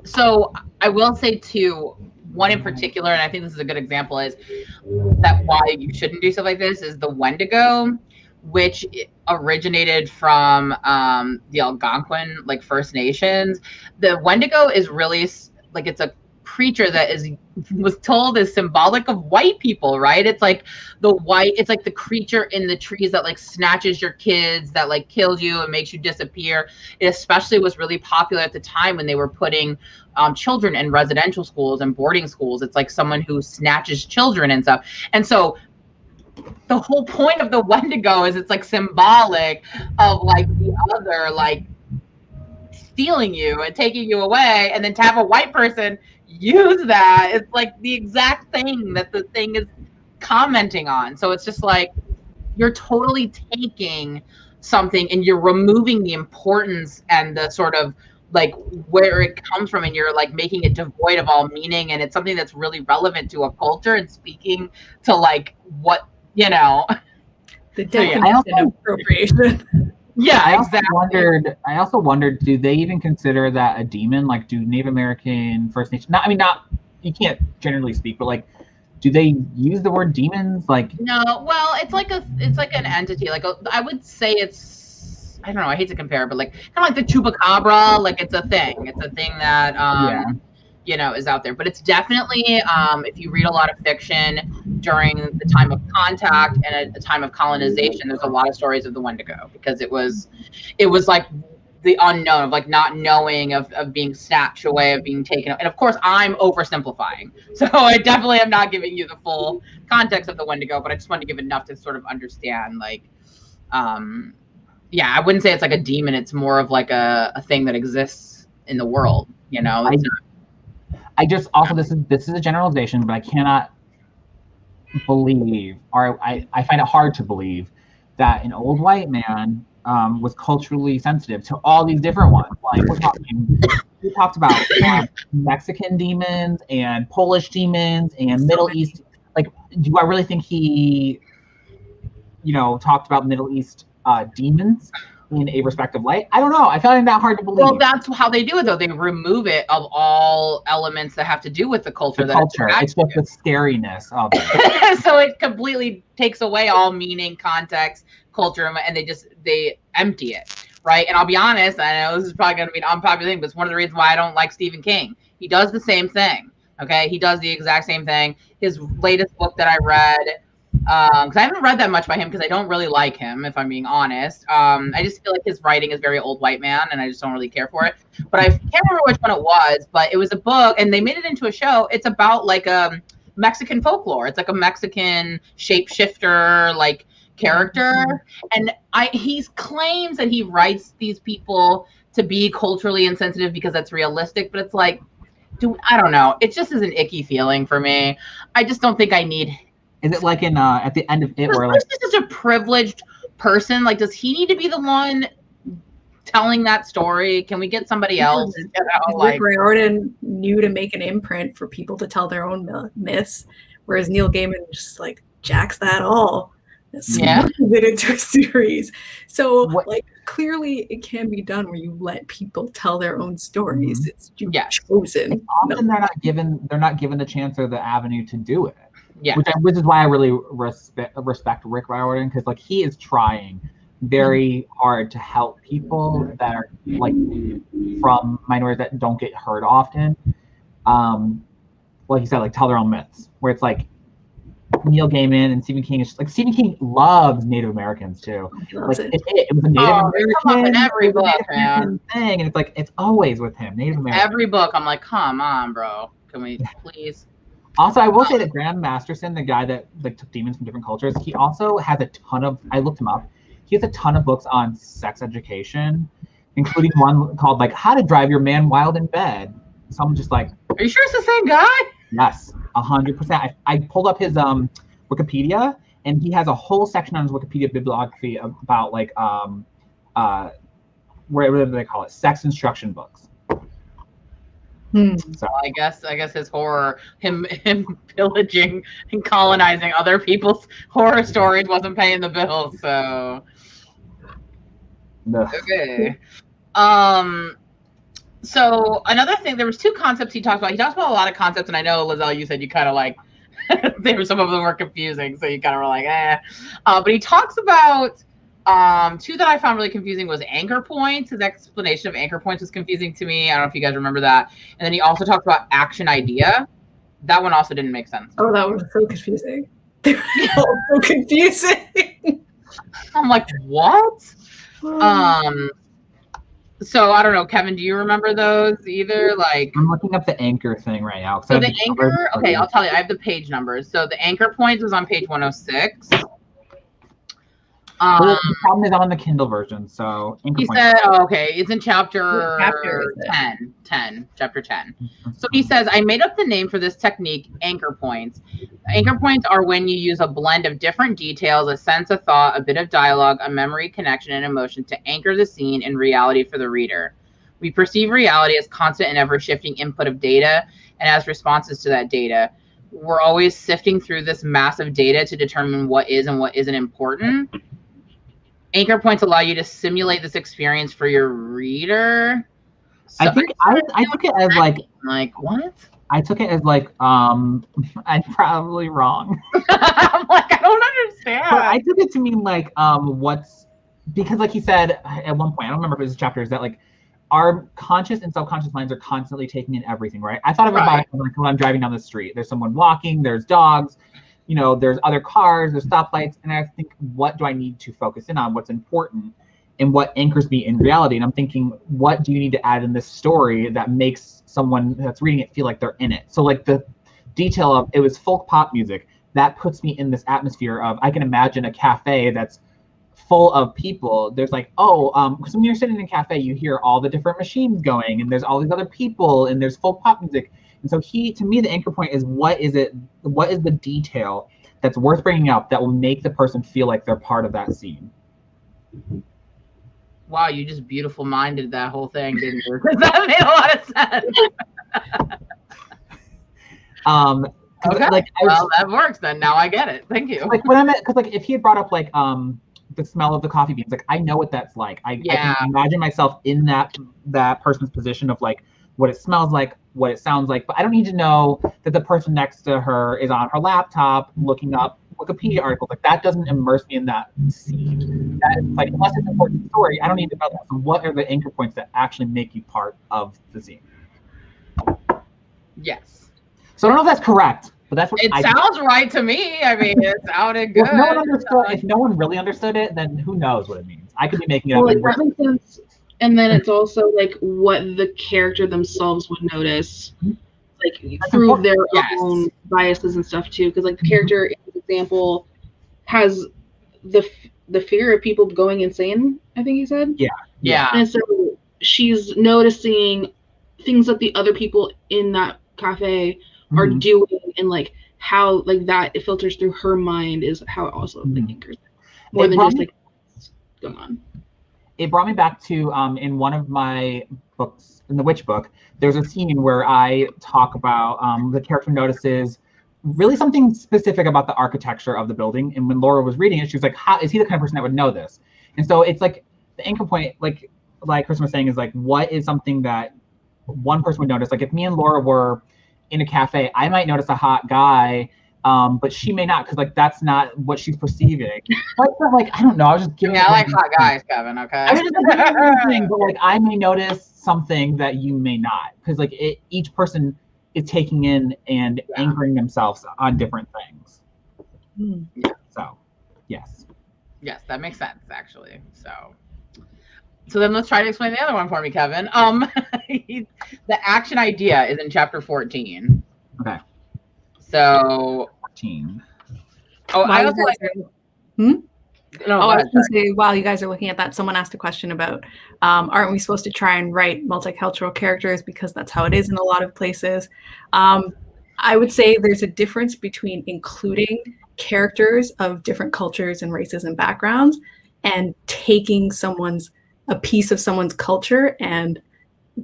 So I will say too, one in particular, and I think this is a good example, is that why you shouldn't do stuff like this is the Wendigo, which originated from the Algonquin, like First Nations. The Wendigo is really like, it's a creature that was told is symbolic of white people, right? It's like it's like the creature in the trees that like snatches your kids, that like kills you and makes you disappear. It especially was really popular at the time when they were putting children in residential schools and boarding schools. It's like someone who snatches children and stuff. And so the whole point of the Wendigo is it's like symbolic of like the other, like stealing you and taking you away, and then to have a white person use that, it's like the exact thing that the thing is commenting on. So it's just like you're totally taking something and you're removing the importance and the sort of like where it comes from, and you're like making it devoid of all meaning, and it's something that's really relevant to a culture and speaking to like what the definition of appropriation. Yeah, exactly. I also wondered, do they even consider that a demon? Like, do Native American, First Nation, you can't generally speak, but like, do they use the word demons? Like, no, well, it's like an entity. Like, I would say it's, I don't know, I hate to compare, but like kind of like the chupacabra, like it's a thing. It's a thing that you know, is out there. But it's definitely if you read a lot of fiction during the time of contact and a time of colonization, there's a lot of stories of the Wendigo, because it was like the unknown of like not knowing, of being snatched away, of being taken. And of course I'm oversimplifying, so I definitely am not giving you the full context of the Wendigo, but I just wanted to give enough to sort of understand, like yeah, I wouldn't say it's like a demon, it's more of like a thing that exists in the world, you know. I just also, this is a generalization, but I cannot believe, or I find it hard to believe, that an old white man was culturally sensitive to all these different ones. Like we talked about Mexican demons and Polish demons and Middle East. Like, do I really think he, you know, talked about Middle East demons in a respective light? I don't know. I find that hard to believe. Well, that's how they do it, though. They remove it of all elements that have to do with the culture. It's just the scariness of it. So it completely takes away all meaning, context, culture, and they empty it, right? And I'll be honest, I know this is probably going to be an unpopular thing, but it's one of the reasons why I don't like Stephen King. He does the same thing, okay? He does the exact same thing. His latest book that I read, because I haven't read that much by him, because I don't really like him, if I'm being honest. I just feel like his writing is very old white man, and I just don't really care for it. But I can't remember which one it was, but it was a book, and they made it into a show. It's about like Mexican folklore. It's like a Mexican shapeshifter like character, and he claims that he writes these people to be culturally insensitive because that's realistic, but it's like, I don't know. It just is an icky feeling for me. I just don't think I need. Is it like in at the end of it, where like this is such a privileged person? Like, does he need to be the one telling that story? Can we get somebody else? Rick Riordan knew to make an imprint for people to tell their own myths, whereas Neil Gaiman just like jacks that all. Yeah, it into a series. So like clearly it can be done where you let people tell their own stories. It's chosen. And often they're not given the chance or the avenue to do it. Yeah, which is why I really respect Rick Riordan, because like he is trying very hard to help people that are like from minorities that don't get heard often. Like you said, like tell their own myths. Where it's like Neil Gaiman and Stephen King is just, like Stephen King loves Native Americans too. Like it was a Native American in every book, man. Thing, and it's like it's always with him. Native American. Every book, I'm like, come on, bro. Can we please? Also, I will say that Graham Masterson, the guy that like took demons from different cultures, he also has a ton of. I looked him up. He has a ton of books on sex education, including one called like "How to Drive Your Man Wild in Bed." So I'm just like, are you sure it's the same guy? Yes, 100%. I pulled up his Wikipedia, and he has a whole section on his Wikipedia bibliography about like whatever they call it, sex instruction books. So I guess his horror, him pillaging and colonizing other people's horror stories wasn't paying the bills. So okay. So another thing, there was two concepts he talked about. He talks about a lot of concepts, and I know, Liselle, you said you kind of like some of them were confusing, so you kind of were like, eh. But he talks about two that I found really confusing was anchor points. His explanation of anchor points was confusing to me. I don't know if you guys remember that. And then he also talked about action idea. That one also didn't make sense. Oh, that was so confusing. So confusing. I'm like, what? So I don't know, Kevin, do you remember those either? Like, I'm looking up the anchor thing right now. So the anchor, okay, I'll tell you, I have the page numbers. So the anchor points was on page 106. The problem is I'm on the Kindle version, so he said, oh, okay, it's in chapter 10, chapter 10. So he says, I made up the name for this technique, anchor points. Anchor points are when you use a blend of different details, a sense of thought, a bit of dialogue, a memory, connection, and emotion to anchor the scene in reality for the reader. We perceive reality as constant and ever-shifting input of data and as responses to that data. We're always sifting through this massive data to determine what is and what isn't important. Anchor points allow you to simulate this experience for your reader. So I think I took it as like what? I took it as like I'm probably wrong. I'm like, I don't understand. But I took it to mean like what's because like he said at one point, I don't remember if it was a chapter, is that like our conscious and subconscious minds are constantly taking in everything, right? I thought about it like when I'm driving down the street. There's someone walking, there's dogs, there's other cars, there's stoplights, and I think, what do I need to focus in on? What's important and what anchors me in reality? And I'm thinking, what do you need to add in this story that makes someone that's reading it feel like they're in it? So like the detail of it was folk pop music, that puts me in this atmosphere of, I can imagine a cafe that's full of people. There's like, because when you're sitting in a cafe, you hear all the different machines going, and there's all these other people, and there's folk pop music. And so to me, the anchor point is, what is the detail that's worth bringing up that will make the person feel like they're part of that scene? Wow, you just beautiful minded that whole thing, didn't you? That made a lot of sense. Okay, like, that works then. Now I get it. Thank you. Like when I meant, because like if he had brought up like the smell of the coffee beans, like I know what that's like. I can imagine myself in that person's position of like what it smells like, what it sounds like, but I don't need to know that the person next to her is on her laptop looking up Wikipedia articles. Like that doesn't immerse me in that scene. That is, like, unless it's an important story, I don't need to know that. So what are the anchor points that actually make you part of the scene? Yes. So I don't know if that's correct, but that's what it sounds right to me. I mean, it sounded good. If no one really understood it, then who knows what it means? I could be making it up. Like, that makes sense. And then it's also like what the character themselves would notice, like through their own biases and stuff too. Because like the character, in this example, has the fear of people going insane. I think he said. Yeah. And so she's noticing things that the other people in that cafe are doing, and like how like that it filters through her mind is how it also like anchors more than just like what's going on. It brought me back to in one of my books, in the witch book, there's a scene where I talk about the character notices really something specific about the architecture of the building. And when Laura was reading it, she was like, how is he the kind of person that would know this? And so it's like the anchor point, like Kristen was saying, is like, what is something that one person would notice? Like if me and Laura were in a cafe, I might notice a hot guy, but she may not, because like that's not what she's perceiving. But like I don't know, I was just giving. Yeah, I like hot guys, Kevin. Okay. I was just giving, but like I may notice something that you may not, because like each person is taking in and anchoring themselves on different things. Yeah. So, yes. Yes, that makes sense actually. So then let's try to explain the other one for me, Kevin. The action idea is in chapter 14. Okay. So 14. Oh, I also like. No, I was going to say, while you guys are looking at that, someone asked a question about, aren't we supposed to try and write multicultural characters because that's how it is in a lot of places? I would say there's a difference between including characters of different cultures and races and backgrounds and taking a piece of someone's culture and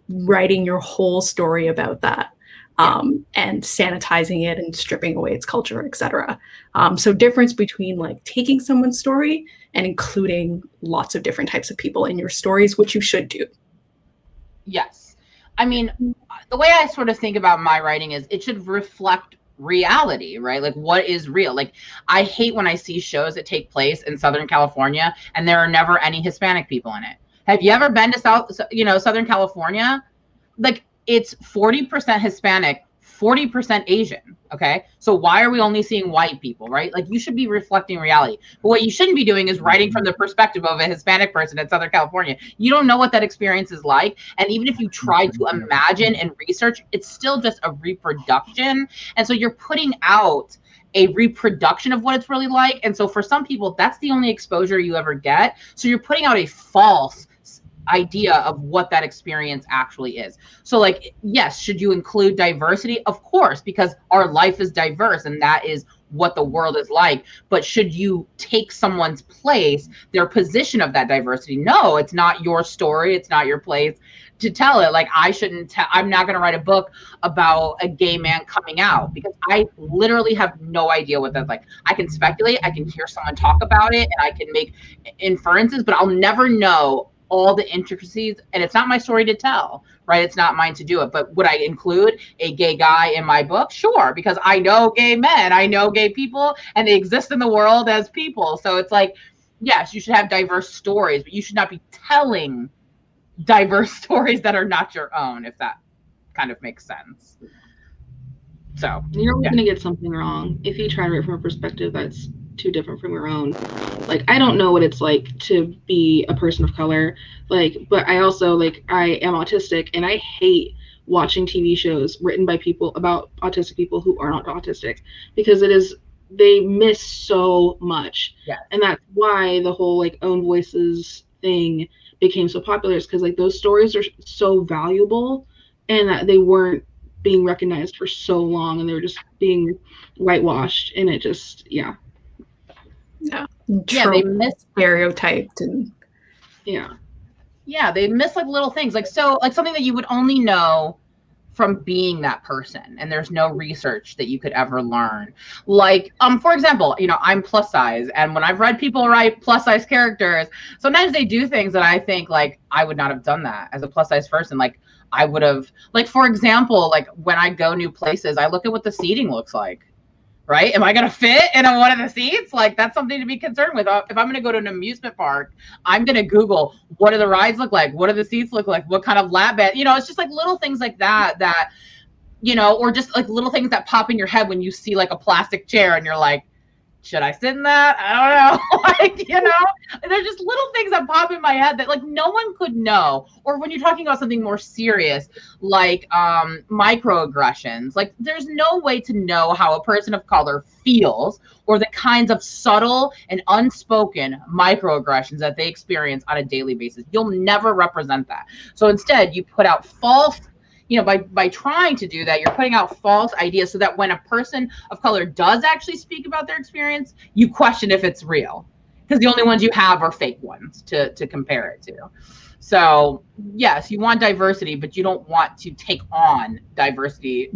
writing your whole story about that. And sanitizing it and stripping away its culture, etc. So difference between like taking someone's story and including lots of different types of people in your stories, which you should do. Yes. I mean, the way I sort of think about my writing is it should reflect reality, right? Like what is real? Like I hate when I see shows that take place in Southern California and there are never any Hispanic people in it. Have you ever been to Southern California? Like it's 40% Hispanic, 40% Asian. Okay. So why are we only seeing white people, right? Like you should be reflecting reality. But what you shouldn't be doing is writing from the perspective of a Hispanic person in Southern California. You don't know what that experience is like. And even if you try to imagine and research, it's still just a reproduction. And so you're putting out a reproduction of what it's really like. And so for some people, that's the only exposure you ever get. So you're putting out a false idea of what that experience actually is. So like, yes, should you include diversity? Of course, because our life is diverse and that is what the world is like. But should you take someone's place, their position of that diversity? No, it's not your story. It's not your place to tell it. Like I'm not going to write a book about a gay man coming out because I literally have no idea what that's like. I can speculate, I can hear someone talk about it and I can make inferences, but I'll never know all the intricacies, and it's not my story to tell, right? It's not mine to do it. But would I include a gay guy in my book? Sure, because I know gay men, I know gay people, and they exist in the world as people. So it's like, yes, you should have diverse stories, but you should not be telling diverse stories that are not your own, if that kind of makes sense. So you're always gonna get something wrong if you try to write from a perspective that's too different from your own. Like, I don't know what it's like to be a person of color, like, but I also, like, I am autistic, and I hate watching TV shows written by people about autistic people who are not autistic, because they miss so much. yeah, And that's why the whole like own voices thing became so popular, is because like those stories are so valuable, and that they weren't being recognized for so long, and they were just being whitewashed, and it just yeah, they miss stereotyped, and they miss like little things, like, so like something that you would only know from being that person, and there's no research that you could ever learn. Like, for example, you know, I'm plus size, and when I've read people write plus size characters, sometimes they do things that I think, like, I would not have done that as a plus size person. Like, I would have, like, for example, like when I go new places, I look at what the seating looks like. Right? Am I going to fit in one of the seats? Like, that's something to be concerned with. If I'm going to go to an amusement park, I'm going to Google, what do the rides look like? What do the seats look like? What kind of lap bed? You know, it's just like little things like that, you know, or just like little things that pop in your head when you see like a plastic chair and you're like, should I sit in that? I don't know. Like, you know, there's just little things that pop in my head that like no one could know. Or when you're talking about something more serious, like microaggressions, like there's no way to know how a person of color feels, or the kinds of subtle and unspoken microaggressions that they experience on a daily basis. You'll never represent that. So instead, you put out false, you know, by trying to do that, you're putting out false ideas, so that when a person of color does actually speak about their experience, you question if it's real, because the only ones you have are fake ones to compare it to. So yes, you want diversity, but you don't want to take on diversity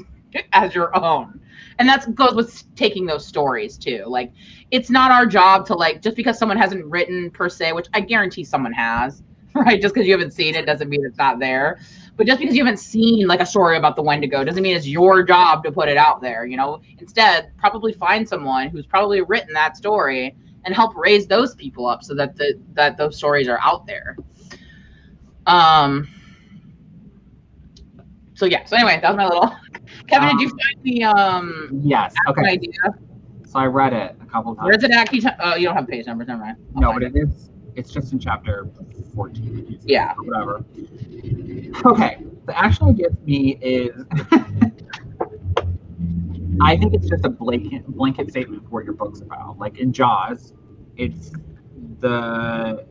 as your own. And that goes with taking those stories too. Like, it's not our job to, like, just because someone hasn't written per se, which I guarantee someone has, right? Just because you haven't seen it doesn't mean it's not there. But just because you haven't seen like a story about the Wendigo doesn't mean it's your job to put it out there, you know? Instead, probably find someone who's probably written that story and help raise those people up, so that that those stories are out there. So yeah. So anyway, that was my little. Kevin, did you find the yes, okay, idea? So I read it a couple times. Where's it at? Oh, you don't have page numbers, never mind. No, but it's just in chapter 14. Yeah. Whatever. Okay. The action it gives me is I think it's just a blanket statement for what your book's about. Like in Jaws, it's the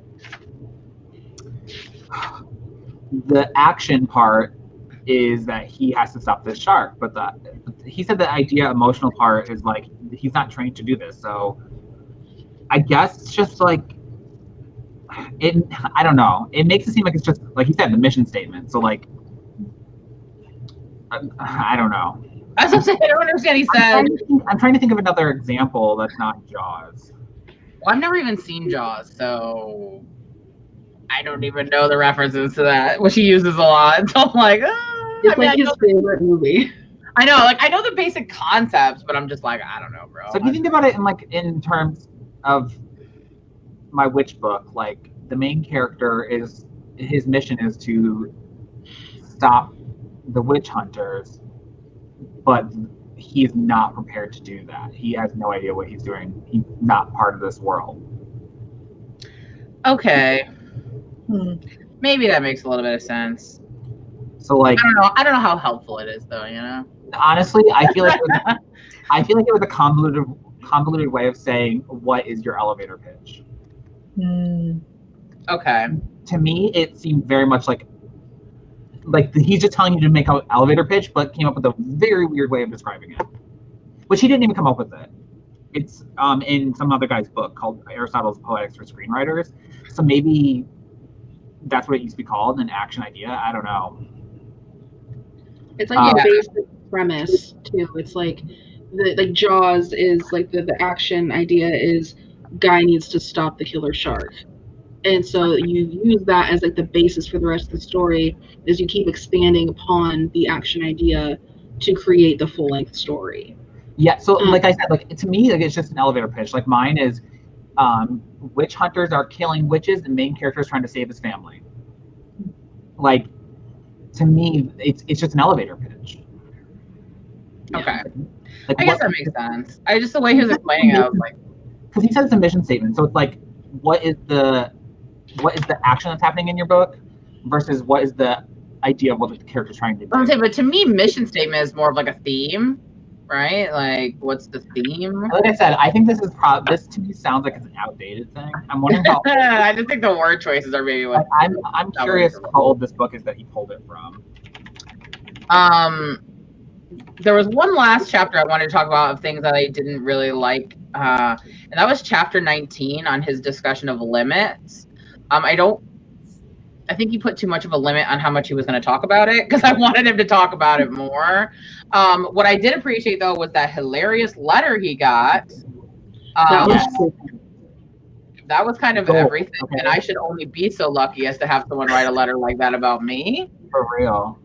action part is that he has to stop this shark, but he said the emotional part is like he's not trained to do this. So I guess it's just like I don't know. It makes it seem like it's just like he said, the mission statement. So like I don't know. I don't understand. He said, I'm trying to think of another example that's not Jaws. Well, I've never even seen Jaws, so I don't even know the references to that, which he uses a lot. So I'm like, it's like his favorite movie. I know, like I know the basic concepts, but I'm just like, I don't know, bro. So if you think about it in terms of my witch book, like the main character his mission is to stop the witch hunters, but he's not prepared to do that. He has no idea what he's doing. He's not part of this world. Okay. Maybe that makes a little bit of sense. So like I don't know how helpful it is though, you know? Honestly, I feel like it was a convoluted way of saying, what is your elevator pitch? Okay. To me, it seemed very much like he's just telling you to make an elevator pitch, but came up with a very weird way of describing it, which he didn't even come up with it. It's in some other guy's book called Aristotle's Poetics for Screenwriters. So maybe that's what it used to be called, an action idea. I don't know. It's like a basic premise too. It's like Jaws is like the action idea is guy needs to stop the killer shark. And so you use that as like the basis for the rest of the story as you keep expanding upon the action idea to create the full length story. Yeah, so like I said, like to me, like it's just an elevator pitch. Like mine is witch hunters are killing witches, and main character is trying to save his family. Like, to me, it's just an elevator pitch. Okay. Like, I guess that makes sense. I just, the way he was explaining it, I was like, because he says it's a mission statement, so it's like, what is the action that's happening in your book versus what is the idea of what the character's trying to do. I'm saying, but to me, mission statement is more of like a theme, right? Like, what's the theme? Like I said, I think this is this to me sounds like it's an outdated thing. I'm wondering how. I just think the word choices are maybe what. I'm curious how old this book is that he pulled it from. There was one last chapter I wanted to talk about of things that I didn't really like, and that was chapter 19 on his discussion of limits. I think he put too much of a limit on how much he was going to talk about it, because I wanted him to talk about it more. What I did appreciate, though, was that hilarious letter he got. That was kind of everything, okay. And I should only be so lucky as to have someone write a letter like that about me. For real.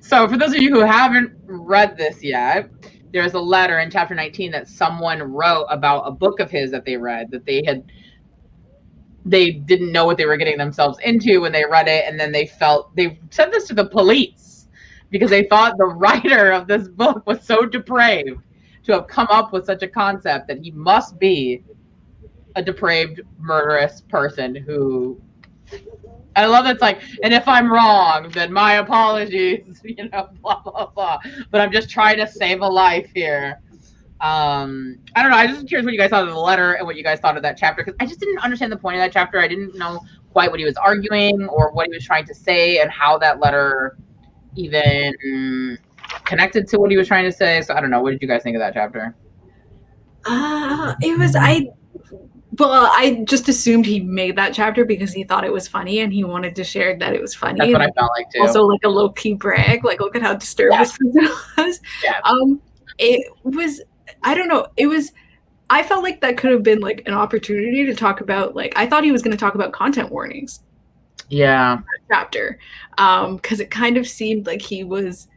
So for those of you who haven't read this yet, there's a letter in chapter 19 that someone wrote about a book of his that they read, that they didn't know what they were getting themselves into when they read it, and then they said this to the police because they thought the writer of this book was so depraved to have come up with such a concept that he must be a depraved, murderous person who... I love it's like, and if I'm wrong, then my apologies, blah, blah, blah. But I'm just trying to save a life here. I don't know. I just curious what you guys thought of the letter and what you guys thought of that chapter, because I just didn't understand the point of that chapter. I didn't know quite what he was arguing or what he was trying to say and how that letter even connected to what he was trying to say. So I don't know. What did you guys think of that chapter? I just assumed he made that chapter because he thought it was funny and he wanted to share that it was funny. That's what I felt like too. Also, like a low key brag, like look at how disturbed this person was. Yeah. It was. I don't know. I felt like that could have been like an opportunity to talk about, like, I thought he was going to talk about content warnings. Yeah. Chapter. Because it kind of seemed like he was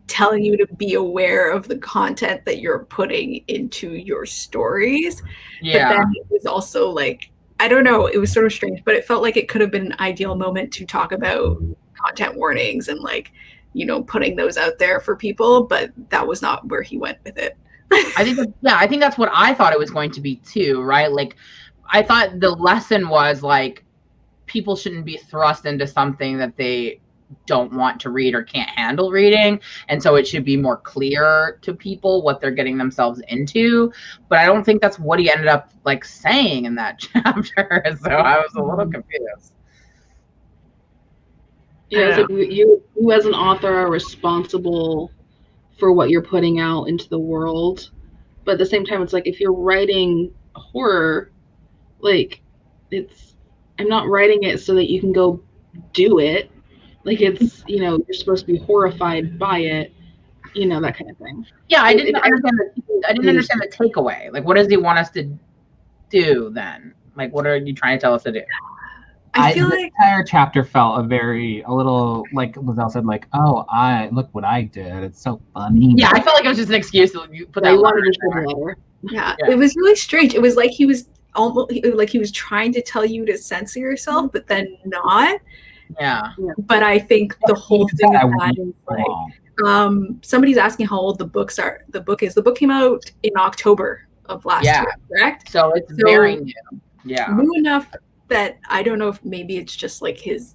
telling you to be aware of the content that you're putting into your stories. Yeah. But then it was also like, I don't know, it was sort of strange, but it felt like it could have been an ideal moment to talk about content warnings and like, putting those out there for people, but that was not where he went with it. I think that's what I thought it was going to be too, right? Like, I thought the lesson was like, people shouldn't be thrust into something that they don't want to read or can't handle reading, and so it should be more clear to people what they're getting themselves into. But I don't think that's what he ended up like saying in that chapter, so I was a little confused. Yeah, so you as an author are responsible for what you're putting out into the world, but at the same time, it's like if you're writing horror, like I'm not writing it so that you can go do it. Like it's you're supposed to be horrified by it, that kind of thing. Yeah, I didn't understand the takeaway. Like, what does he want us to do then? Like, what are you trying to tell us to do? I feel like the entire chapter felt a little like Liselle said, like, oh, look what I did. It's so funny. Yeah, I felt like it was just an excuse to put that letter. Yeah, it was really strange. It was like he was almost like he was trying to tell you to censor yourself, but then not. Yeah. But I think the whole thing of that is like, somebody's asking how old the book is. The book came out in October of last year, correct? So it's very new. Yeah. New enough that I don't know if maybe it's just like his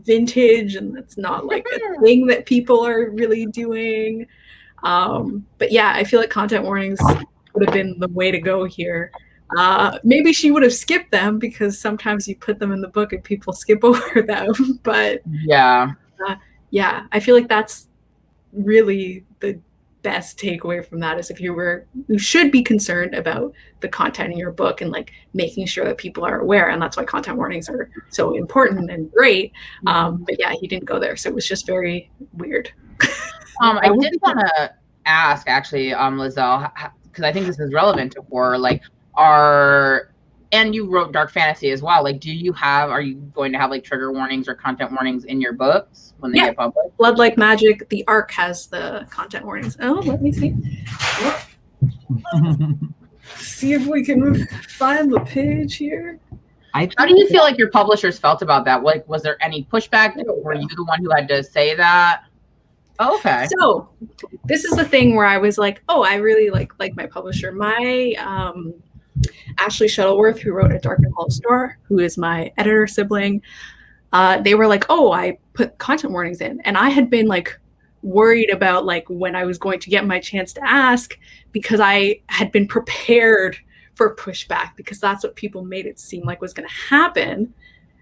vintage and it's not like a thing that people are really doing. But yeah, I feel like content warnings would have been the way to go here. Maybe she would have skipped them because sometimes you put them in the book and people skip over them. But yeah, I feel like that's really the best takeaway from that is if you should be concerned about the content in your book and like making sure that people are aware, and that's why content warnings are so important and great. But yeah, he didn't go there, so it was just very weird. I did want to ask actually, Liselle, because I think this is relevant to horror, like and you wrote dark fantasy as well. Like, are you going to have like trigger warnings or content warnings in your books when they get published? Blood Like Magic, the ARC has the content warnings. Oh, let me see. See if we can find the page here. How do you feel like your publishers felt about that? Like, was there any pushback? Were you the one who had to say that? Oh, okay. So this is the thing where I was like, oh, I really like my publisher. My Ashley Shuttleworth, who wrote A Dark and Hall Store, who is my editor sibling, they were like, oh, I put content warnings in. And I had been like worried about like when I was going to get my chance to ask, because I had been prepared for pushback, because that's what people made it seem like was going to happen.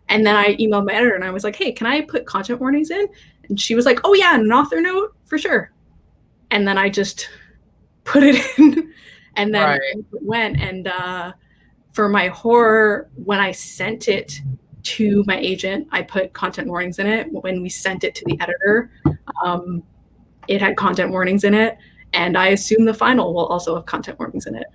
And then I emailed my editor and I was like, hey, can I put content warnings in? And she was like, oh yeah, an author note for sure. And then I just put it in, and then it went. And for my horror, when I sent it to my agent, I put content warnings in it. When we sent it to the editor, it had content warnings in it. And I assume the final will also have content warnings in it.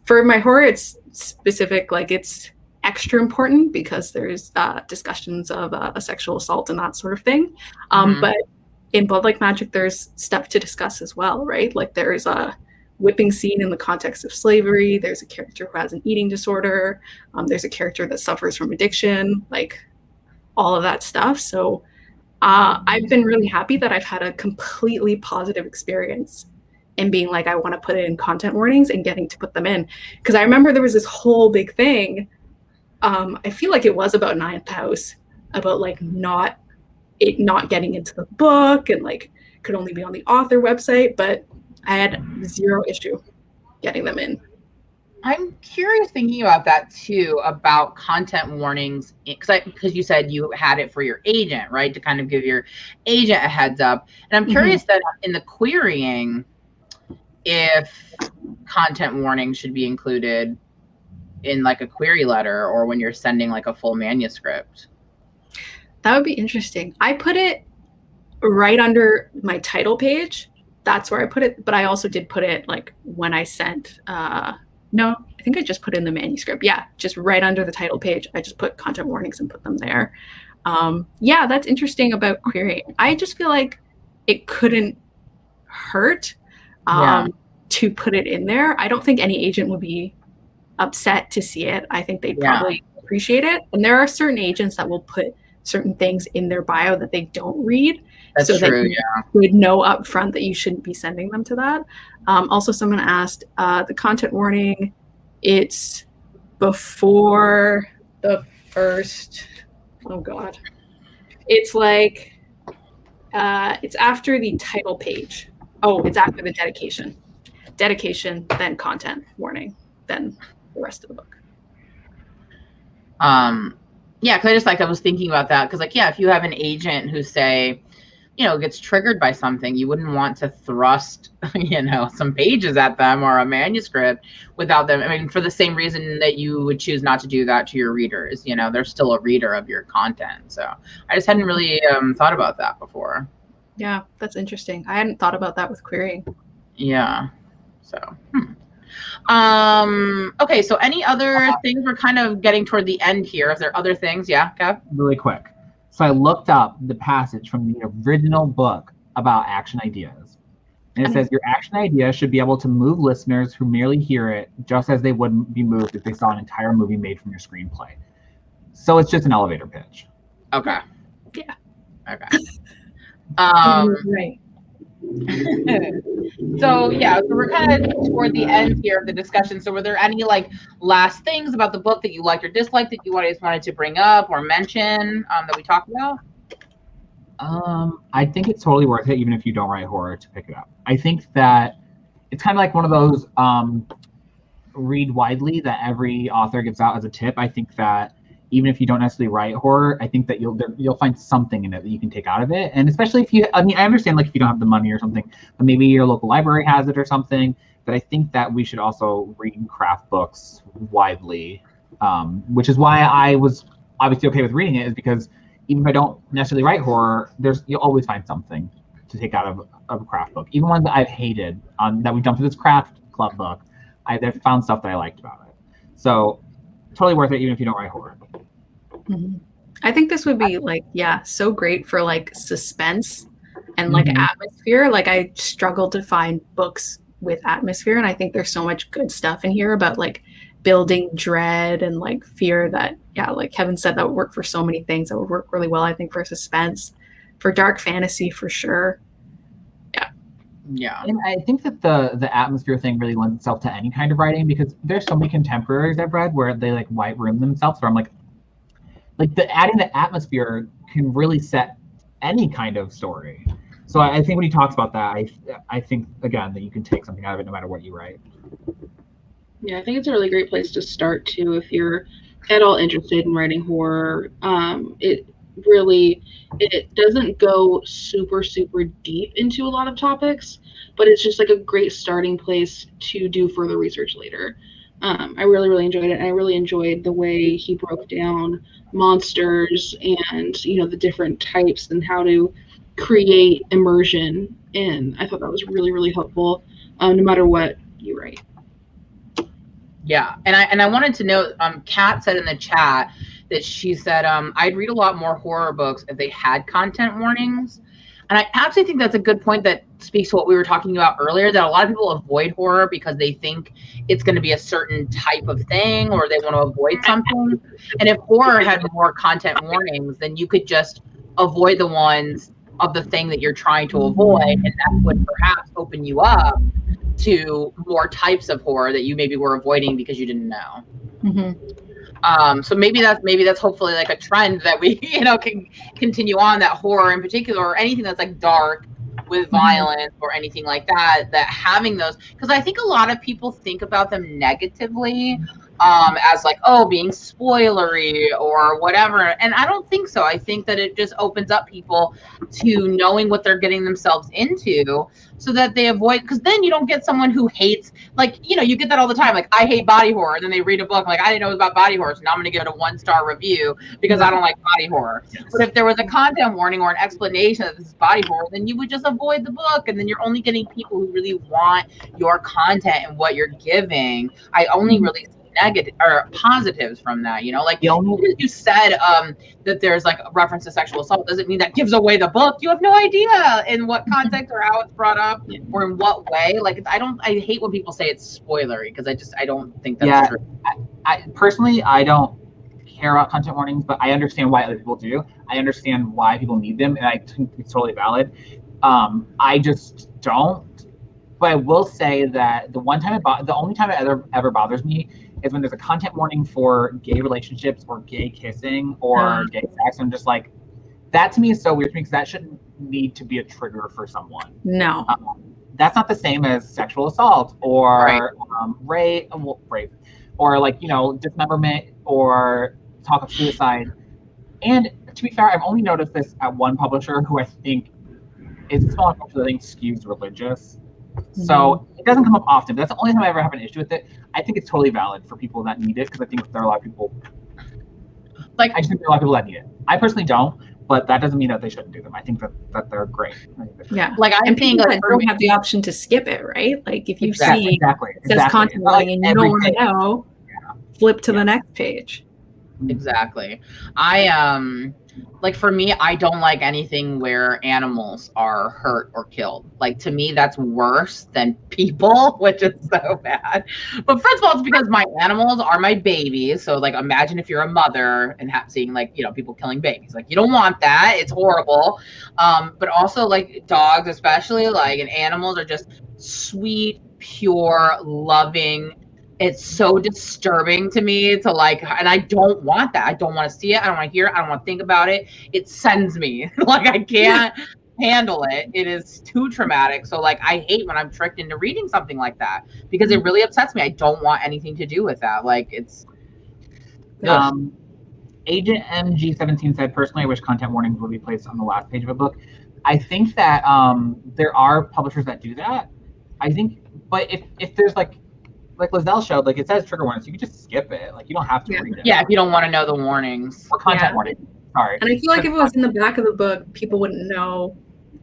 For my horror, it's specific, like it's extra important because there's discussions of a sexual assault and that sort of thing. But in Blood Like Magic, there's stuff to discuss as well, right? Like there's a whipping scene in the context of slavery. There's a character who has an eating disorder. There's a character that suffers from addiction, like all of that stuff. So I've been really happy that I've had a completely positive experience in being like, I want to put it in content warnings and getting to put them in. Because I remember there was this whole big thing. I feel like it was about Ninth House, about like not getting into the book and like could only be on the author website, but I had zero issue getting them in. I'm curious thinking about that too, about content warnings, because you said you had it for your agent, right? To kind of give your agent a heads up. And I'm curious that in the querying, if content warnings should be included in like a query letter or when you're sending like a full manuscript. That would be interesting. I put it right under my title page. That's where I put it. But I also did put it like when I sent, no, I think I just put in the manuscript. Yeah, just right under the title page. I just put content warnings and put them there. Yeah, that's interesting about querying. I just feel like it couldn't hurt to put it in there. I don't think any agent would be upset to see it. I think they'd probably appreciate it. And there are certain agents that will put certain things in their bio that they don't read. That's so true, that you would know up front that you shouldn't be sending them to that. Also, someone asked, the content warning, it's before the first, oh God. It's like, it's after the title page. Oh, it's after the dedication. Dedication, then content warning, then the rest of the book. Yeah, because I was thinking about that, because like, yeah, if you have an agent who say, you know, gets triggered by something, you wouldn't want to thrust, you know, some pages at them or a manuscript without them. I mean, for the same reason that you would choose not to do that to your readers, you know, they're still a reader of your content. So I just hadn't really thought about that before. Yeah, that's interesting. I hadn't thought about that with querying. Yeah. So, okay, so any other things? We're kind of getting toward the end here. If there are other things, yeah, Kev? Really quick. So I looked up the passage from the original book about action ideas. And it says, your action idea should be able to move listeners who merely hear it, just as they wouldn't be moved if they saw an entire movie made from your screenplay. So it's just an elevator pitch. Okay. Yeah. Okay. Right. So we're kind of toward the end here of the discussion. So were there any like last things about the book that you liked or disliked that you wanted to bring up or mention that we talked about? I think it's totally worth it, even if you don't write horror, to pick it up. I think that it's kind of like one of those read widely that every author gives out as a tip. I think that even if you don't necessarily write horror, I think that you'll find something in it that you can take out of it. And especially if I understand like if you don't have the money or something, but maybe your local library has it or something. But I think that we should also read craft books widely, which is why I was obviously okay with reading it, is because even if I don't necessarily write horror, you'll always find something to take out of a craft book. Even ones that I've hated, that we jumped to this craft club book, I've found stuff that I liked about it. So totally worth it, even if you don't write horror. Mm-hmm. I think this would be like, so great for like suspense and like atmosphere. Like I struggle to find books with atmosphere. And I think there's so much good stuff in here about like building dread and like fear that, yeah, like Kevin said, that would work for so many things. That would work really well, I think, for suspense, for dark fantasy, for sure. Yeah. And I think that the atmosphere thing really lends itself to any kind of writing, because there's so many contemporaries I've read where they like white room themselves, where I'm like adding the atmosphere can really set any kind of story. So I think when he talks about that, I think again that you can take something out of it no matter what you write. Yeah, I think it's a really great place to start too if you're at all interested in writing horror. It doesn't go super deep into a lot of topics, but it's just like a great starting place to do further research later. I really enjoyed it, and I really enjoyed the way he broke down monsters and the different types and how to create immersion. And I thought that was really helpful, no matter what you write. Yeah, and I wanted to note, Kat said in the chat that she said, I'd read a lot more horror books if they had content warnings. And I absolutely think that's a good point that speaks to what we were talking about earlier, that a lot of people avoid horror because they think it's going to be a certain type of thing or they want to avoid something. And if horror had more content warnings, then you could just avoid the ones of the thing that you're trying to avoid, and that would perhaps open you up to more types of horror that you maybe were avoiding because you didn't know. Mm-hmm. So maybe that's hopefully like a trend that we can continue on, that horror in particular, or anything that's like dark with violence or anything like that, that having those, because I think a lot of people think about them negatively, as like, oh, being spoilery or whatever. And I don't think so. I think that it just opens up people to knowing what they're getting themselves into, so that they avoid, because then you don't get someone who hates, like, you get that all the time. Like, I hate body horror. And then they read a book, like, I didn't know it was about body horror, so now I'm going to give it a 1-star review because I don't like body horror. But if there was a content warning or an explanation that this is body horror, then you would just avoid the book. And then you're only getting people who really want your content and what you're giving. I only really see negative or positives from that, like you said, that there's like a reference to sexual assault doesn't mean that gives away the book. You have no idea in what context or how it's brought up or in what way. Like, I hate when people say it's spoilery, because I don't think that's true. I personally, I don't care about content warnings, but I understand why other people do. I understand why people need them, and I think it's totally valid. I just don't. But I will say that the only time it ever bothers me is when there's a content warning for gay relationships or gay kissing or gay sex. I'm just like, that to me is so weird to me, because that shouldn't need to be a trigger for someone. No. That's not the same as sexual assault or rape, or like, dismemberment or talk of suicide. And to be fair, I've only noticed this at one publisher who I think is a smaller publisher that I think skews religious. So it doesn't come up often, but that's the only time I ever have an issue with it. I think it's totally valid for people that need it, because I think there are a lot of people, I just think there are a lot of people that need it. I personally don't, but that doesn't mean that they shouldn't do them. I think that they're great. Yeah, like I think like don't have the option to skip it, right? Like if you see it says content warning and you don't want to know, flip to the next page. Exactly. I like, for me, I don't like anything where animals are hurt or killed. Like, to me, that's worse than people, which is so bad. But first of all, it's because my animals are my babies. So, like, imagine if you're a mother and seeing, like, people killing babies. Like, you don't want that. It's horrible. But also, like, dogs especially, like, and animals are just sweet, pure, loving. It's so disturbing to me to like, and I don't want that. I don't want to see it. I don't want to hear it. I don't want to think about it. It sends me. Like, I can't handle it. It is too traumatic. So like, I hate when I'm tricked into reading something like that, because it really upsets me. I don't want anything to do with that. Like, it's Agent MG17 said, personally, I wish content warnings would be placed on the last page of a book. I think that there are publishers that do that. I think, but if there's like Liselle showed, like, it says trigger warnings, you can just skip it. Like, you don't have to read it. Yeah, if you don't want to know the warnings. Or content warning. Sorry. And I feel like if it was in the back of the book, people wouldn't know.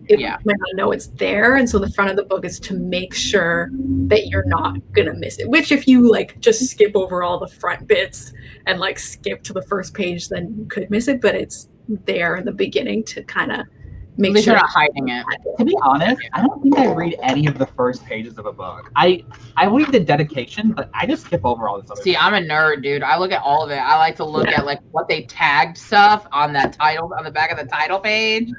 It might not know it's there. And so the front of the book is to make sure that you're not gonna miss it. Which, if you like just skip over all the front bits and like skip to the first page, then you could miss it. But it's there in the beginning to kind of make They're sure not hiding it. To be honest, I don't think I read any of the first pages of a book. I read the dedication, but I just skip over all this other See, stuff. I'm a nerd, dude. I look at all of it. I like to look at like what they tagged stuff on that title, on the back of the title page.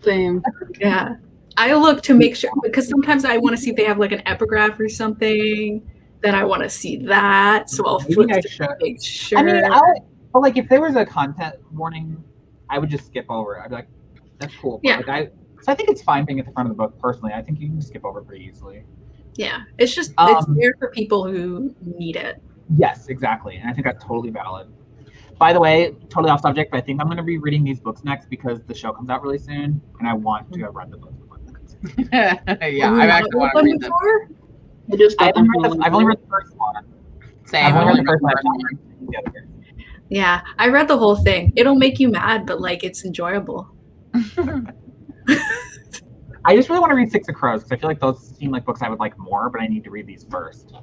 Same. Yeah. I look to make sure, because sometimes I want to see if they have like an epigraph or something. Then I want to see that. So I'll flip Maybe I to should. make sure. I mean, but like if there was a content warning, I would just skip over it. I'd be like, that's cool. But Yeah. So I think it's fine being at the front of the book personally. I think you can skip over it pretty easily. Yeah. It's just, it's there for people who need it. Yes, exactly. And I think that's totally valid. By the way, totally off subject, but I think I'm going to be reading these books next because the show comes out really soon, and I want to have read the books. Yeah, I've actually want to read them. I just got them from I've only read the first one. Same. I've only read the I've first only one. Yeah, I read the whole thing. It'll make you mad, but like it's enjoyable. I just really want to read Six of Crows because I feel like those seem like books I would like more, but I need to read these first.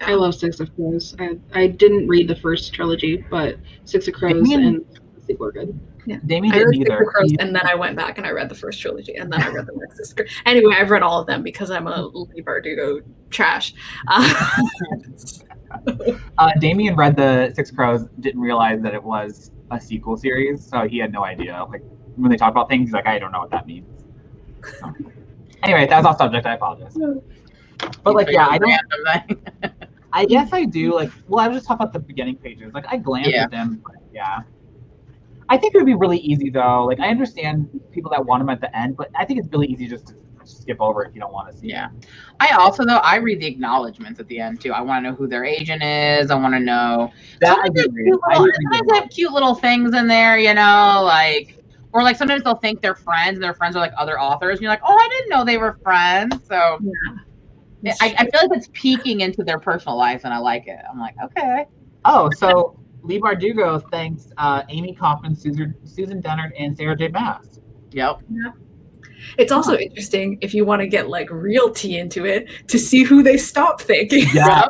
I love Six of Crows. I didn't read the first trilogy, but Six of Crows and the sequel are good. Yeah. Damien I read didn't Six either. of Crows, and then I went back and I read the first trilogy, and then I read the next. Anyway, I've read all of them because I'm a Lee Bardugo trash. Damien read the Six Crows, didn't realize that it was a sequel series, so he had no idea. Like when they talk about things, he's like, I don't know what that means. So. Anyway, that's off subject. I apologize. But like, yeah, I don't. I guess I do. Like, well, I was just talking about the beginning pages. Like, I glanced at them. But yeah. I think it would be really easy though. Like, I understand people that want them at the end, but I think it's really easy just to skip over if you don't want to see. Yeah. I also though I read the acknowledgments at the end too. I want to know who their agent is. I want to know that. Sometimes they have cute little things in there, you know, like. Or like sometimes they'll think they're friends and their friends are like other authors and you're like, oh, I didn't know they were friends. So yeah. I feel like it's peeking into their personal life and I like it. I'm like, okay. Oh, so Lee Bardugo thanks Amy Kaufman, Susan Dennard, and Sarah J. Maas. Yep. Yeah. It's also interesting if you want to get like real tea into it to see who they stop thinking. Yeah.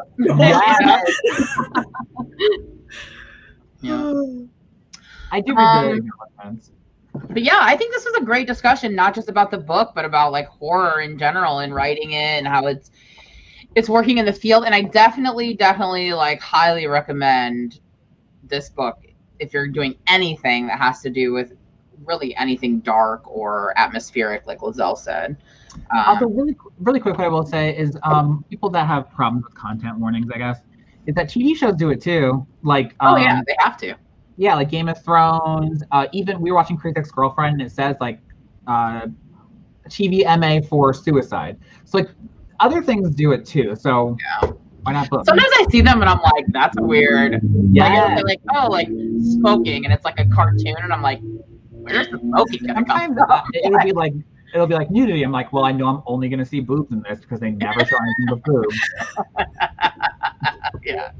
Yeah. I do read the acknowledgments. But yeah, I think this was a great discussion, not just about the book, but about like horror in general and writing it and how it's working in the field. And I definitely like highly recommend this book if you're doing anything that has to do with really anything dark or atmospheric, like Liselle said. Also, really quick, what I will say is people that have problems with content warnings, I guess, is that TV shows do it too. Like, yeah, they have to. Yeah, like Game of Thrones. Even we were watching Crazy Ex-Girlfriend, and it says like TVMA for suicide. So like other things do it too. So yeah. Why not both? Sometimes I see them and I'm like, that's weird. Yeah. Like, like, oh, like smoking, and it's like a cartoon, and I'm like, where's the smoking gonna come from? It'll be like nudity. I'm like, well, I know I'm only gonna see boobs in this because they never show anything but boobs. Yeah.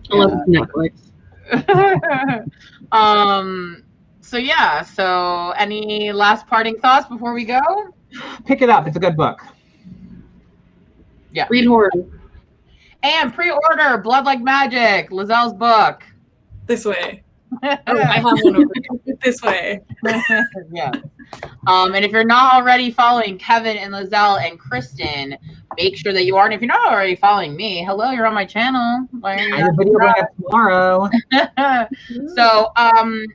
Unless it's Netflix. So yeah, so any last parting thoughts before we go? Pick it up. It's a good book. Yeah. Read horror. And pre-order Blood Like Magic, Liselle's book. This way. Oh, I have one over here. This way. Yeah. And if you're not already following Kevin and Liselle and Kristen, make sure that you are. And if you're not already following me, hello, you're on my channel. I have a video going up tomorrow. So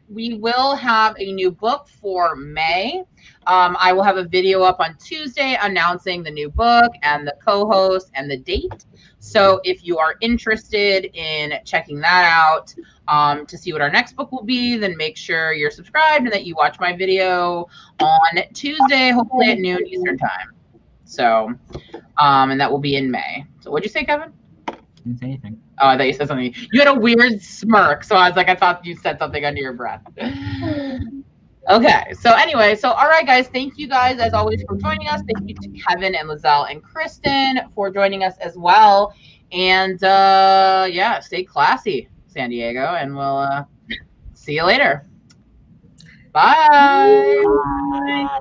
we will have a new book for May. I will have a video up on Tuesday announcing the new book and the co-host and the date. So if you are interested in checking that out to see what our next book will be, then make sure you're subscribed and that you watch my video on Tuesday, hopefully at noon Eastern time. So, and that will be in May. So what'd you say, Kevin? Didn't say anything. Oh, I thought you said something. You had a weird smirk, so I was like, I thought you said something under your breath. Okay, so anyway, so all right, guys, thank you guys as always for joining us. Thank you to Kevin and Liselle and Kristen for joining us as well. And yeah, stay classy, San Diego, and we'll see you later. Bye. Bye.